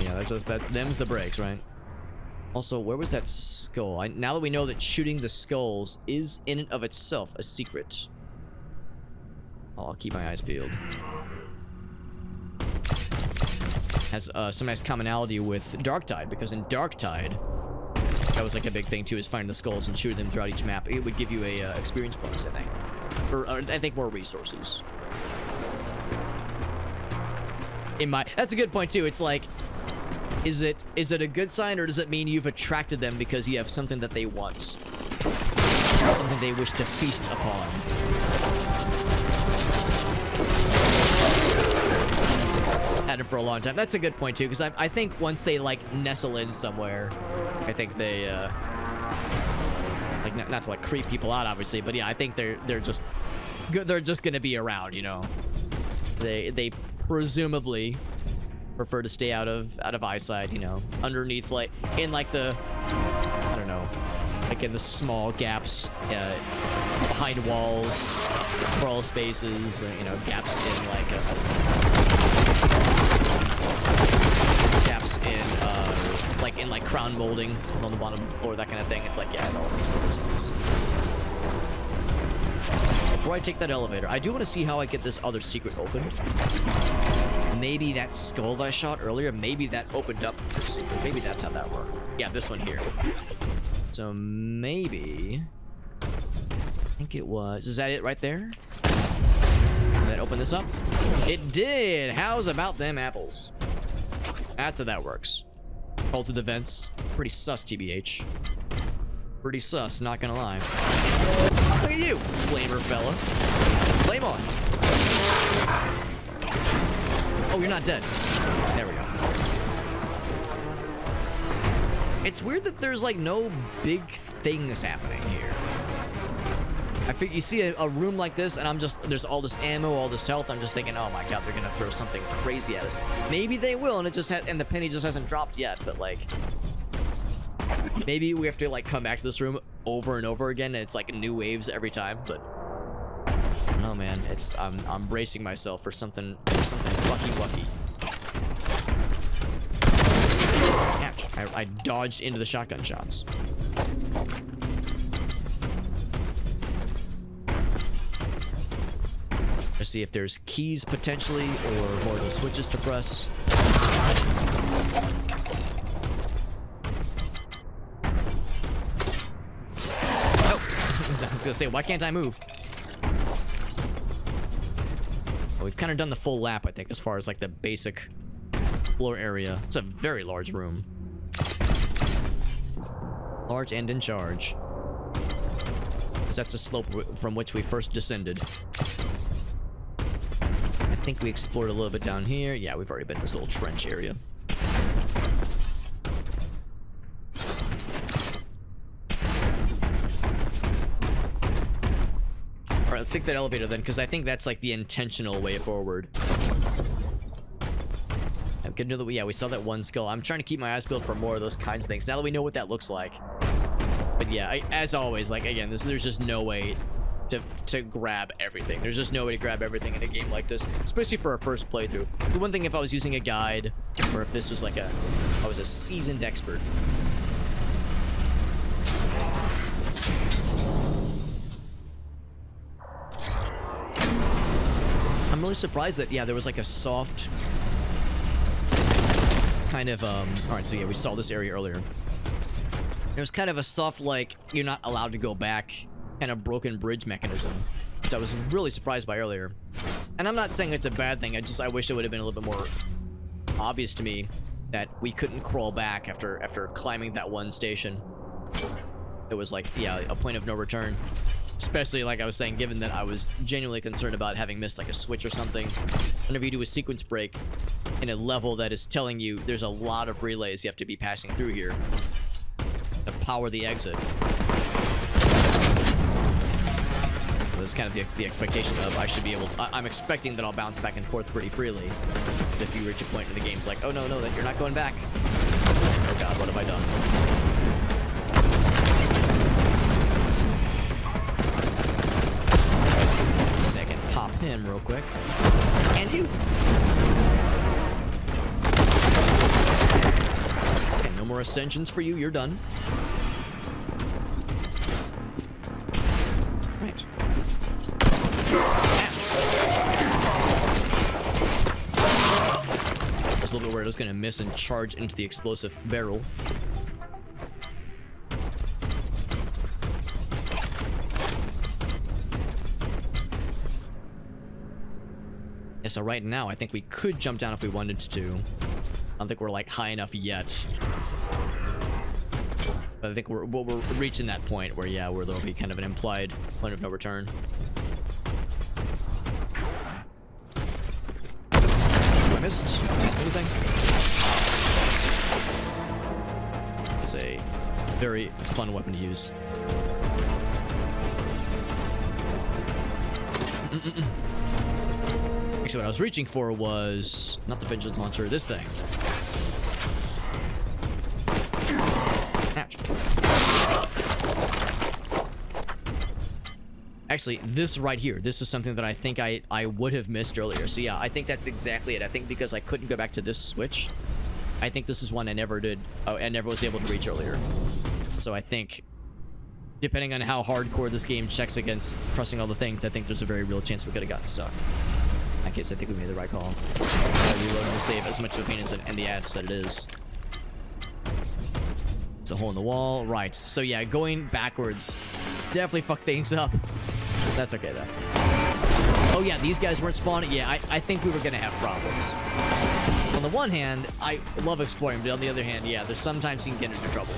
Yeah, that's just them's the breaks, right? Also, where was that skull? Now that we know that shooting the skulls is in and of itself a secret. Oh, I'll keep my eyes peeled. Has some nice commonality with Darktide, because in Darktide, that was like a big thing too, is finding the skulls and shooting them throughout each map. It would give you a experience bonus, I think. Or I think more resources. That's a good point too. It's like, is it a good sign, or does it mean you've attracted them because you have something that they want? Something they wish to feast upon? Had it for a long time. That's a good point too, because I think once they like nestle in somewhere, I think they like not to like creep people out obviously, but yeah, I think they're just gonna be around, you know. They presumably prefer to stay out of eyesight, you know, underneath, like in like the, I don't know, like in the small gaps behind walls, crawl spaces, you know, gaps in like crown molding on the bottom of the floor, that kind of thing. It's like, yeah, it all makes sense. Before I take that elevator, I do want to see how I get this other secret opened. Maybe that skull that I shot earlier, maybe that opened up the secret. Maybe that's how that worked. Yeah, this one here. So maybe, I think it was, is that it right there? Did that open this up? It did. How's about them apples? That's how that works. All through the vents. Pretty sus, TBH. Pretty sus, not gonna lie. Look at you, flamer fella. Flame on. Oh, you're not dead. There we go. It's weird that there's like no big things happening here. I think you see a room like this, and there's all this ammo, all this health. I'm just thinking, oh my god, they're gonna throw something crazy at us. Maybe they will, and and the penny just hasn't dropped yet. But like, maybe we have to like come back to this room over and over again. And it's like new waves every time. But no, man, I'm bracing myself for something fucky wucky. Ouch! I dodged into the shotgun shots. Let's see if there's keys potentially, or more of those switches to press. Oh! I was gonna say, why can't I move? Well, we've kind of done the full lap, I think, as far as like the basic floor area. It's a very large room. Large and in charge. Because that's a slope from which we first descended. I think we explored a little bit down here. Yeah, we've already been in this little trench area. Alright, let's take that elevator then, because I think that's like the intentional way forward. I'm good to know that we saw that one skull. I'm trying to keep my eyes peeled for more of those kinds of things, now that we know what that looks like. But yeah, as always, like, again, there's just no way to grab everything. There's just no way to grab everything in a game like this, especially for a first playthrough. The one thing, if I was using a guide, or if this was like I was a seasoned expert. I'm really surprised that, yeah, there was like a soft kind of, alright, so yeah, we saw this area earlier. There's kind of a soft, like, you're not allowed to go back kind of broken bridge mechanism, which I was really surprised by earlier. And I'm not saying it's a bad thing, I wish it would have been a little bit more obvious to me that we couldn't crawl back after climbing that one station. It was like, yeah, a point of no return. Especially, like I was saying, given that I was genuinely concerned about having missed like a switch or something. Whenever you do a sequence break in a level that is telling you there's a lot of relays you have to be passing through here to power the exit. That's kind of the expectation of I should be able to, I'm expecting that I'll bounce back and forth pretty freely. If you reach a point in the game, it's like, oh no, that you're not going back. Oh god, what have I done? So I can pop him real quick. And you. Okay, no more ascensions for you, you're done. Right. I was a little bit worried I was going to miss and charge into the explosive barrel. Yeah, so right now, I think we could jump down if we wanted to. I don't think we're, like, high enough yet. But I think we're reaching that point where, yeah, where there'll be kind of an implied point of no return. I missed anything? It's a very fun weapon to use. Actually, what I was reaching for was not the Vengeance Launcher, this thing. Ouch. Actually, this right here, this is something that I think I would have missed earlier. So yeah, I think that's exactly it. I think because I couldn't go back to this switch, I think this is one I never did. Oh, I never was able to reach earlier. So I think, depending on how hardcore this game checks against pressing all the things, I think there's a very real chance we could have gotten stuck. In that case, I think we made the right call. Reloading to save as much of a pain as and the ass that it is. It's a hole in the wall. Right. So yeah, going backwards definitely fucked things up. That's okay though. Oh yeah, these guys weren't spawning. Yeah, I think we were gonna have problems. On the one hand, I love exploring, but on the other hand, yeah, there's sometimes you can get into trouble.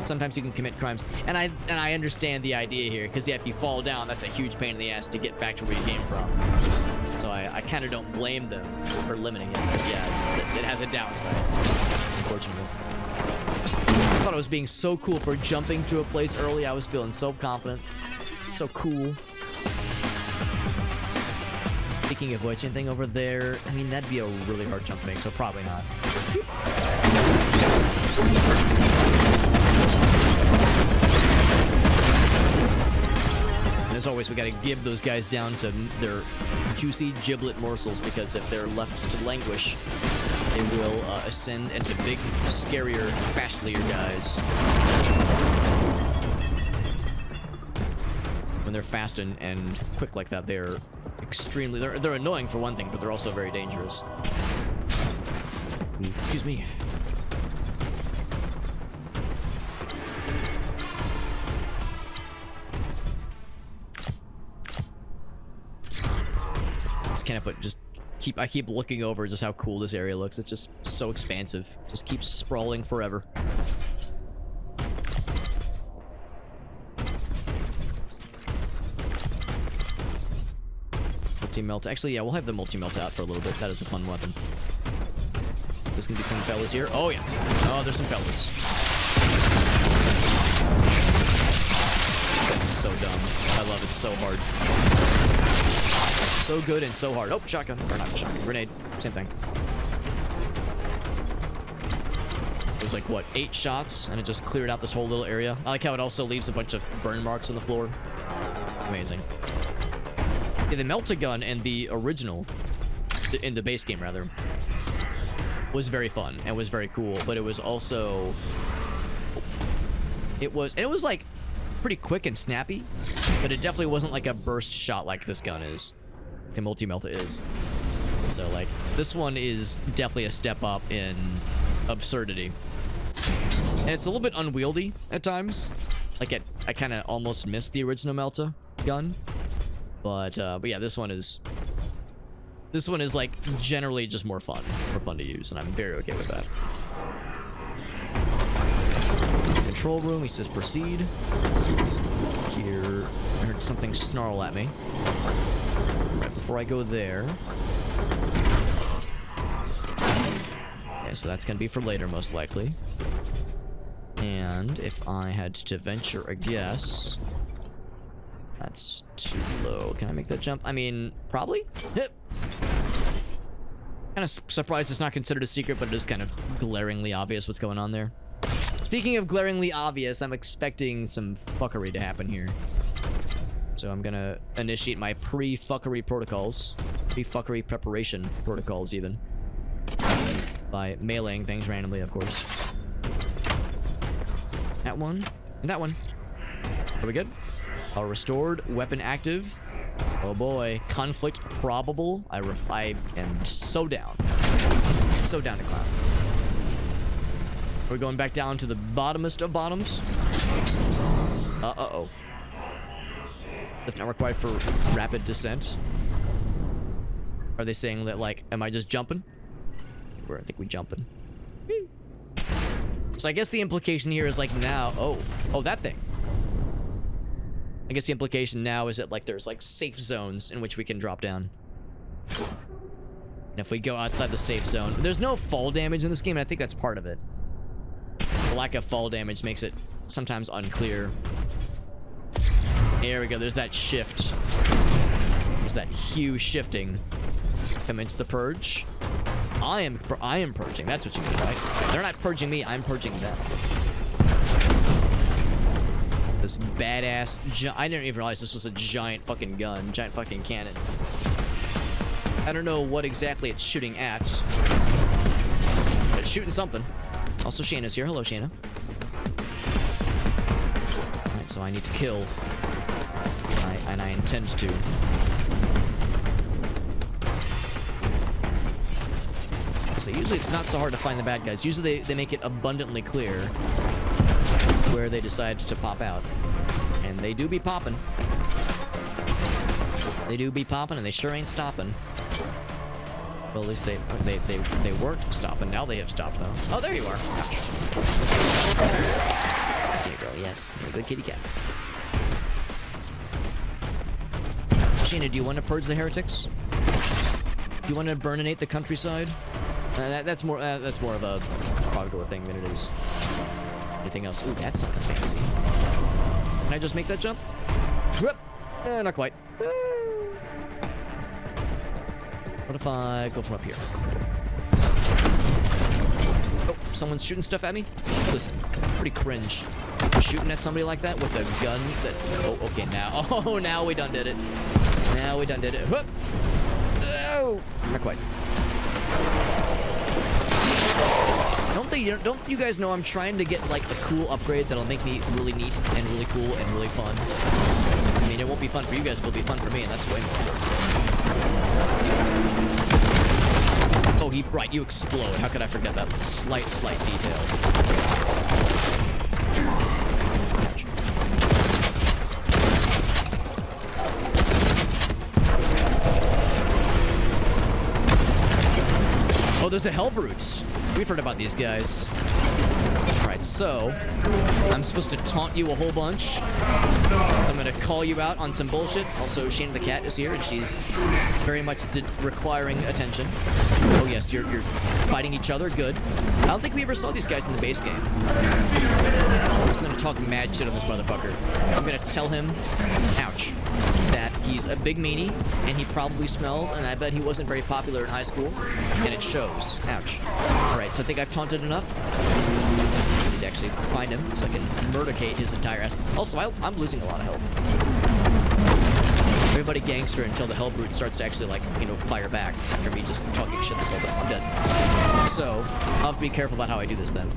Sometimes you can commit crimes, and I understand the idea here, because yeah, if you fall down, that's a huge pain in the ass to get back to where you came from. So I kind of don't blame them for limiting it. But yeah, it has a downside, unfortunately. I thought I was being so cool for jumping to a place early. I was feeling so confident, so cool. Speaking of which, anything over there? I mean, that'd be a really hard jump to make, so probably not. And as always, we gotta give those guys down to their juicy giblet morsels, because if they're left to languish, they will ascend into big, scarier, fastlier guys. When they're fast and quick like that, they're extremely... They're annoying for one thing, but they're also very dangerous. Excuse me. I keep looking over just how cool this area looks. It's just so expansive. Just keeps sprawling forever. Multi-melt. Actually, yeah, we'll have the multi-melt out for a little bit. That is a fun weapon. There's gonna be some fellas here. Oh, yeah. Oh, there's some fellas. That is so dumb. I love it so hard. So good and so hard. Oh, shotgun. Or not shotgun. Grenade. Same thing. It was like, what, 8 shots? And it just cleared out this whole little area. I like how it also leaves a bunch of burn marks on the floor. Amazing. Yeah, the Melta-gun in the original, in the base game rather, was very fun and was very cool, but it was also... It was like pretty quick and snappy, but it definitely wasn't like a burst shot like this gun is. The multi-melta is. So like, this one is definitely a step up in absurdity. And it's a little bit unwieldy at times. Like I kind of almost missed the original Melta gun. But yeah, this one is like generally just more fun to use, and I'm very okay with that. Control room, he says proceed. Here, I heard something snarl at me. Right before I go there. Okay, so that's gonna be for later, most likely. And if I had to venture a guess, that's too low. Can I make that jump? I mean, probably? Yep. Kind of surprised it's not considered a secret, but it is kind of glaringly obvious what's going on there. Speaking of glaringly obvious, I'm expecting some fuckery to happen here. So I'm gonna initiate my pre-fuckery protocols. Pre-fuckery preparation protocols, even. By meleeing things randomly, of course. That one. And that one. Are we good? A restored weapon active. Oh boy. Conflict probable. I am so down. So down to clown. We're going back down to the bottomest of bottoms. Uh-oh. That's not required for rapid descent. Are they saying that, like, am I just jumping? I think we jumping. So I guess the implication here is, like, now... Oh, that thing. I guess the implication now is that, like, there's, like, safe zones in which we can drop down. And if we go outside the safe zone... There's no fall damage in this game, and I think that's part of it. The lack of fall damage makes it sometimes unclear. Here we go, there's that shift. There's that hue shifting. Commence the purge. I am purging, that's what you mean, right? They're not purging me, I'm purging them. This badass... I didn't even realize this was a giant fucking gun. Giant fucking cannon. I don't know what exactly it's shooting at. But it's shooting something. Also, Shayna's here. Hello, Shayna. Alright, so I need to kill. And I intend to. So usually it's not so hard to find the bad guys. Usually they make it abundantly clear where they decide to pop out. And they do be popping. They do be popping, and they sure ain't stopping. Well, at least they weren't stopping. Now they have stopped, though. Oh, there you are. Ouch. There you go. Yes, you're a good kitty cat. Sheena, do you want to purge the heretics? Do you want to burninate the countryside? That's more of a Progdor thing than it is anything else. Ooh, that's something fancy. Can I just make that jump? Whoop! Not quite. What if I go from up here? Oh, someone's shooting stuff at me? Listen, pretty cringe. Shooting at somebody like that with a gun that... Oh, okay, now. Oh, now we done did it. Now we done did it. Whoop! Oh! Not quite. Don't you guys know I'm trying to get, like, a cool upgrade that'll make me really neat and really cool and really fun? I mean, it won't be fun for you guys, but it'll be fun for me, and that's way more. Oh, right, you explode. How could I forget that slight detail? Ouch. Oh, there's a Hellbrutes. We've heard about these guys. Alright, so I'm supposed to taunt you a whole bunch. I'm gonna call you out on some bullshit. Also, Shane the cat is here, and she's very much requiring attention. Oh yes, you're fighting each other. Good. I don't think we ever saw these guys in the base game. I'm just gonna talk mad shit on this motherfucker. I'm gonna tell him, ouch, that he's a big meanie, and he probably smells, and I bet he wasn't very popular in high school, and it shows. Ouch. Alright, so I think I've taunted enough. I need to actually find him so I can murdercate his entire ass. Also, I'm losing a lot of health. Everybody gangster until the Hellbrute starts to actually, like, you know, fire back after me just talking shit this whole time. I'm dead. So, I'll have to be careful about how I do this then.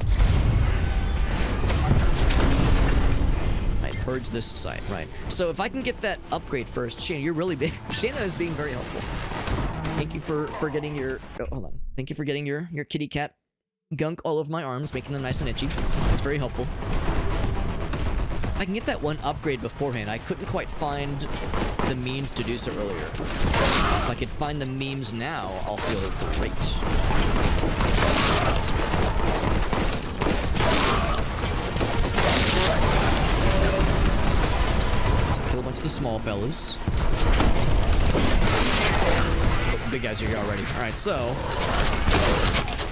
Purge this site, right? So if I can get that upgrade first, Shana, you're really big. Shana is being very helpful. Thank you for getting your... Oh, hold on. Thank you for getting your kitty cat gunk all over my arms, making them nice and itchy. It's very helpful. I can get that one upgrade beforehand. I couldn't quite find the means to do so earlier. If I could find the memes now, I'll feel great. Kill a bunch of the small fellas. Oh, big guys are here already. Alright, so...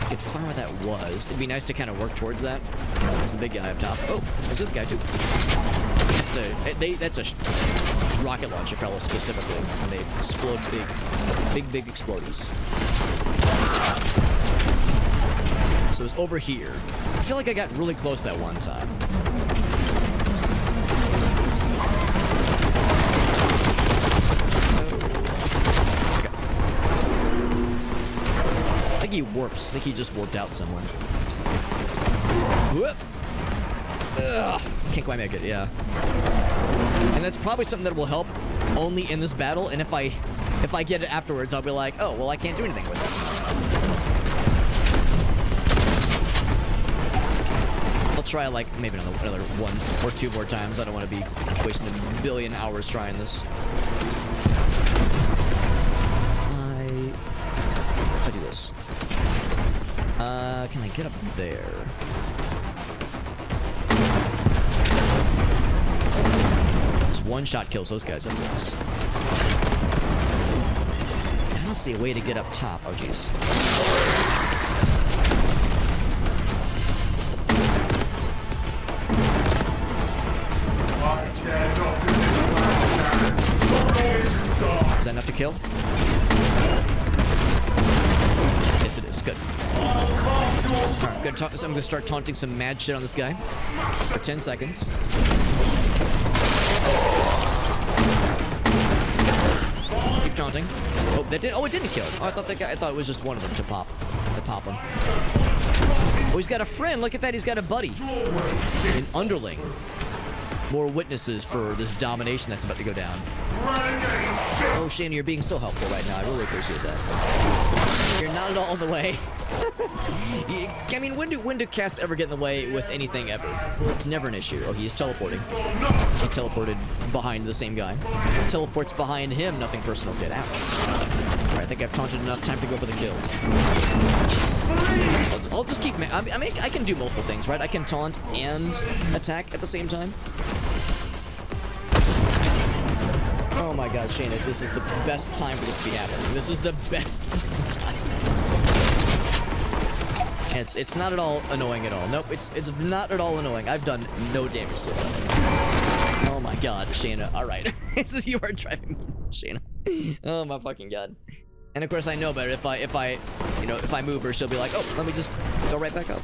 I could find where that was. It'd be nice to kind of work towards that. There's the big guy up top. Oh, there's this guy too. That's a rocket launcher fellow specifically. And they explode big exploders. So it's over here. I feel like I got really close that one time. I think he warps. I think he just warped out somewhere. Whoop. Ugh. Can't quite make it, yeah. And that's probably something that will help only in this battle, and if I get it afterwards, I'll be like, oh, well, I can't do anything with this. I'll try, like, maybe another one or two more times. I don't want to be wasting a billion hours trying this. I do this. Can I get up there? Just one-shot kills those guys. That's nice. I don't see a way to get up top. Oh, jeez. Is that enough to kill? Yes, it is. Good. Alright, I'm gonna start taunting some mad shit on this guy for 10 seconds. Keep taunting. Oh, that did. Oh, it didn't kill him. Oh, I thought it was just one of them to pop him. Oh, he's got a friend. Look at that. He's got a buddy. An underling. More witnesses for this domination that's about to go down. Oh, Shane, you're being so helpful right now. I really appreciate that. You're not at all in the way. I mean, when do cats ever get in the way with anything ever? It's never an issue. Oh, he's teleporting. He teleported behind the same guy. He teleports behind him. Nothing personal, kid. Ouch. Alright, I think I've taunted enough. Time to go for the kill. I'll just keep... I mean, I can do multiple things, right? I can taunt and attack at the same time. Oh my god, Shayna, this is the best time for this to be happening. This is the best time. It's not at all annoying at all. Nope, it's not at all annoying. I've done no damage to it. Oh my god, Shayna. Alright. This is you are driving me, Shayna. Oh my fucking god. And of course I know better. If I move her, she'll be like, oh, let me just go right back up.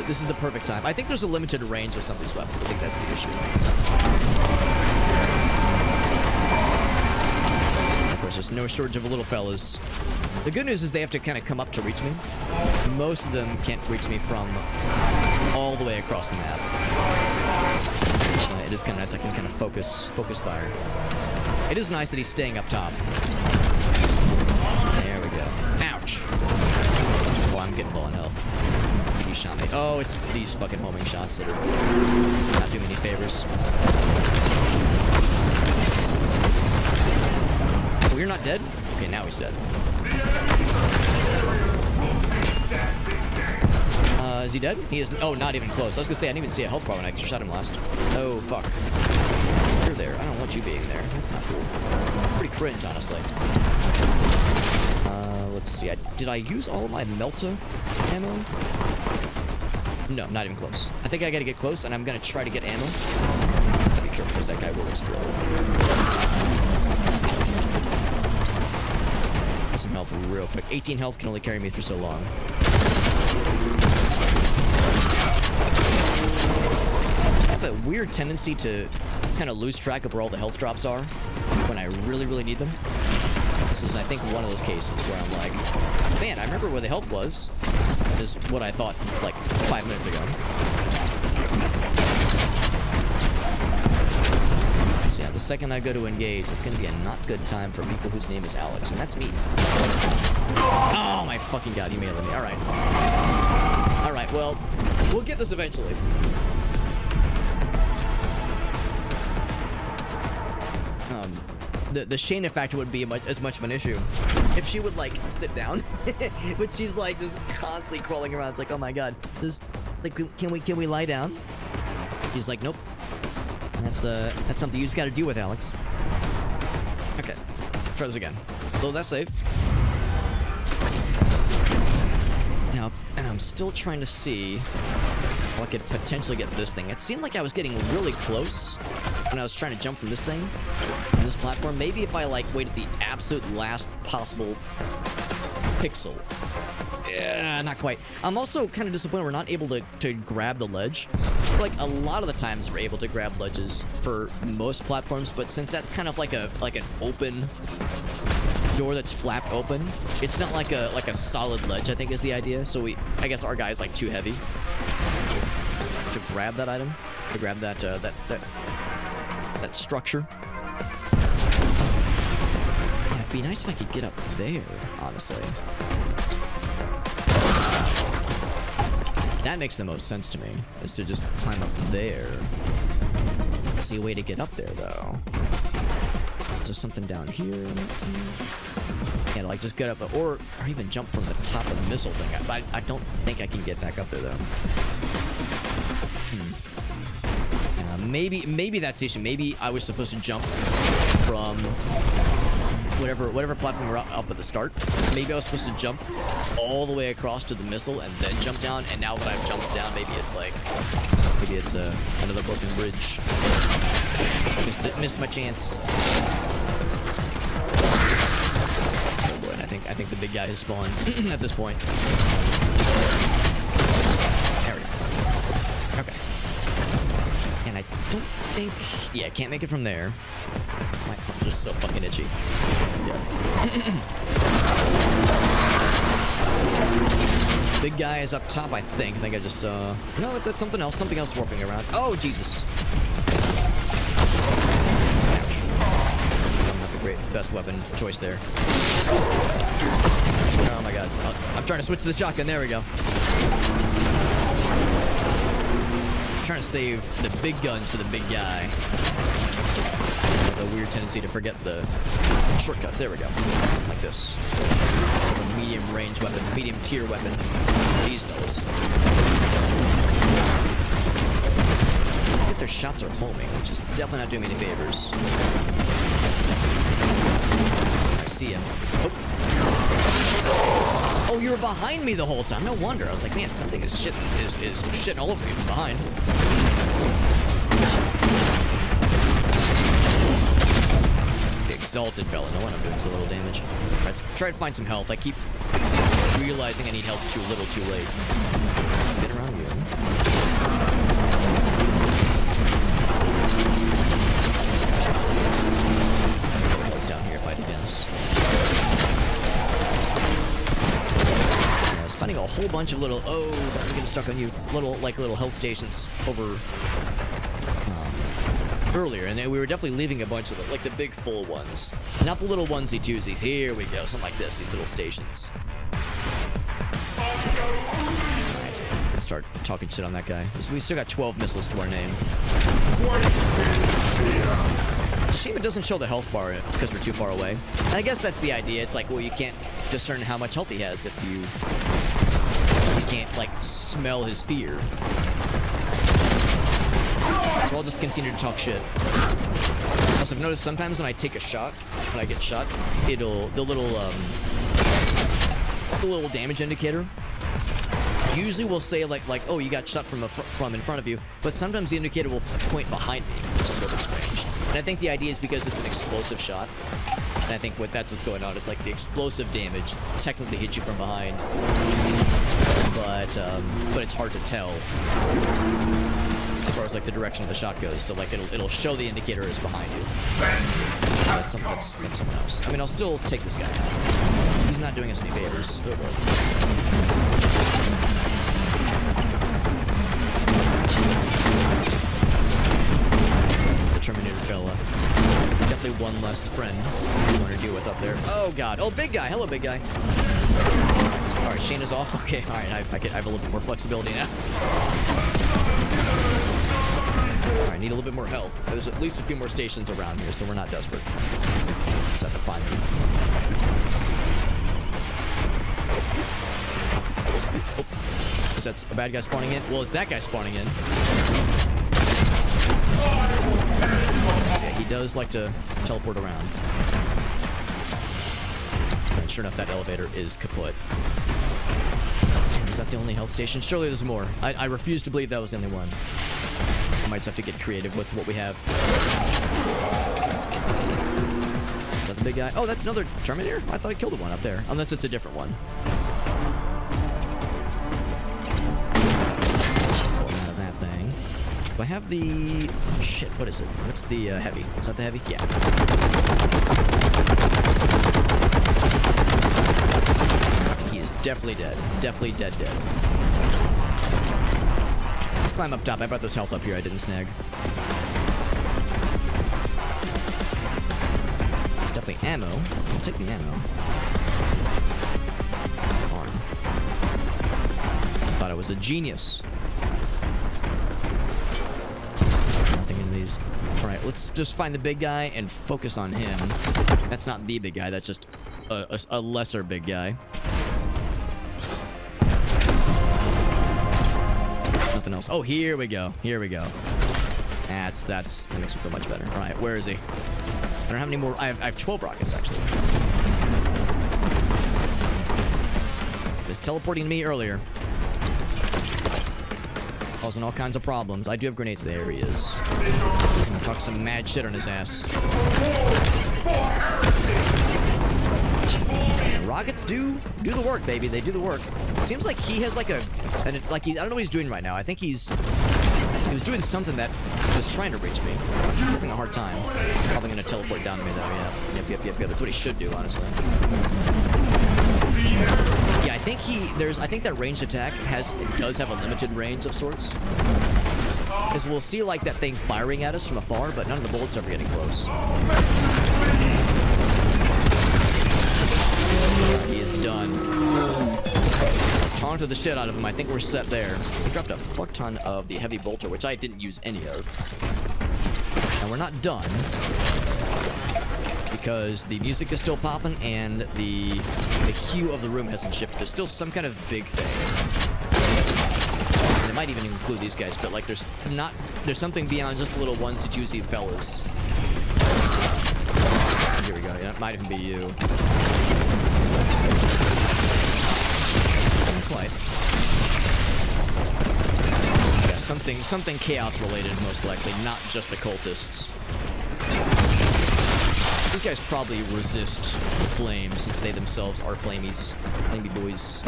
This is the perfect time. I think there's a limited range with some of these weapons. I think that's the issue. Of course, there's no shortage of little fellas. The good news is they have to kind of come up to reach me. Most of them can't reach me from all the way across the map. So it is kind of nice. I can kind of focus fire. It is nice that he's staying up top. There we go. Ouch. Oh, I'm getting low on health. He shot me. Oh, it's these fucking homing shots that are not doing me any favors. Oh, you're not dead? Okay, now he's dead. Is he dead? He is. Oh, not even close. I was gonna say I didn't even see a health bar when I shot him last. Oh, fuck. You're there. I don't want you being there. That's not cool. Pretty cringe, honestly. Let's see. Did I use all of my Melta ammo? No, not even close. I think I gotta get close, and I'm gonna try to get ammo. Be careful, because that guy will explode. Get some health real quick. 18 health can only carry me for so long. I have a weird tendency to kind of lose track of where all the health drops are when I really, really need them. This is, I think, one of those cases where I'm like, man, I remember where the health was. Is what I thought, like, 5 minutes ago. So yeah, the second I go to engage, it's going to be a not good time for people whose name is Alex, and that's me. Oh my fucking god, you mailing me. Alright. Alright, well, we'll get this eventually. The Shayna factor wouldn't be as much of an issue if she would, like, sit down. But she's, like, just constantly crawling around. It's like, oh my god. Just, like, can we lie down? She's like, nope. That's something you just gotta deal with, Alex. Okay. Try this again. Load that save. Now, and I'm still trying to see how I could potentially get this thing. It seemed like I was getting really close when I was trying to jump from this thing, from this platform. Maybe if I, like, waited the absolute last possible pixel. Yeah, not quite. I'm also kind of disappointed we're not able to grab the ledge. Like, a lot of the times we're able to grab ledges for most platforms, but since that's kind of like an open door that's flapped open, it's not like a solid ledge, I think is the idea. So I guess our guy's, like, too heavy to grab that item, to grab that structure. Yeah, it'd be nice if I could get up there, honestly. That makes the most sense to me, is to just climb up there. I see a way to get up there, though. Is there something down here? Let's see. Yeah, like, just get up, or even jump from the top of the missile thing. I don't think I can get back up there, though. Maybe that's the issue. Maybe I was supposed to jump from whatever platform we're up at the start. Maybe I was supposed to jump all the way across to the missile and then jump down. And now that I've jumped down, maybe it's another broken bridge. Missed my chance. Oh boy, and I think the big guy has spawned at this point. There we go. Okay. And I don't think... Yeah, can't make it from there. My arm's just so fucking itchy. Yeah. Big guy is up top, I think. I think I just saw... No, that's something else. Something else warping around. Oh, Jesus. Ouch. I'm gonna have to great. Best weapon choice there. Oh my god. I'm trying to switch to the shotgun. There we go. I'm trying to save the big guns for the big guy. With a weird tendency to forget the shortcuts. There we go. Something like this. A medium range weapon. Medium tier weapon. These fellas. Their shots are homing, which is definitely not doing me any favors. I see him. Oh, you were behind me the whole time. No wonder. I was like, man, something is shitting all over me from behind. The exalted fella. No wonder I'm doing so little damage. Let's try to find some health. I keep realizing I need health too little, too late. Let's get around you. Finding a whole bunch of little, I'm getting stuck on you, little health stations over earlier, and then we were definitely leaving a bunch of them, like the big full ones, not the little onesie twosies. Here we go, something like this, these little stations. Alright, let's start talking shit on that guy. We still got 12 missiles to our name. Shame it doesn't show the health bar because we're too far away. And I guess that's the idea. It's like, well, you can't discern how much health he has if you can't, like, smell his fear. So I'll just continue to talk shit. Also, I've noticed sometimes when I take a shot, when I get shot, the little damage indicator usually will say like, oh, you got shot from in front of you, but sometimes the indicator will point behind me, which is a little strange. And I think the idea is because it's an explosive shot, and I think that's what's going on. It's like the explosive damage technically hits you from behind, but it's hard to tell as far as like the direction of the shot goes. So like it'll show the indicator is behind you. That's someone else. I mean, I'll still take this guy. He's not doing us any favors. The Terminator fella. Definitely one less friend you want to deal with up there. Oh god. Oh, big guy. Hello, big guy. Alright, Shane is off. Okay, alright, I have a little bit more flexibility now. Alright, need a little bit more health. There's at least a few more stations around here, so we're not desperate. Just have to find them. Oh. Is that a bad guy spawning in? Well, it's that guy spawning in. So yeah, he does like to teleport around. And sure enough, that elevator is kaput. Is that the only health station? Surely there's more. I refuse to believe that was the only one. I might just have to get creative with what we have. Is that the big guy? Oh, that's another Terminator? I thought I killed the one up there. Unless it's a different one. Out of that thing. Do I have the... Shit, what is it? What's the heavy? Is that the heavy? Yeah. He is definitely dead. Definitely dead. Let's climb up top. I brought this health up here I didn't snag. There's definitely ammo. I'll take the ammo. Arm. Thought I was a genius. Nothing in these. Alright, let's just find the big guy and focus on him. That's not the big guy, that's just a lesser big guy. Nothing else. Oh, here we go. Here we go. That makes me feel much better. All right, where is he? I don't have any more. I have 12 rockets, actually. He was teleporting to me earlier. Causing all kinds of problems. I do have grenades. There he is. He's gonna talk some mad shit on his ass. Rockets do the work, baby. They do the work. It seems like he has like I don't know what he's doing right now. I think he was doing something that was trying to reach me. He's having a hard time. Probably gonna teleport down to me though. Yeah. Yep. That's what he should do, honestly. Yeah, I think that ranged attack does have a limited range of sorts. is we'll see like that thing firing at us from afar, but none of the bullets ever getting close. He is done. Taunted the shit out of him. I think we're set there. He dropped a fuck ton of the heavy bolter, which I didn't use any of. And we're not done, because the music is still popping and the hue of the room hasn't shifted. There's still some kind of big thing. And it might even include these guys, but like there's something beyond just little onesie-twosie fellas. Here we go. Yeah, it might even be you. Not quite. Yeah, something chaos related, most likely, not just the cultists. These guys probably resist the flame since they themselves are flamies. Flamey boys.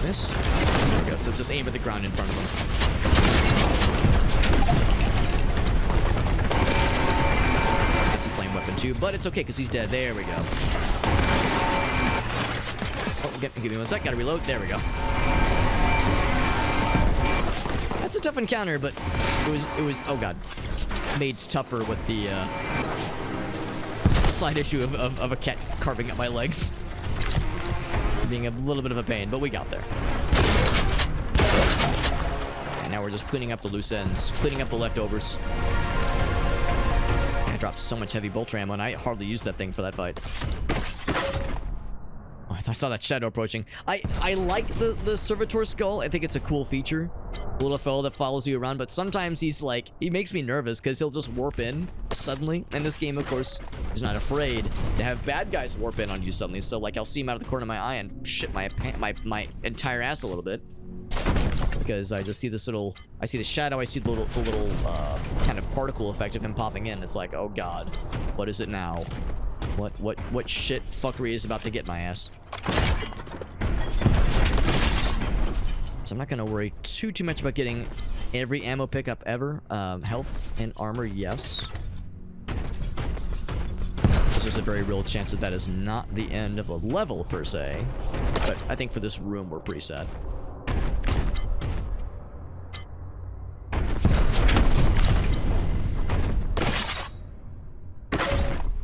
Miss? There we go. So just aim at the ground in front of them. That's a flame weapon too, but it's okay because he's dead. There we go. Oh, give me 1 sec. Gotta reload. There we go. That's a tough encounter, but it was oh god, made tougher with the slight issue of a cat carving up my legs, being a little bit of a pain, but we got there. And now we're just cleaning up the loose ends, cleaning up the leftovers. I dropped so much heavy bolter ammo, and I hardly used that thing for that fight. Oh, I saw that shadow approaching. I like the servitor skull. I think it's a cool feature. A little fellow that follows you around, but sometimes he makes me nervous because he'll just warp in suddenly. And this game, of course, is not afraid to have bad guys warp in on you suddenly. So like I'll see him out of the corner of my eye and shit my entire ass a little bit. Because I just see this little, I see the shadow, I see the little kind of particle effect of him popping in. It's like, oh god, what is it now? What shit fuckery is about to get my ass? So I'm not gonna worry too much about getting every ammo pickup ever. Health and armor, yes. There's a very real chance that is not the end of the level per se, but I think for this room we're pretty set.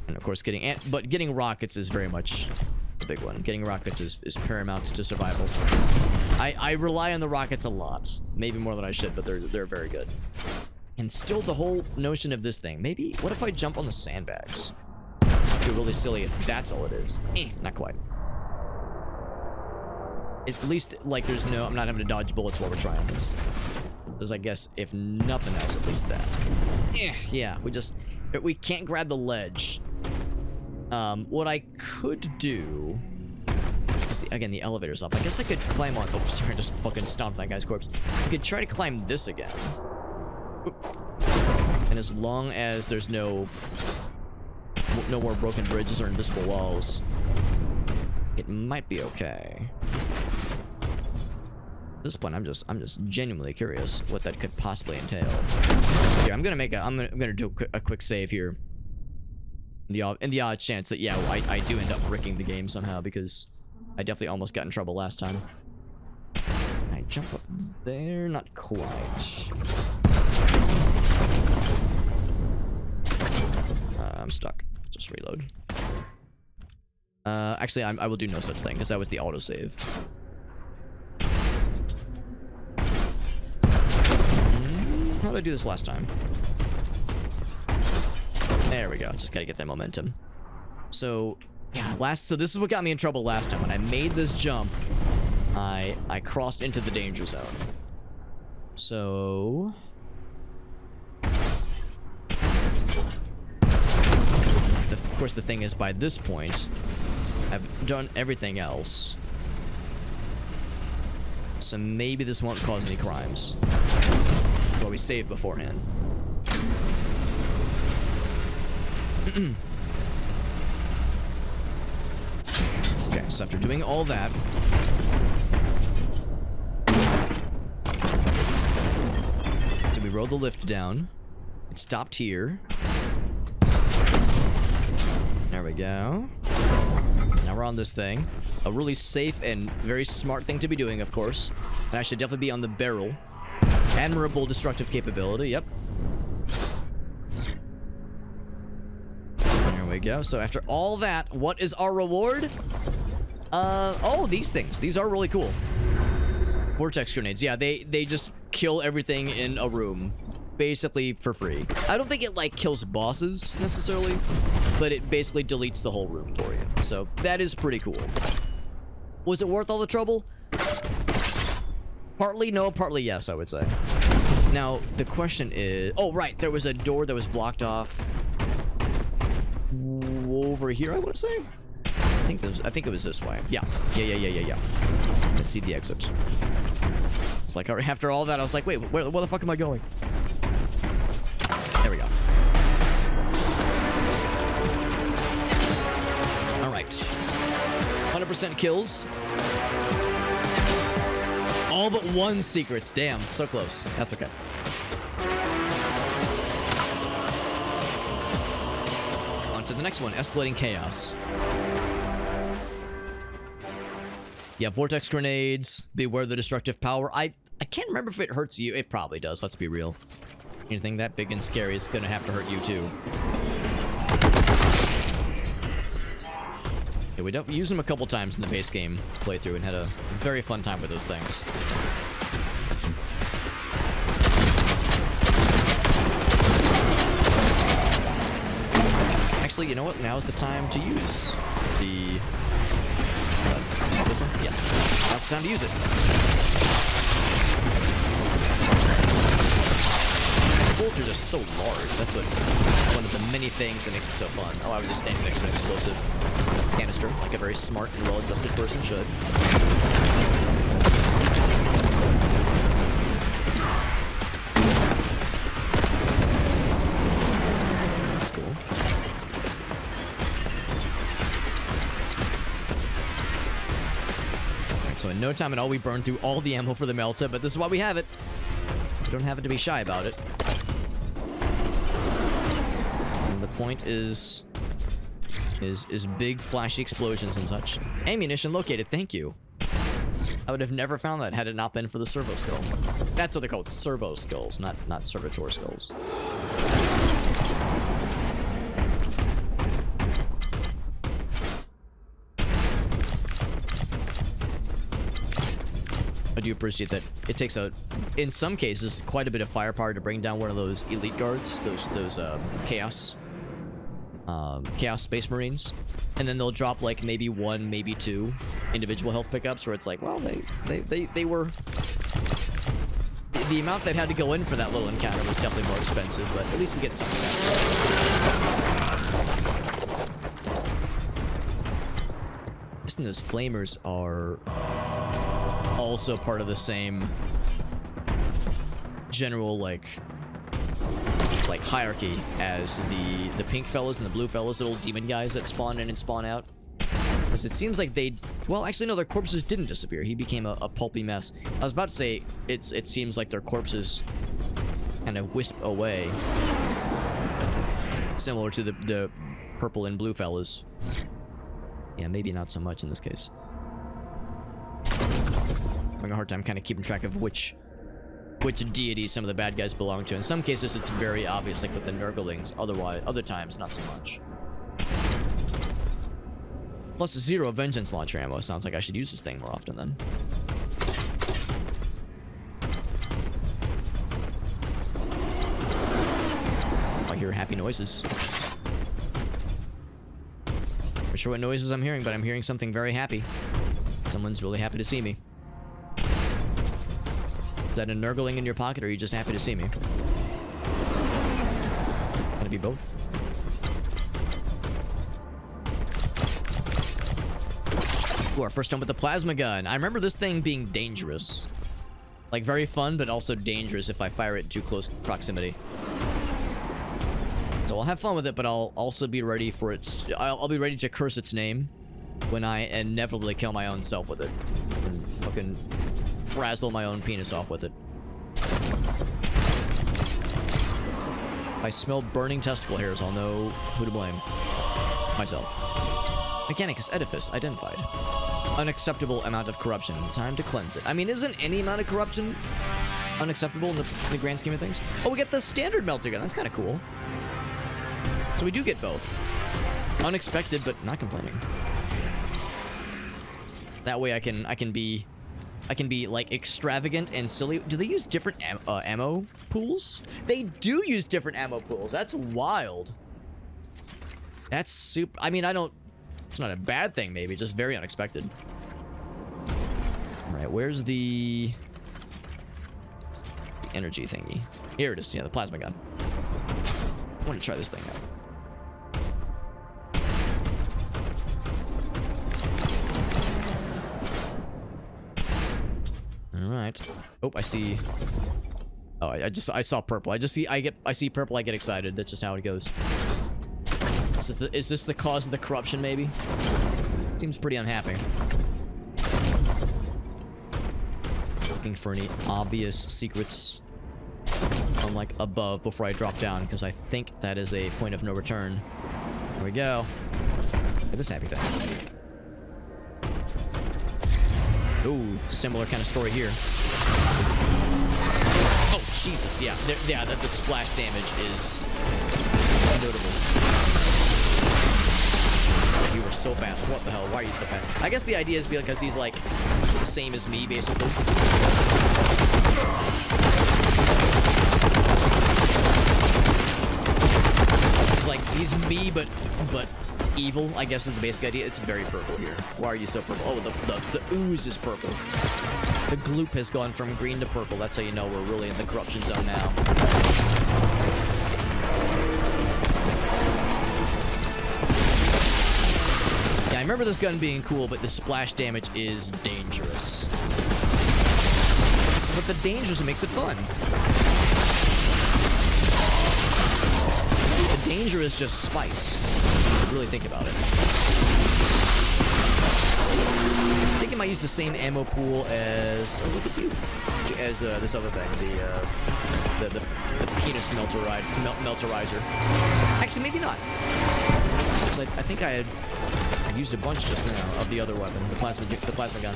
And of course getting rockets is very much the big one. Getting rockets is paramount to survival. I rely on the rockets a lot. Maybe more than I should, but they're very good. And still the whole notion of this thing. Maybe, what if I jump on the sandbags? It'd be really silly if that's all it is. Not quite. At least, like, I'm not having to dodge bullets while we're trying this. There's, I guess, if nothing else, at least that. Yeah, we can't grab the ledge. What I could do is, again, the elevator's up. I guess I could climb on, oh, sorry, I just fucking stomped that guy's corpse. I could try to climb this again. And as long as there's no more broken bridges or invisible walls, it might be okay. At this point, I'm just genuinely curious what that could possibly entail. Here, I'm gonna do a quick save here. In the odd chance that, yeah, I do end up bricking the game somehow, because I definitely almost got in trouble last time. I jump up there, not quite. I'm stuck. Just reload. Actually, I will do no such thing, because that was the autosave. How did I do this last time? There we go. Just gotta get that momentum. So, yeah, so this is what got me in trouble last time. When I made this jump, I crossed into the danger zone. So... of course, the thing is, by this point, I've done everything else. So maybe this won't cause any crimes. That's why we saved beforehand. Okay, so after doing all that, so we rode the lift down. It stopped here. There we go. So now we're on this thing. A really safe and very smart thing to be doing, of course. And I should definitely be on the barrel. Admirable destructive capability, yep. There we go. So after all that, what is our reward? Oh, these things. These are really cool. Vortex grenades. Yeah, they just kill everything in a room. Basically for free. I don't think it, like, kills bosses, necessarily. But it basically deletes the whole room for you. So, that is pretty cool. Was it worth all the trouble? Partly no, partly yes, I would say. Now, the question is... Oh, right. There was a door that was blocked off... over here, I want to say? I think it was this way. Yeah. Let's see the exit. It's like, after all that, I was like, wait, where the fuck am I going? There we go. Alright. 100% kills. All but one secrets. Damn, so close. That's okay. On to the next one. Escalating Chaos. Yeah, vortex grenades. Beware the destructive power. I can't remember if it hurts you. It probably does, let's be real. Anything that big and scary is gonna have to hurt you too. Yeah, we used them a couple times in the base game playthrough and had a very fun time with those things. Actually, you know what? Now is the time to use the... this one? Yeah. Now's the time to use it. The bolts are just so large. That's one of the many things that makes it so fun. Oh, I was just standing next to an explosive canister, like a very smart and well-adjusted person should. That's cool. Alright, so in no time at all, we burned through all the ammo for the Melta, but this is why we have it. We don't have it to be shy about it. And the point is big flashy explosions and such. Ammunition located, thank you. I would have never found that had it not been for the servo skull. That's what they're called, servo skulls, not servitor skulls. I do appreciate that it takes in some cases, quite a bit of firepower to bring down one of those elite guards, those Chaos Space Marines. And then they'll drop like maybe one, maybe two individual health pickups where it's like, well, they were... The amount that had to go in for that little encounter was definitely more expensive, but at least we get something out of it. Listen, those flamers are also part of the same general like hierarchy as the pink fellas and the blue fellas, little demon guys that spawn in and spawn out. Because it seems like well, actually no, their corpses didn't disappear. He became a pulpy mess. I was about to say it seems like their corpses kind of wisp away, similar to the purple and blue fellas. Yeah, maybe not so much in this case. I'm having a hard time kind of keeping track of which deity some of the bad guys belong to. In some cases, it's very obvious, like with the Nurglings. Other times, not so much. Plus 0 vengeance launcher ammo. Sounds like I should use this thing more often then. I hear happy noises. Not sure what noises I'm hearing, but I'm hearing something very happy. Someone's really happy to see me. Is that a Nurgling in your pocket, or are you just happy to see me? Can it be both? Ooh, our first time with the plasma gun. I remember this thing being dangerous. Like, very fun, but also dangerous if I fire it in too close proximity. So I'll have fun with it, but I'll also be ready for its... I'll be ready to curse its name when I inevitably kill my own self with it. And fucking frazzle my own penis off with it. If I smell burning testicle hairs, I'll know who to blame. Myself. Mechanicus edifice identified. Unacceptable amount of corruption. Time to cleanse it. I mean, isn't any amount of corruption unacceptable in the grand scheme of things. Oh, we get the standard melter gun. That's kind of cool. So we do get both. Unexpected, but not complaining. That way I can be like extravagant and silly. Do they use different ammo pools? They do use different ammo pools. That's wild. That's super. I mean, it's not a bad thing, maybe, just very unexpected. All right, where's the energy thingy? Here it is. Yeah, the plasma gun. I want to try this thing out. All right. Oh, I see. Oh, I saw purple. I see purple. I get excited. That's just how it goes. Is this the cause of the corruption? Maybe. Seems pretty unhappy. Looking for any obvious secrets from like above before I drop down, because I think that is a point of no return. Here we go. Look at this happy thing. Ooh, similar kind of story here. Oh, Jesus, yeah. The splash damage is notable. You were so fast. What the hell? Why are you so fast? I guess the idea is because he's like the same as me, basically. It's like he's me, but evil, I guess, is the basic idea. It's very purple here. Why are you so purple? Oh, the ooze is purple. The gloop has gone from green to purple. That's how you know we're really in the corruption zone now. Yeah, I remember this gun being cool, but the splash damage is dangerous. But the danger is what makes it fun. The danger is just spice. Really think about it. I think I might use the same ammo pool as look at you, as this other thing, the penis melterizer. Actually, maybe not. Because I think I used a bunch just now of the other weapon, the plasma gun.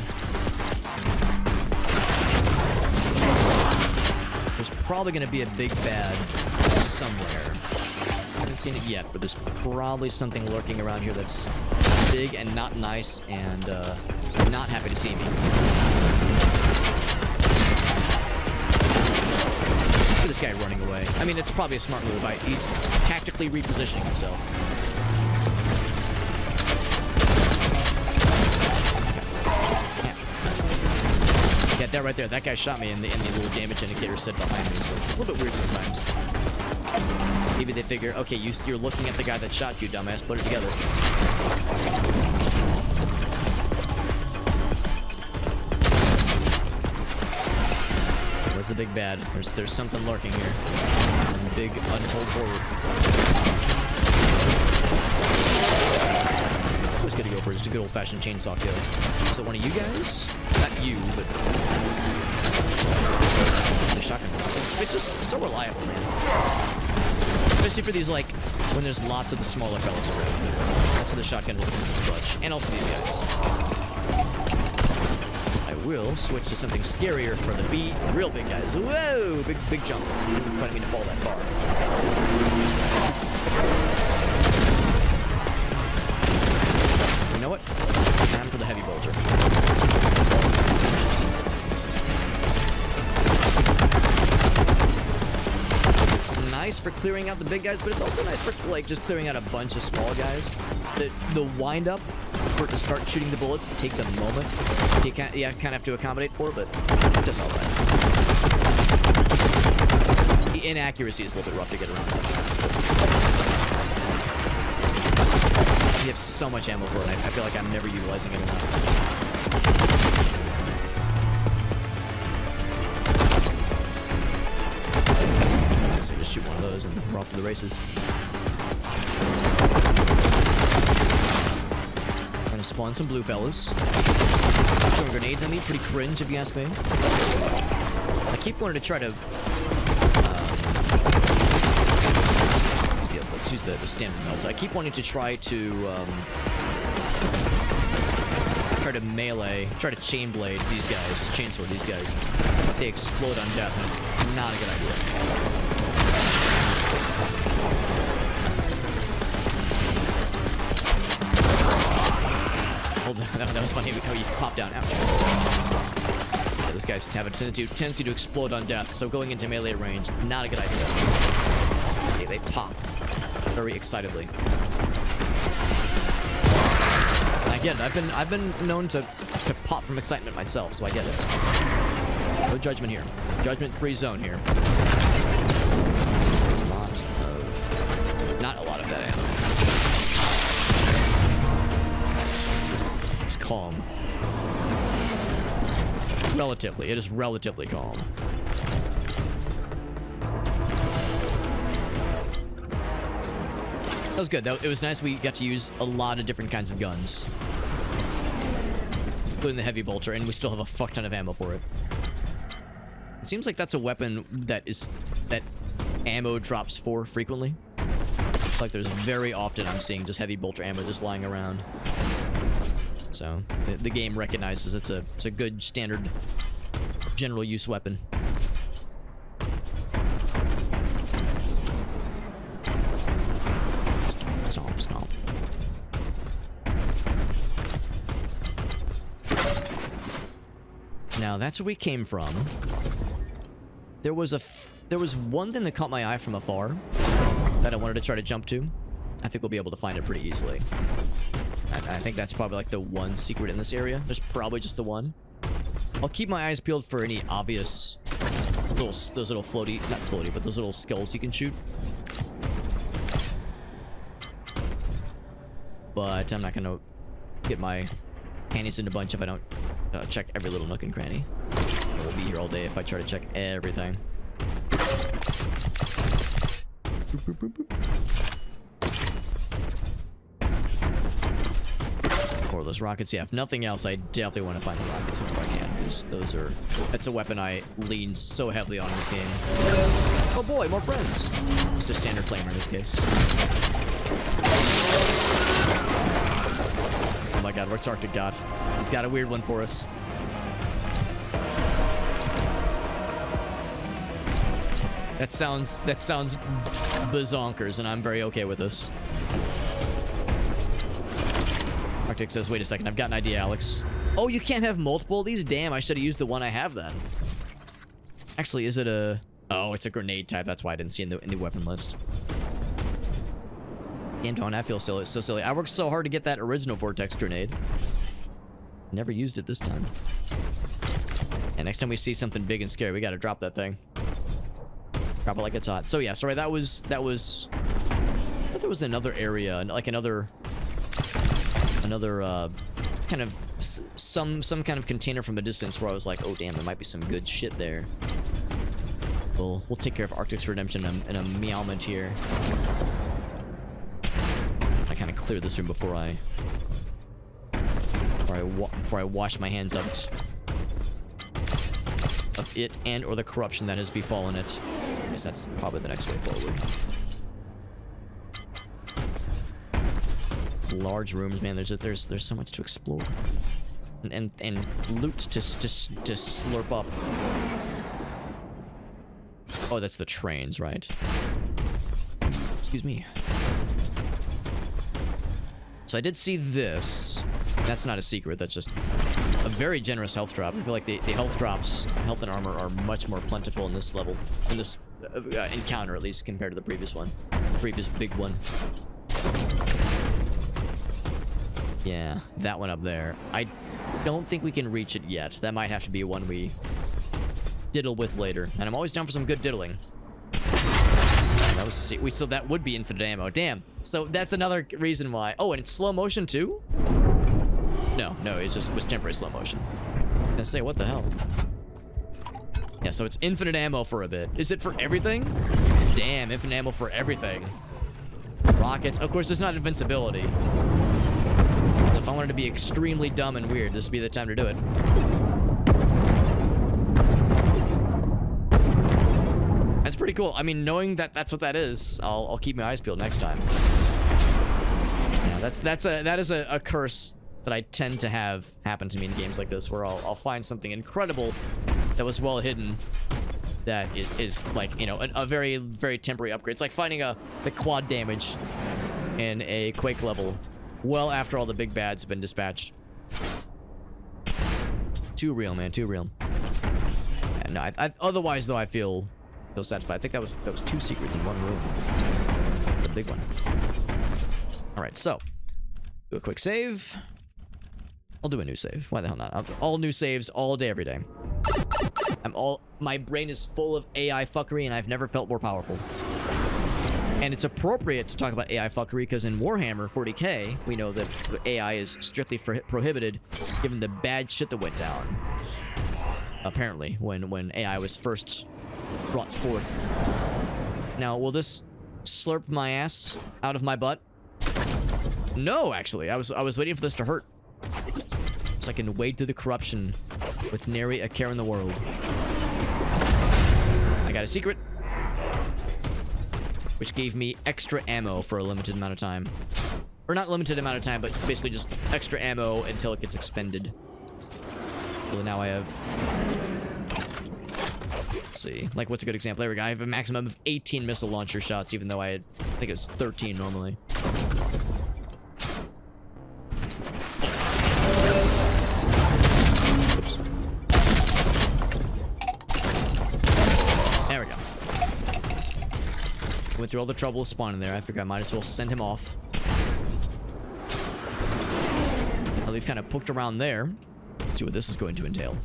There's probably going to be a big bad somewhere. I haven't seen it yet, but there's probably something lurking around here that's big and not nice and not happy to see me. Look at this guy running away. I mean, it's probably a smart move. He's tactically repositioning himself. Yeah, that right there. That guy shot me, and the little damage indicator said behind me, so it's a little bit weird sometimes. Maybe they figure, okay, you're looking at the guy that shot you, dumbass. Put it together. Where's the big bad? There's something lurking here. Some big untold horror. I was gonna go for just a good old-fashioned chainsaw kill. Is it one of you guys? Not you, but the shotgun. It's just so reliable, man. Especially for these, like, when there's lots of the smaller fellas around. That's where the shotgun really comes to clutch. And also these guys. I will switch to something scarier for the real big guys. Whoa! Big jump. Didn't quite mean to fall that far. You know what? Time for the heavy bolter. Nice for clearing out the big guys, but it's also nice for like just clearing out a bunch of small guys. The wind up for it to start shooting the bullets takes a moment. You kind of have to accommodate for, but it does all right. The inaccuracy is a little bit rough to get around sometimes. But you have so much ammo for it. I feel like I'm never utilizing it enough. Just shoot one of those and we're off to the races. I'm gonna spawn some blue fellas. Throwing grenades at me, pretty cringe if you ask me. I keep wanting to try to use the standard melt. I keep wanting to try to melee, try to chain blade these guys, chainsword these guys. they explode on death, and it's not a good idea. Hold on, that was funny how you pop down. Ouch. Yeah, those guys have a tendency to explode on death, so going into melee range, not a good idea. Okay, they pop very excitedly. I get it. I've been known to pop from excitement myself, so I get it. No judgment here. Judgment-free zone here. Not a lot of that ammo. It's calm. Relatively. It is relatively calm. That was good. It was nice we got to use a lot of different kinds of guns. Including the heavy bolter, and we still have a fuck ton of ammo for it. It seems like that's a weapon that ammo drops for frequently. Like there's very often I'm seeing just heavy bolter ammo just lying around. So the game recognizes it's a good standard general use weapon. Stomp, stomp. Now that's where we came from. There was one thing that caught my eye from afar that I wanted to try to jump to. I think we'll be able to find it pretty easily. I think that's probably like the one secret in this area. There's probably just the one. I'll keep my eyes peeled for any obvious those little floaty, not floaty, but those little skulls you can shoot. But I'm not gonna get my panties in a bunch if I don't check every little nook and cranny. I will be here all day if I try to check everything. Boop, boop, boop, boop. Or those rockets, yeah. If nothing else, I definitely want to find the rockets whenever I can, because that's a weapon I lean so heavily on in this game. Oh boy, more friends. Just a standard flamer in this case. Oh my god, where's Arctic God? He's got a weird one for us. That sounds bazonkers, and I'm very okay with this. Arctic says, wait a second, I've got an idea, Alex. Oh, you can't have multiple of these? Damn, I should have used the one I have then. Actually, is it a... Oh, it's a grenade type. That's why I didn't see it in the weapon list. Damn, Dawn, I feel silly. So silly. I worked so hard to get that original Vortex grenade. Never used it this time. And next time we see something big and scary, we gotta drop that thing. Drop it like it's hot. So yeah, sorry, that was... I thought there was another area, like another kind of some kind of container from a distance where I was like, oh damn, there might be some good shit there. We'll take care of Arctic's redemption in a meowment here. I kind of cleared this room before I wash my hands of it and or the corruption that has befallen it. I guess that's probably the next way forward. Large rooms, man. There's so much to explore, and loot to slurp up. Oh, that's the trains, right? Excuse me. So I did see this. That's not a secret. That's just a very generous health drop. I feel like the health drops, health and armor, are much more plentiful in this level, in this encounter at least, compared to the previous one, the previous big one. Yeah, that one up there. I don't think we can reach it yet. That might have to be one we diddle with later. And I'm always down for some good diddling. That was so that would be infinite ammo. Damn. So that's another reason why. Oh, and it's slow motion too? No, it was temporary slow motion. I was gonna say, what the hell? Yeah, so it's infinite ammo for a bit. Is it for everything? Damn, infinite ammo for everything. Rockets. Of course, there's not invincibility. So if I wanted to be extremely dumb and weird, this would be the time to do it. That's pretty cool. I mean, knowing that that's what that is, I'll keep my eyes peeled next time. Yeah, that is a curse that I tend to have happen to me in games like this, where I'll find something incredible that was well hidden. That is like, you know, a very, very temporary upgrade. It's like finding the quad damage in a Quake level well after all the big bads have been dispatched. Too real, man. Too real. Yeah, no, otherwise though, I feel satisfied. I think that was 2 secrets in 1 room. The big one. All right, so do a quick save. I'll do a new save. Why the hell not? All new saves all day, every day. My brain is full of AI fuckery, and I've never felt more powerful. And it's appropriate to talk about AI fuckery because in Warhammer 40k, we know that AI is strictly prohibited, given the bad shit that went down. Apparently, when AI was first brought forth. Now, will this slurp my ass out of my butt? No, actually, I was waiting for this to hurt, so I can wade through the corruption with nary a care in the world. I got a secret, which gave me extra ammo for a limited amount of time. Or not limited amount of time, but basically just extra ammo until it gets expended. So now I have... Let's see. Like, what's a good example? There we go. I have a maximum of 18 missile launcher shots, even though I think it's 13 normally. Oops. There we go. Went through all the trouble of spawning there. I figured I might as well send him off. Well, we've kind of poked around there. Let's see what this is going to entail.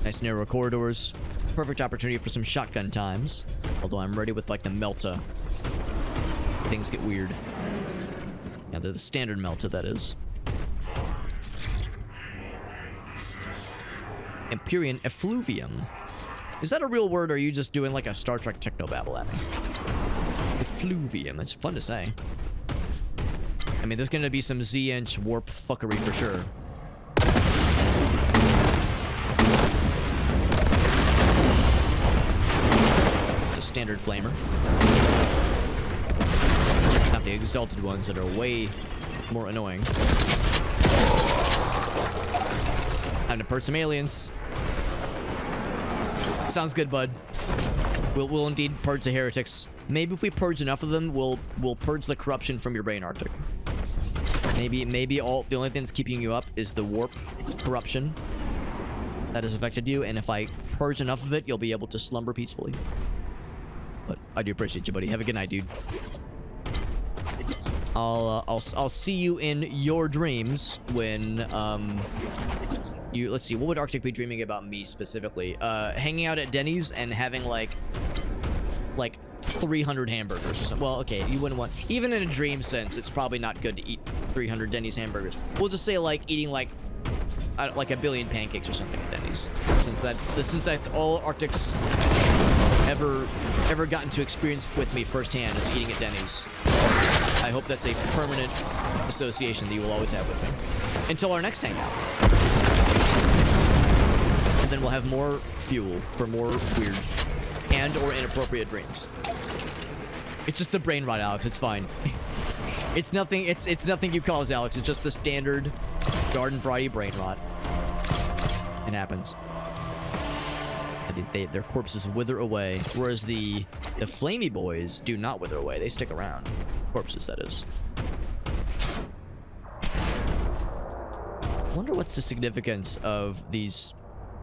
Nice narrow corridors. Perfect opportunity for some shotgun times. Although I'm ready with, like, the Melta. Things get weird. Yeah, the standard Melta, that is. Empyrean effluvium. Is that a real word, or are you just doing, like, a Star Trek technobabble at me? Effluvium. It's fun to say. I mean, there's gonna be some Z-inch warp fuckery for sure. Standard flamer. Not the exalted ones that are way more annoying. Time to purge some aliens. Sounds good, bud. We'll indeed purge the heretics. Maybe if we purge enough of them, we'll purge the corruption from your brain, Arctic. Maybe the only thing that's keeping you up is the warp corruption that has affected you, and if I purge enough of it, you'll be able to slumber peacefully. But I do appreciate you, buddy. Have a good night, dude. I'll see you in your dreams when let's see, what would Arctic be dreaming about me specifically? Hanging out at Denny's and having like 300 hamburgers or something. Well, okay, you wouldn't want, even in a dream sense, it's probably not good to eat 300 Denny's hamburgers. We'll just say like eating like a billion pancakes or something at Denny's, since that's all Arctic's ever gotten to experience with me firsthand is eating at Denny's. I hope that's a permanent association that you will always have with me until our next hangout, and then we'll have more fuel for more weird and or inappropriate dreams. It's just the brain rot, Alex. It's fine. It's nothing. It's nothing you cause, Alex. It's just the standard garden variety brain rot. It happens. Their corpses wither away, whereas the flamey boys do not wither away. They stick around. Corpses, that is. I wonder what's the significance of these,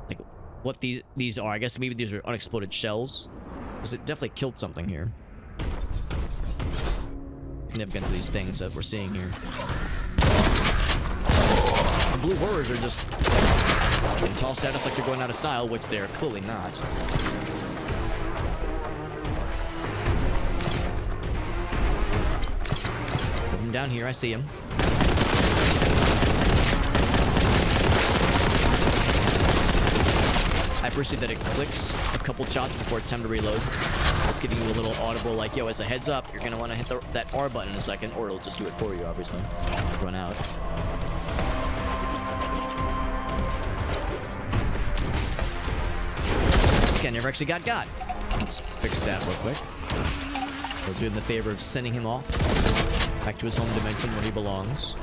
like, what these are. I guess maybe these are unexploded shells, because it definitely killed something here. Significance of these things that we're seeing here. The blue horrors are just being tossed at us like they're going out of style, which they're clearly not. Put him down here, I see him. I appreciate that it clicks a couple shots before it's time to reload. It's giving you a little audible, like, yo, as a heads up, you're gonna want to hit that R button in a second, or it'll just do it for you, obviously. Run out. Okay, I never actually got. Let's fix that real quick. We'll do him the favor of sending him off back to his home dimension where he belongs.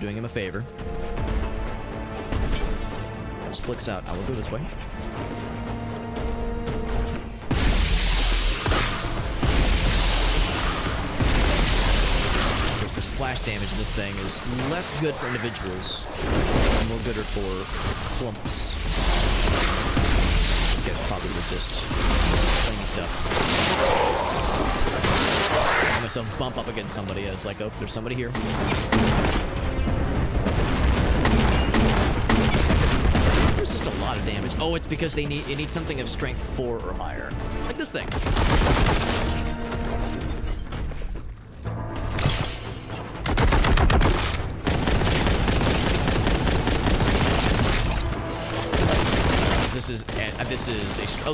doing him a favor. Splits out. I will go this way. Of course, the splash damage of this thing is less good for individuals, and more gooder for clumps. These guys probably resist flamey stuff. I myself bump up against somebody. It's like, oh, there's somebody here. There's just a lot of damage. Oh, it's because it needs something of strength 4 or higher. Like this thing.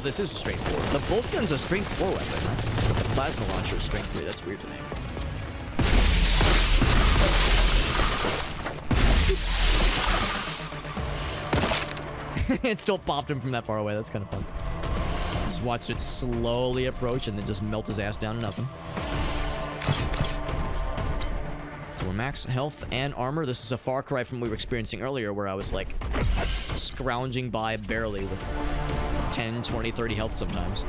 This is a strength 4. The Boltgun's a strength 4 weapon. That's the plasma launcher is strength 3. That's weird to me. It still popped him from that far away. That's kind of fun. Just watched it slowly approach and then just melt his ass down to nothing. So we're max health and armor. This is a far cry from what we were experiencing earlier, where I was like scrounging by barely with 10, 20, 30 health sometimes.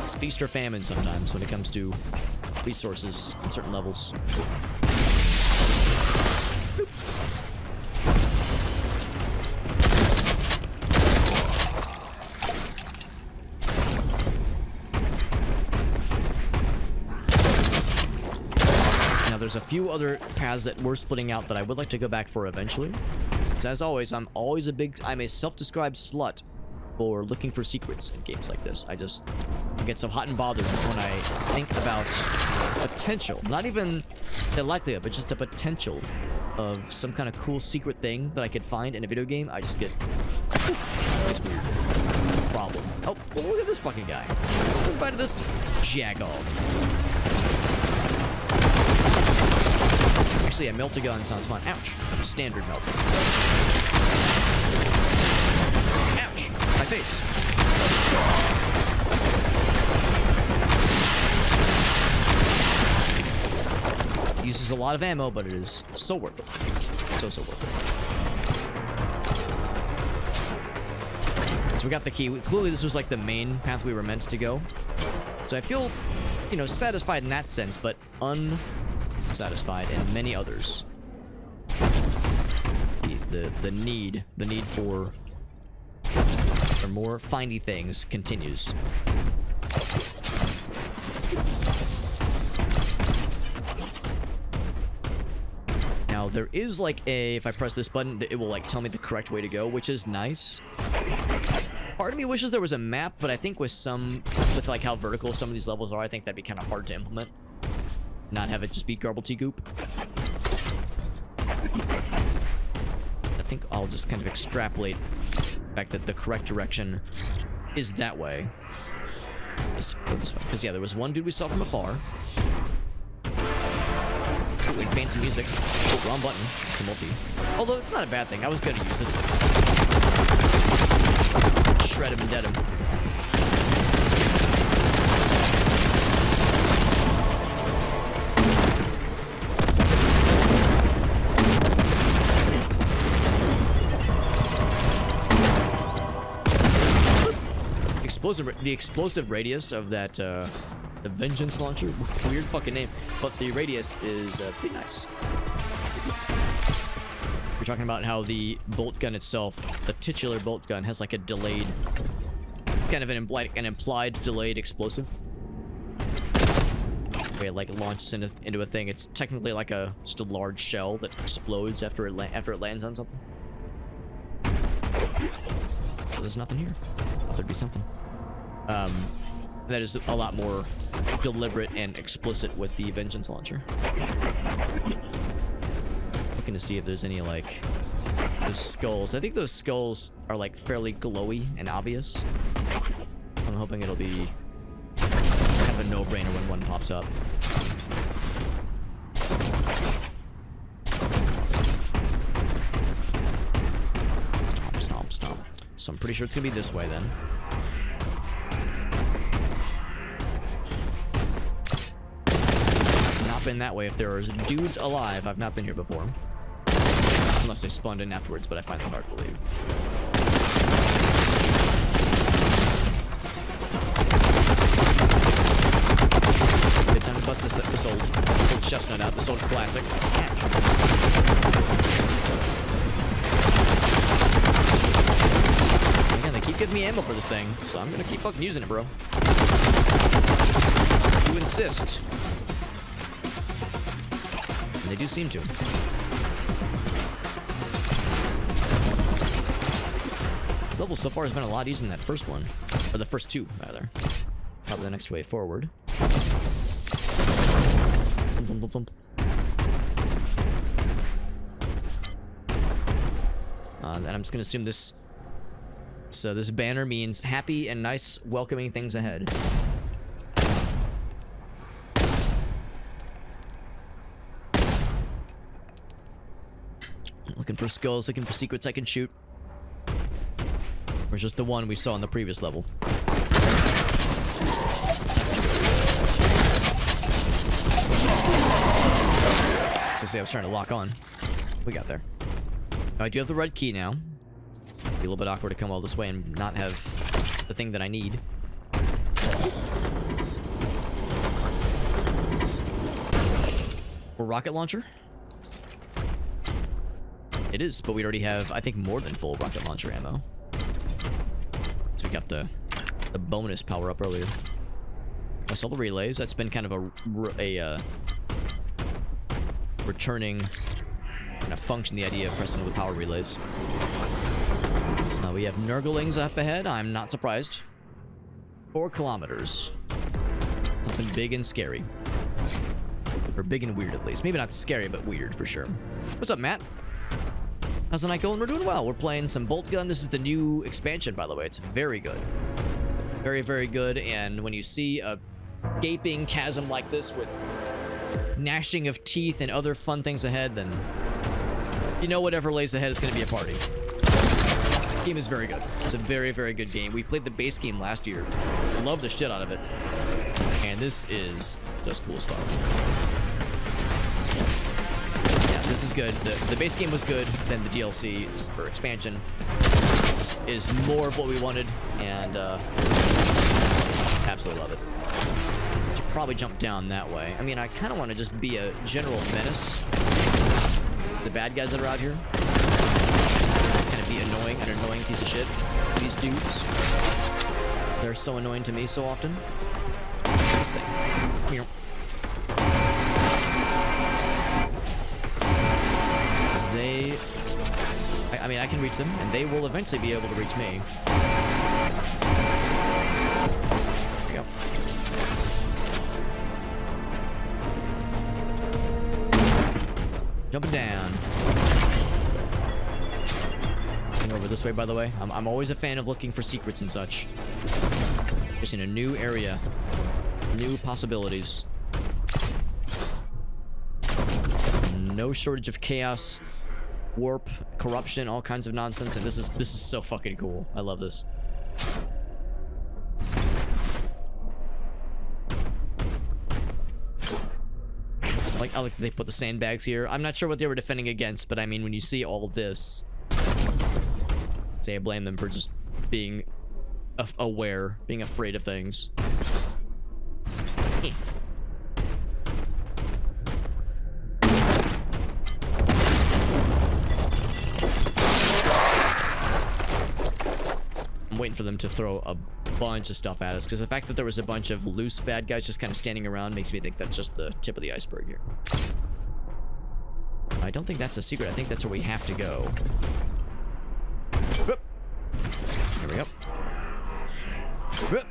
It's feast or famine sometimes when it comes to resources at certain levels. There's a few other paths that we're splitting out that I would like to go back for eventually. So as always, I'm a self-described slut for looking for secrets in games like this. I get so hot and bothered when I think about potential, not even the likelihood, but just the potential of some kind of cool secret thing that I could find in a video game. I just get it's weird. Problem. Oh, well, look at this fucking guy. Look at this jag-off. Actually, a Meltagun sounds fun. Ouch. Standard melting. Ouch. My face. Uses a lot of ammo, but it is so worth it. So worth it. So we got the key. Clearly, this was like the main path we were meant to go. So I feel, satisfied in that sense, but unsatisfied in many others. The need for more findy things continues. Now there is like if I press this button, it will like tell me the correct way to go, which is nice. Part of me wishes there was a map, but I think with like how vertical some of these levels are, I think that'd be kind of hard to implement. Not have it just be goop. I think I'll just kind of extrapolate the fact that the correct direction is that way. Just go this way. Because yeah, there was one dude we saw from afar. Ooh, and fancy music. Oh, wrong button. It's a multi. Although it's not a bad thing. I was gonna use this thing. Shred him and dead him. The explosive radius of that the Vengeance launcher, weird fucking name, but the radius is pretty nice. We're talking about how the bolt gun itself, the titular bolt gun, has like a delayed, it's kind of an implied delayed explosive. Where it like launches into a thing. It's technically like just a large shell that explodes after it lands on something. So there's nothing here. There'd be something. That is a lot more deliberate and explicit with the Vengeance launcher. Looking to see if there's any like those skulls. I think those skulls are like fairly glowy and obvious. I'm hoping it'll be kind of a no-brainer when one pops up. Stomp. So I'm pretty sure it's gonna be this way then. drop in that way if there are dudes alive. I've not been here before. Unless they spawned in afterwards, but I find that hard to believe. Good time to bust this old chestnut out, this old classic. Again, they keep giving me ammo for this thing, so I'm gonna keep fucking using it, bro. You insist. And they do seem to. This level so far has been a lot easier than that first one. Or the first two, rather. Probably the next way forward. Bump, bump, bump. And I'm just gonna assume this... So this banner means happy and nice, welcoming things ahead. Looking for skulls, looking for secrets I can shoot. Or just the one we saw in the previous level. So see, I was trying to lock on. We got there. Now, I do have the red key now. Be a little bit awkward to come all this way and not have the thing that I need. Or rocket launcher? It is, but we already have, I think, more than full rocket launcher ammo. So we got the bonus power up earlier. I saw the relays. That's been kind of a returning kind of function, the idea of pressing the power relays. We have Nurglings up ahead. I'm not surprised. 4 kilometers. Something big and scary. Or big and weird, at least. Maybe not scary, but weird for sure. What's up, Matt? How's the night going? We're doing well. We're playing some Boltgun. This is the new expansion, by the way. It's very good. Very, very good. And when you see a gaping chasm like this with gnashing of teeth and other fun things ahead, then you know whatever lays ahead is going to be a party. This game is very good. It's a very, very good game. We played the base game last year. Love the shit out of it. And this is just cool stuff. Yeah, this is good. The base game was good. Then the DLC or expansion is more of what we wanted. And absolutely love it. Should probably jump down that way. I mean, I kind of want to just be a general menace. The bad guys that are out here. Be annoying, an annoying piece of shit. These dudes. They're so annoying to me so often. This thing. Here. They... I mean, I can reach them, and they will eventually be able to reach me. There we go. Jumping down. Over this way, by the way. I'm always a fan of looking for secrets and such. Just in a new area. New possibilities. No shortage of chaos, warp, corruption, all kinds of nonsense, and this is so fucking cool. I love this. I like that they put the sandbags here. I'm not sure what they were defending against, but I mean, when you see all of this, say I blame them for just being aware, being afraid of things. I'm waiting for them to throw a bunch of stuff at us, because the fact that there was a bunch of loose bad guys just kind of standing around makes me think that's just the tip of the iceberg here. I don't think that's a secret. I think that's where we have to go. Whoop. There we go. Whoop.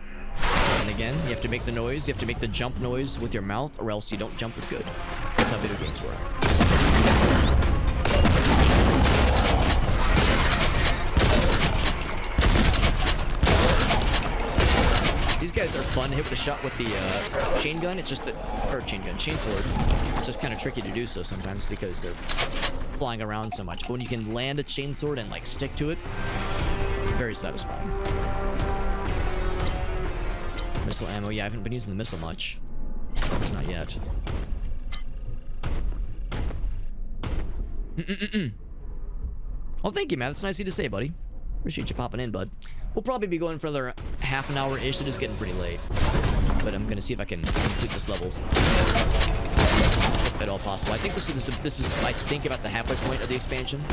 And again, you have to make the noise. You have to make the jump noise with your mouth, or else you don't jump as good. That's how video games work. These guys are fun to hit with a shot with the chain gun. It's just that, or chain gun, chainsword. It's just kind of tricky to do so sometimes because they're flying around so much. But when you can land a chainsword and like stick to it, it's very satisfying. Missile ammo. Yeah, I haven't been using the missile much. It's not yet. Well, thank you, man. That's nice of you to say, buddy. Appreciate you popping in, bud. We'll probably be going for another half an hour-ish. It is getting pretty late. But I'm gonna see if I can complete this level. If at all possible. I think this is I think about the halfway point of the expansion. I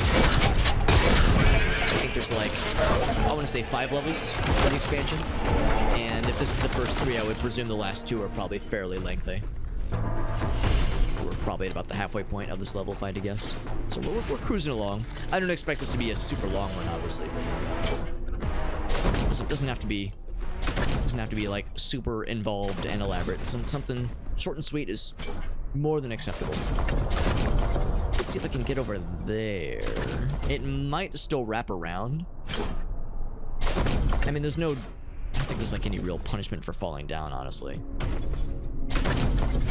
think there's like, I want to say 5 levels for the expansion. And if this is the first 3, I would presume the last 2 are probably fairly lengthy. We're probably at about the halfway point of this level, if I had to guess. So we're cruising along. I don't expect this to be a super long one, obviously. It doesn't have to be like super involved and elaborate. Something short and sweet is more than acceptable. Let's see if I can get over there. It might still wrap around. I mean, I don't think there's like any real punishment for falling down, honestly.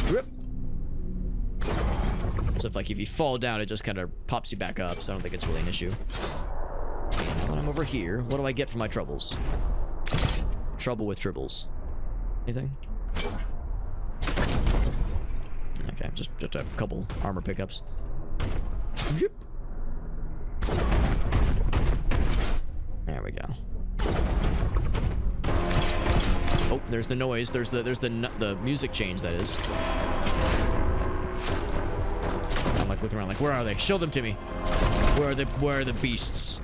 Rip. So if you fall down, it just kind of pops you back up, so I don't think it's really an issue. When I'm over here, what do I get for my troubles? Trouble with tribbles. Anything? Okay, just a couple armor pickups. Zip. There we go. Oh, there's the noise. There's the music change, that is. I'm like looking around like, where are they? Show them to me. Where are the beasts?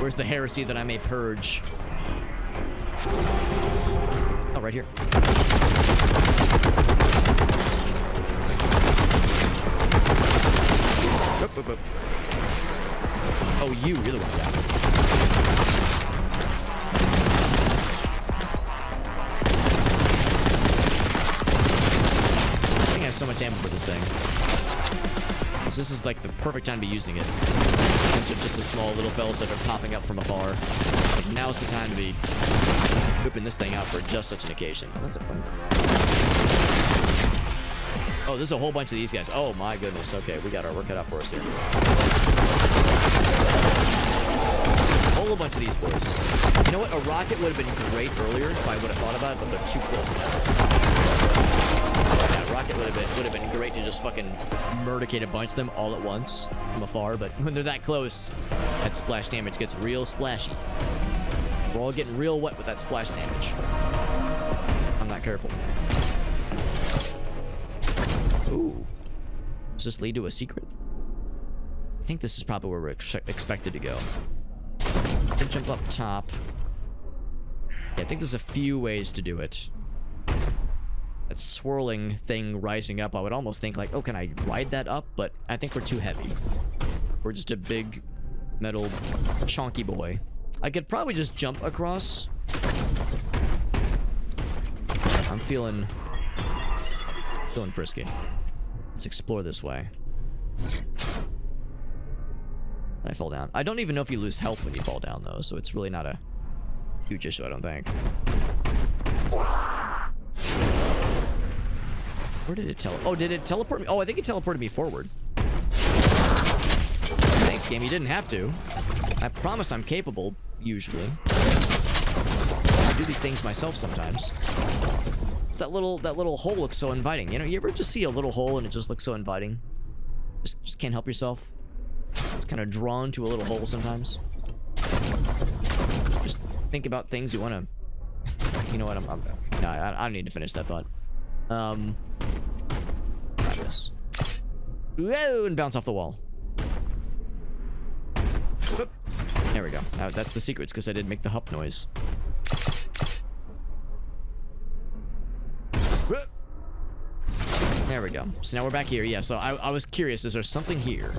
Where's the heresy that I may purge? Oh, right here. Oop, oop, oop. Oh, you're the one guy. I think I have so much ammo for this thing. So this is like the perfect time to be using it. Just the small little fellas that are popping up from afar. Like, now's the time to be whipping this thing out for just such an occasion. That's a fun. Oh, there's a whole bunch of these guys. Oh my goodness. Okay, we got our work cut out for us here. A whole bunch of these boys. You know what? A rocket would have been great earlier if I would have thought about it, but they're too close now. Yeah, rocket would have been great to just fucking murdicate a bunch of them all at once from afar, but when they're that close, that splash damage gets real splashy. We're all getting real wet with that splash damage. I'm not careful. Ooh. Does this lead to a secret? I think this is probably where we're expected to go. Can jump up top. Yeah, I think there's a few ways to do it. That swirling thing rising up, I would almost think like, oh, can I ride that up? But I think we're too heavy. We're just a big metal chonky boy. I could probably just jump across. I'm feeling frisky. Let's explore this way. I fall down. I don't even know if you lose health when you fall down, though, so it's really not a huge issue, I don't think. Where did it oh, did it teleport me? Oh, I think it teleported me forward. Thanks, game. You didn't have to. I promise I'm capable, usually. I do these things myself sometimes. It's that little hole looks so inviting. You know, you ever just see a little hole and it just looks so inviting? Just can't help yourself. It's kind of drawn to a little hole sometimes. Just think about things you want to... You know what? No, I don't need to finish that thought. Try this. Whoa, and bounce off the wall. Whoop. There we go. That's the secrets, because I did make the hup noise. Whoop. There we go. So now we're back here. Yeah, so I was curious. Is there something here?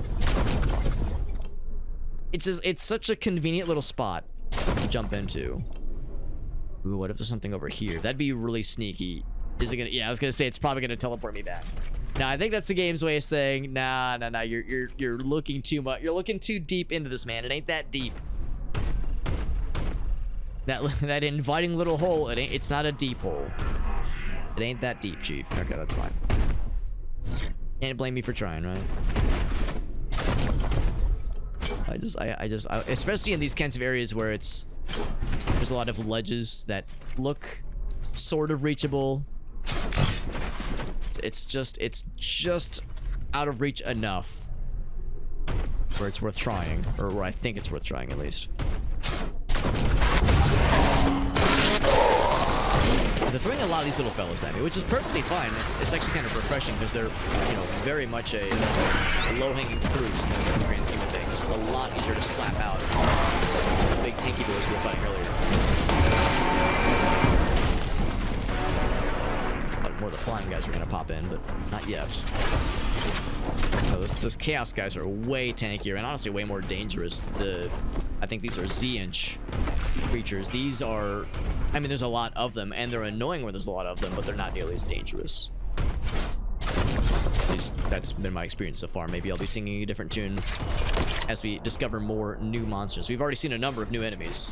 It's such a convenient little spot to jump into. Ooh, what if there's something over here? That'd be really sneaky. Is it gonna... Yeah, I was gonna say it's probably gonna teleport me back. Now, I think that's the game's way of saying, nah, you're looking too much. You're looking too deep into this, man. It ain't that deep. That inviting little hole, it's not a deep hole. It ain't that deep, Chief. Okay, that's fine. Can't blame me for trying, right? I just, especially in these kinds of areas where there's a lot of ledges that look sort of reachable. It's just out of reach enough where it's worth trying, or where I think it's worth trying at least. They're throwing a lot of these little fellows at me, which is perfectly fine. It's actually kind of refreshing because they're, you know, very much a low-hanging fruit in the grand scheme of things. A lot easier to slap out the big tinky boys we were fighting earlier. But more of the flying guys are gonna pop in, but not yet. Oh, those chaos guys are way tankier and honestly way more dangerous. I think these are Z-inch creatures. These are, I mean, there's a lot of them, and they're annoying where there's a lot of them, but they're not nearly as dangerous. At least that's been my experience so far. Maybe I'll be singing a different tune as we discover more new monsters. We've already seen a number of new enemies.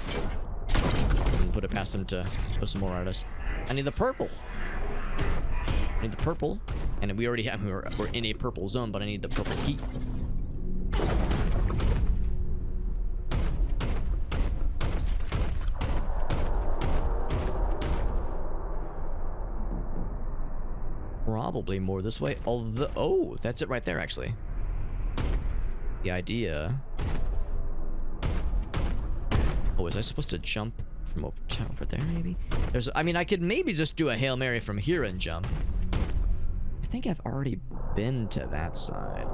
And put it past them to put some more at us. I need the purple. I need the purple. And we already have, we're in a purple zone, but I need the purple key. Probably more this way. Although, oh, that's it right there, actually. The idea. Oh, was I supposed to jump from over there, maybe? There's, I mean, I could maybe just do a Hail Mary from here and jump. I think I've already been to that side.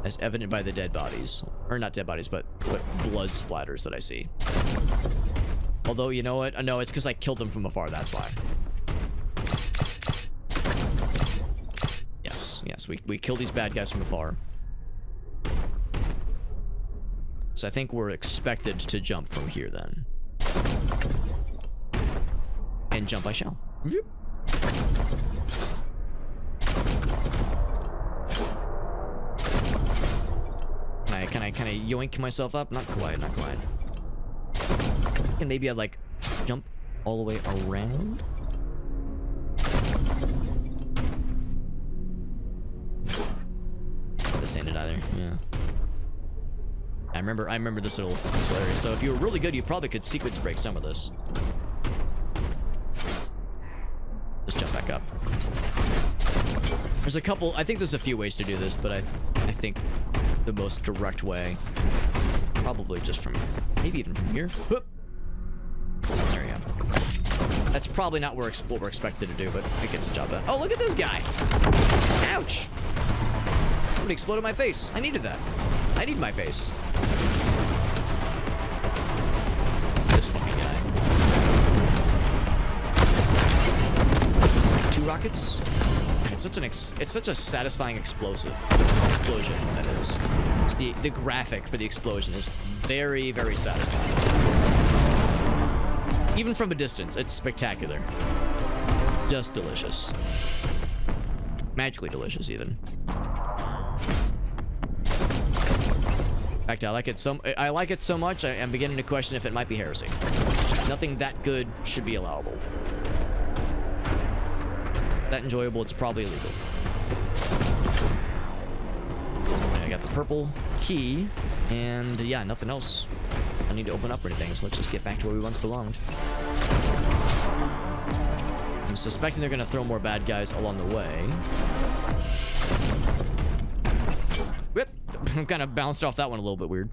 As evident by the dead bodies. Or not dead bodies, but blood splatters that I see. Although, you know what? No, it's because I killed them from afar, that's why. Yes, we kill these bad guys from afar. So I think we're expected to jump from here then. And jump I shall. Can I kind of yoink myself up? Not quite, not quite. And maybe I'd like jump all the way around. This ain't it either. Yeah. I remember this little area. So if you were really good, you probably could sequence break some of this. Just jump back up. There's a couple. I think there's a few ways to do this, but I think the most direct way, probably just from, maybe even from here. Whoop. There we go. That's probably not what we're expected to do, but it gets the job done. Oh, look at this guy! Ouch! Somebody exploded my face. I needed that. I need my face. This fucking guy. 2 rockets. It's such a satisfying explosion. That is. The graphic for the explosion is very, very satisfying. Even from a distance, it's spectacular. Just delicious. Magically delicious, even. In fact, I like it so much, I am beginning to question if it might be heresy. Nothing that good should be allowable. That enjoyable, it's probably illegal. And I got the purple key, and yeah, nothing else I need to open up or anything, so let's just get back to where we once belonged. I'm suspecting they're gonna throw more bad guys along the way. Whip! I'm kind of bounced off that one a little bit weird.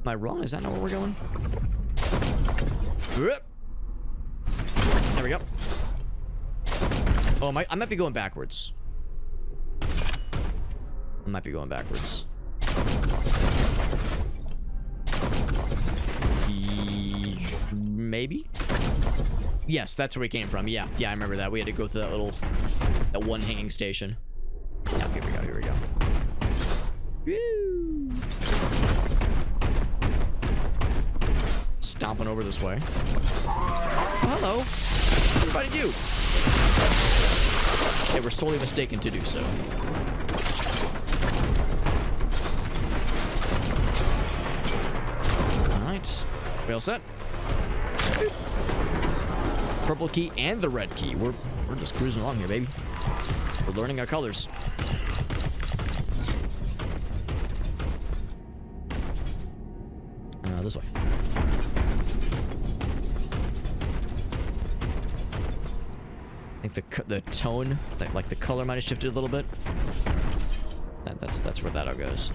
Am I wrong? Is that not where we're going? Whip! There we go. Oh, I might be going backwards. I might be going backwards. Maybe? Yes, that's where we came from. Yeah, I remember that. We had to go through that one hanging station. Yeah, here we go. Woo! Stomping over this way. Oh, hello. What did I do? They were sorely mistaken to do so. Alright. We all set? Purple key and the red key. We're just cruising along here, baby. We're learning our colors. This way. I think the tone, like the color might have shifted a little bit. That's where that all goes.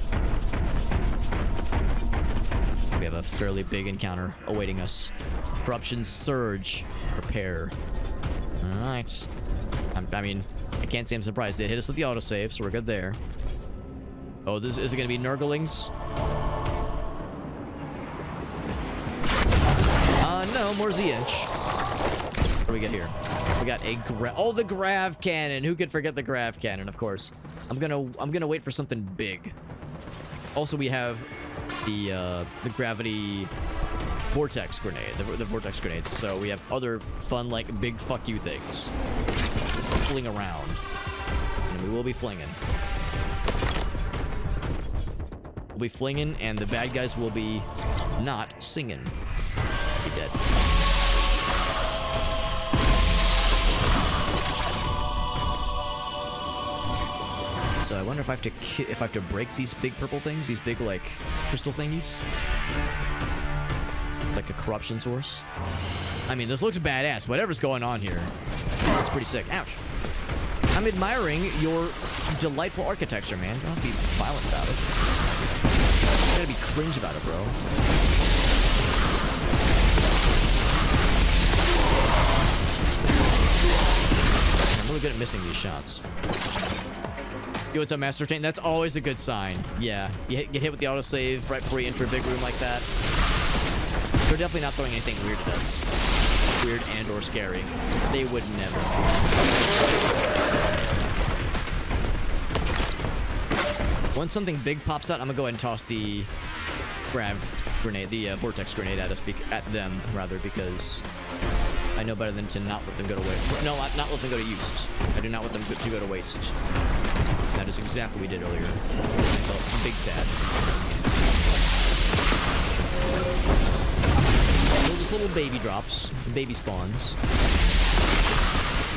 We have a fairly big encounter awaiting us. Corruption surge. Prepare. Alright. I mean, I can't say I'm surprised. They hit us with the autosave, so we're good there. Oh, is it going to be Nurglings? No, more Z-inch. What do we get here? We got a the grav cannon. Who could forget the grav cannon, of course. I'm gonna wait for something big. Also, we have the gravity vortex grenade, the vortex grenades. So we have other fun, like, big fuck you things fling around, and we will be flinging. We'll be flinging, and the bad guys will be not singing. Be dead. So I wonder if I have to break these big purple things, these big, like, crystal thingies, like a corruption source. I mean, this looks badass. Whatever's going on here, it's pretty sick. Ouch. I'm admiring your delightful architecture, man. Don't be violent about it. You gotta be cringe about it, bro. I'm really good at missing these shots. Yo, what's up, Master Tank? That's always a good sign. Yeah, you get hit with the autosave right before you enter a big room like that. They're definitely not throwing anything weird at us. Weird and or scary. They would never. Once something big pops out, I'm gonna go ahead and toss the grav grenade, the vortex grenade at us, at them rather, because I know better than to not let them go to waste. No, not let them go to use. I do not want them to go to waste. That is exactly what we did earlier. I felt big sad. So just little baby drops, baby spawns.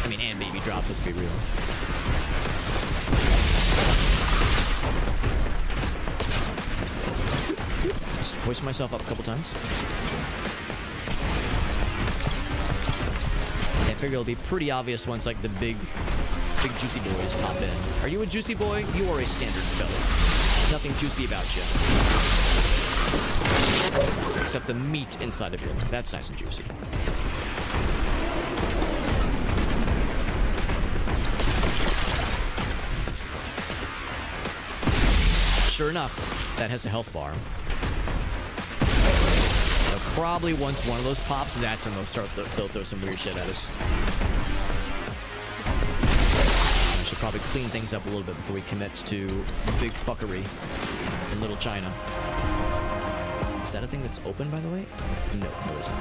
I mean, and baby drops, let's be real. Just hoist myself up a couple times. I figure it'll be pretty obvious once, like, the big juicy boys pop in. Are you a juicy boy? You are a standard fella. Nothing juicy about you. Except the meat inside of you. That's nice and juicy. Sure enough, that has a health bar. So probably once one of those pops, that's when they'll throw some weird shit at us. Probably clean things up a little bit before we commit to big fuckery in Little China. Is that a thing that's open, by the way? No, no, it's not.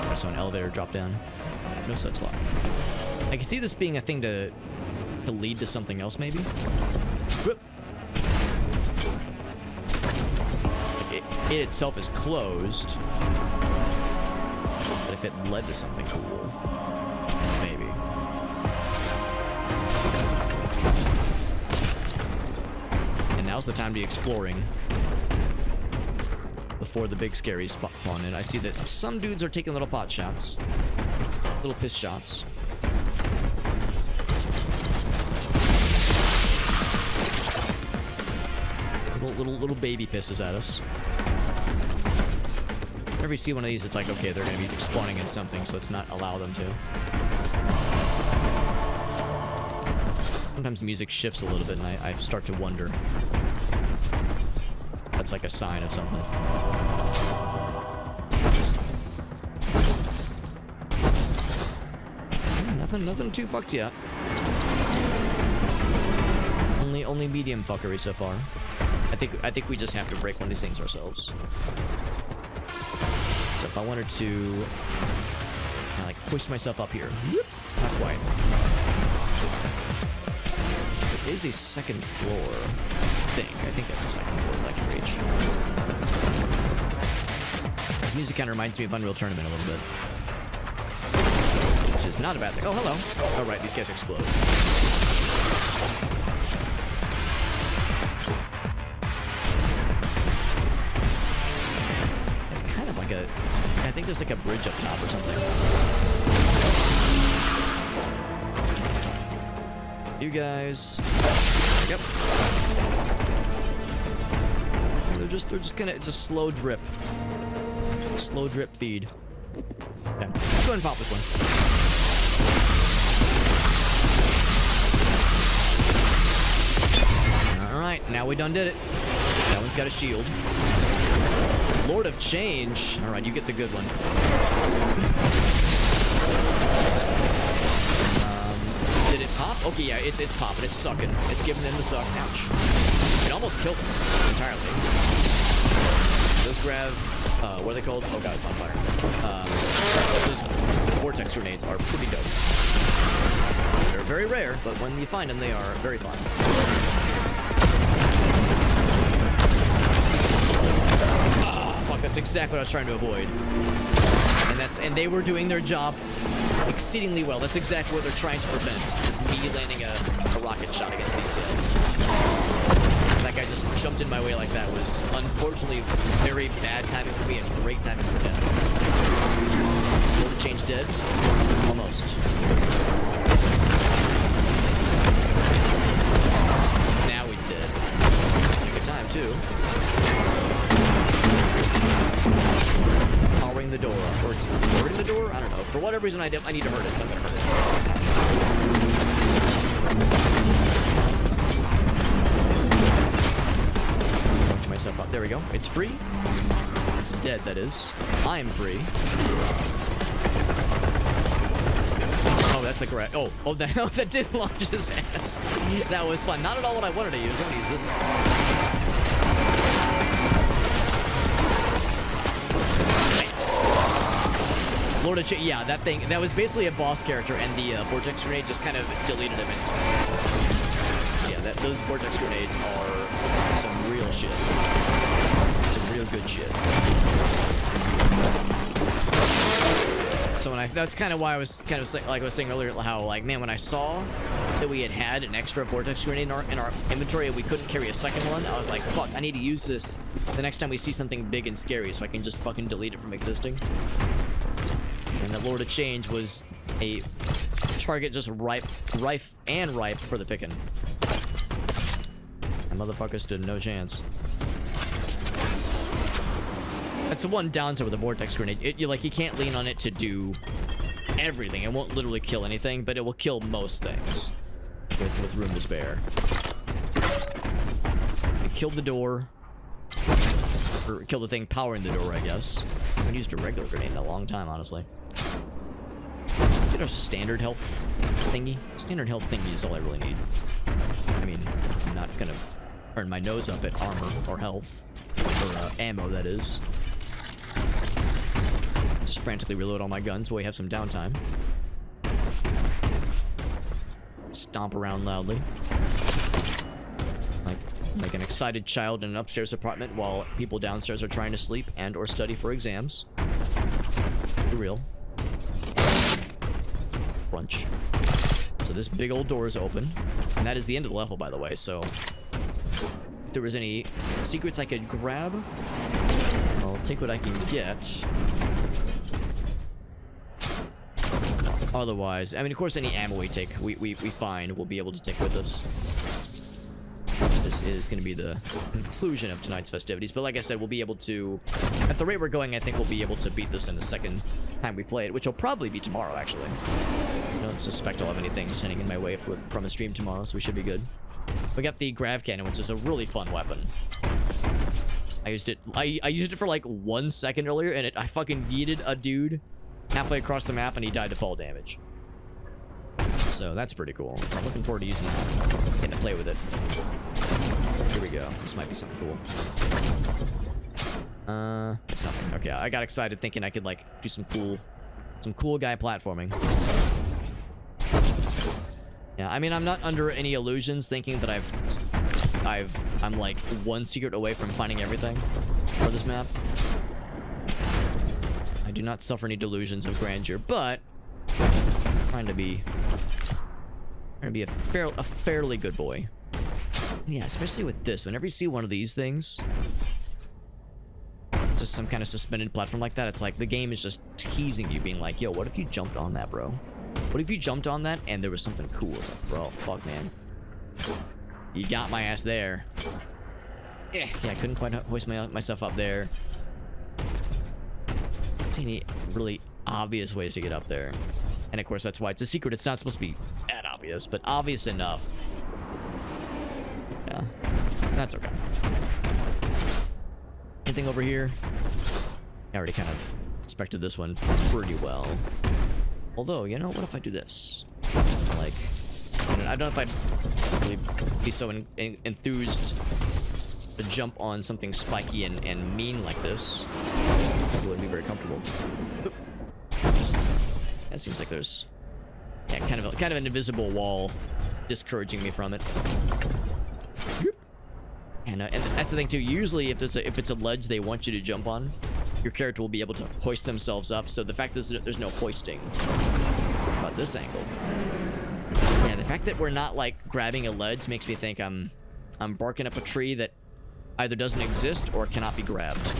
I saw an elevator drop down. No such luck. I can see this being a thing to lead to something else, maybe. Whoop. It itself is closed, but if it led to something cool, maybe. And now's the time to be exploring before the big scary spawn in. I see that some dudes are taking little pot shots, little piss shots. Little baby pisses at us. Whenever you see one of these, it's like, okay, they're gonna be spawning in something, so let's not allow them to. Sometimes music shifts a little bit, and I start to wonder. That's like a sign of something. Nothing too fucked yet. Only medium fuckery so far. I think we just have to break one of these things ourselves. So if I wanted to kind of like hoist myself up here, not quite. There is a second floor thing. I think that's a second floor that I can reach. This music kind of reminds me of Unreal Tournament a little bit, which is not a bad thing. Oh, hello. Oh, right, these guys explode. there's like a bridge up top or something. You guys. Yep. They're just gonna, it's a slow drip. Slow drip feed. Okay, let's go ahead and pop this one. Alright, now we done did it. That one's got a shield. Lord of Change. Alright, you get the good one. Did it pop? Okay, yeah, it's popping. It's sucking. It's giving them the suck. Ouch. It almost killed them entirely. Those grav... what are they called? Oh god, it's on fire. Those vortex grenades are pretty dope. They're very rare, but when you find them, they are very fun. Fuck, that's exactly what I was trying to avoid. And they were doing their job exceedingly well. That's exactly what they're trying to prevent, is me landing a rocket shot against these guys. That guy just jumped in my way like that was unfortunately very bad timing for me and great timing for him. Lord of Change dead? Almost. Now he's dead. Good time too. Powering the door up. Or it's hurting the door? I don't know. For whatever reason I need to hurt it, so I'm gonna hurt it. To myself up. There we go. It's free. It's dead, that is. I'm free. Oh, that's the correct. Oh, that did launch his ass. That was fun. Not at all what I wanted to use. I'm gonna use this now. Lord of Change, yeah, that thing, that was basically a boss character, and the vortex grenade just kind of deleted him instantly. Yeah, those vortex grenades are some real shit. Some real good shit. So that's kind of why I was kind of like I was saying earlier, how like, man, when I saw that we had an extra vortex grenade in our inventory and we couldn't carry a second one, I was like, fuck, I need to use this the next time we see something big and scary so I can just fucking delete it from existing. And the Lord of Change was a target just ripe for the picking. That motherfucker stood no chance. That's the one downside with the vortex grenade. You can't lean on it to do everything. It won't literally kill anything, but it will kill most things with room to spare. It killed the door. Or killed the thing powering the door, I guess. I haven't used a regular grenade in a long time, honestly. Get a standard health thingy. Standard health thingy is all I really need. I mean, I'm not gonna turn my nose up at armor or health. Or ammo, that is. Just frantically reload all my guns while we have some downtime. Stomp around loudly. Like an excited child in an upstairs apartment while people downstairs are trying to sleep and or study for exams. Be real. Crunch. So this big old door is open. And that is the end of the level, by the way, so... if there was any secrets I could grab, I'll take what I can get. Otherwise, I mean, of course, any ammo we find, we'll be able to take with us. This is going to be the conclusion of tonight's festivities, but like I said, we'll be able to, at the rate we're going, I think we'll be able to beat this in the second time we play it, which will probably be tomorrow, actually. I don't suspect I'll have anything standing in my way from a stream tomorrow, so we should be good. We got the grav cannon, which is a really fun weapon. I used it for like 1 second earlier, and I fucking yeeted a dude halfway across the map, and he died to fall damage. So that's pretty cool. So I'm looking forward to using that. Getting to play with it. Here we go. This might be something cool. It's nothing. Okay, I got excited thinking I could like do some cool guy platforming. Yeah, I mean, I'm not under any illusions thinking that I'm like one secret away from finding everything for this map. I do not suffer any delusions of grandeur, but I'm trying to be a fairly good boy. Yeah, especially with this. Whenever you see one of these things, just some kind of suspended platform like that, it's like the game is just teasing you, being like, yo, what if you jumped on that, bro? What if you jumped on that and there was something cool? It's like, bro, fuck, man. You got my ass there. Yeah, I couldn't quite hoist myself up there. I don't see any really obvious ways to get up there. And of course, that's why it's a secret. It's not supposed to be that obvious, but obvious enough. Yeah, that's okay. Anything over here? I already kind of inspected this one pretty well. Although, you know, what if I do this? Like, I don't know if I'd really be so enthused to jump on something spiky and mean like this. I wouldn't be very comfortable. Oop. That seems like there's, yeah, kind of an invisible wall discouraging me from it. And that's the thing too. Usually, if it's a ledge they want you to jump on, your character will be able to hoist themselves up. So the fact that there's no hoisting about this angle, yeah, the fact that we're not like grabbing a ledge makes me think I'm barking up a tree that either doesn't exist or cannot be grabbed.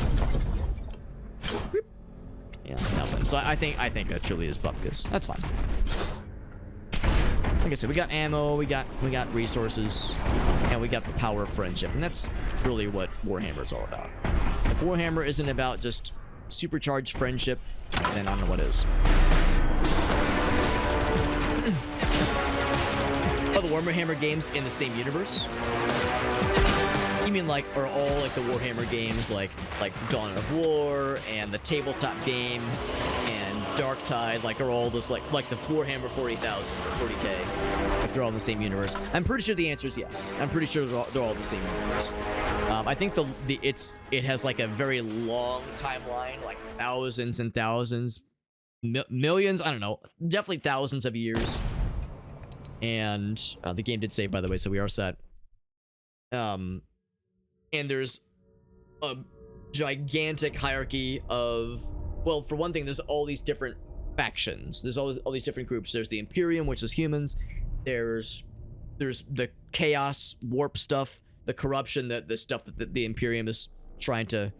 Yeah, nothing. So I think that truly is Bupkis. That's fine. Like I said, we got ammo, we got resources, and we got the power of friendship, and that's really what Warhammer is all about. If Warhammer isn't about just supercharged friendship, then I don't know what is. Are the Warhammer games in the same universe? You mean like are all like the Warhammer games like Dawn of War and the tabletop game and Darktide, like are all those like the Warhammer 40,000 or 40k, if they're all in the same universe? I'm pretty sure the answer is yes. I'm pretty sure they're all in the same universe. I think it has like a very long timeline, like thousands and thousands, millions, I don't know, definitely thousands of years. And the game did save, by the way, so we are set. And there's a gigantic hierarchy of, well, for one thing, there's all these different factions. There's all these different groups. There's the Imperium, which is humans. There's the chaos, warp stuff, the corruption, the stuff that the Imperium is trying to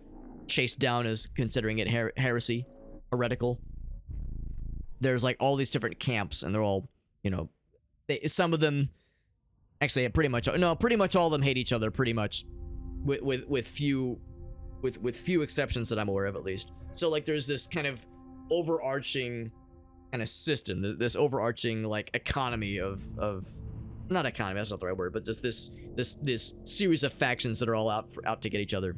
chase down as considering it heresy, heretical. There's like all these different camps, and they're all, you know, some of them, actually, pretty much all of them hate each other, pretty much. With few exceptions that I'm aware of, at least. So like there's this kind of overarching kind of system, this overarching like economy of not economy, that's not the right word, but just this series of factions that are all out to get each other.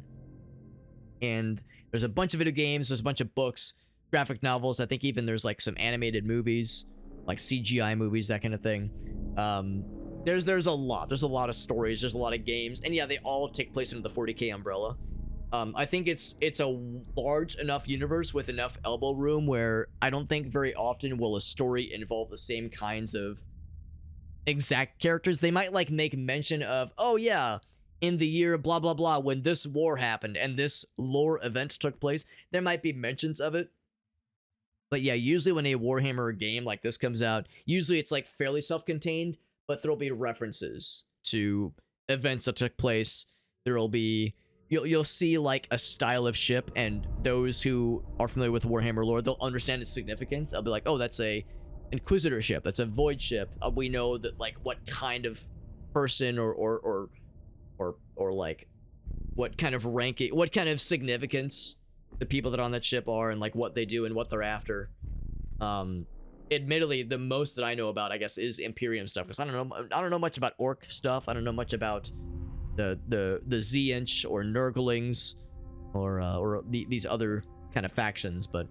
And there's a bunch of video games, there's a bunch of books, graphic novels. I think even there's like some animated movies, like CGI movies, that kind of thing. There's a lot of stories, there's a lot of games, and yeah, they all take place under the 40k umbrella. I think it's a large enough universe with enough elbow room where I don't think very often will a story involve the same kinds of exact characters. They might like make mention of, oh yeah, in the year blah blah blah when this war happened and this lore event took place, there might be mentions of it. But yeah, usually when a Warhammer game like this comes out, usually it's like fairly self-contained, but there'll be references to events that took place. There'll be, you'll see like a style of ship, and those who are familiar with Warhammer lore, they'll understand its significance. They'll be like, oh, that's a Inquisitor ship, that's a Void ship. We know that like what kind of person or like what kind of ranking, what kind of significance the people that are on that ship are, and like what they do and what they're after. Admittedly, the most that I know about, I guess, is Imperium stuff, because I don't know much about Orc stuff. I don't know much about the Z-Inch or Nurglings or these other kind of factions, but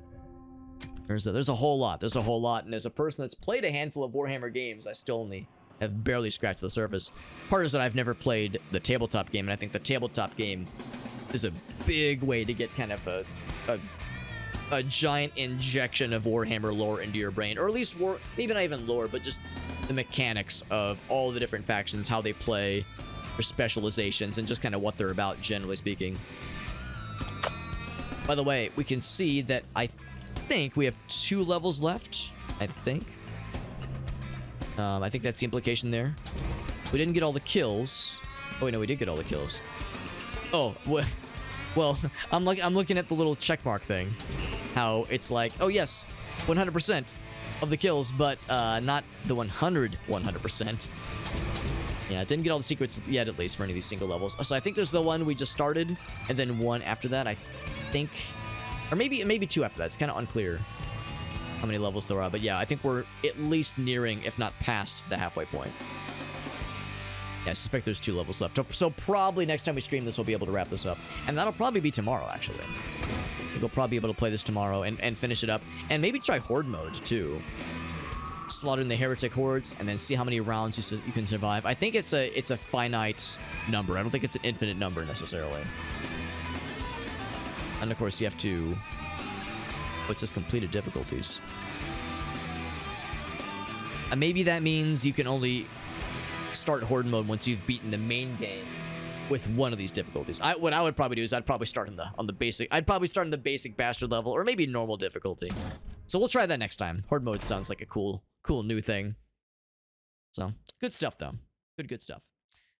there's a whole lot. There's a whole lot, and as a person that's played a handful of Warhammer games, I still only have barely scratched the surface. Part is that I've never played the tabletop game, and I think the tabletop game is a big way to get kind of a giant injection of Warhammer lore into your brain, or at least maybe not even lore, but just the mechanics of all the different factions, how they play, their specializations, and just kind of what they're about, generally speaking. By the way, we can see that I think we have 2 levels left. I think that's the implication there. We didn't get all the kills. Oh wait, no, we did get all the kills. Oh, Well, I'm looking at the little checkmark thing. How it's like, oh yes, 100% of the kills, but not the 100%. Yeah, didn't get all the secrets yet, at least, for any of these single levels. So I think there's the one we just started, and then one after that, I think. Or maybe two after that. It's kind of unclear how many levels there are. But yeah, I think we're at least nearing, if not past, the halfway point. Yeah, I suspect there's 2 levels left. So probably next time we stream this, we'll be able to wrap this up. And that'll probably be tomorrow, actually. I think we'll probably be able to play this tomorrow and finish it up. And maybe try Horde mode, too. Slaughtering the heretic hordes, and then see how many rounds you can survive. I think it's a finite number. I don't think it's an infinite number, necessarily. And, of course, you have to... What's this? Completed difficulties. And maybe that means you can only start Horde mode once you've beaten the main game with one of these difficulties. What I would probably do is I'd probably start on the basic. I'd probably start on the basic bastard level, or maybe normal difficulty. So we'll try that next time. Horde mode sounds like a cool new thing. So good stuff though. Good stuff.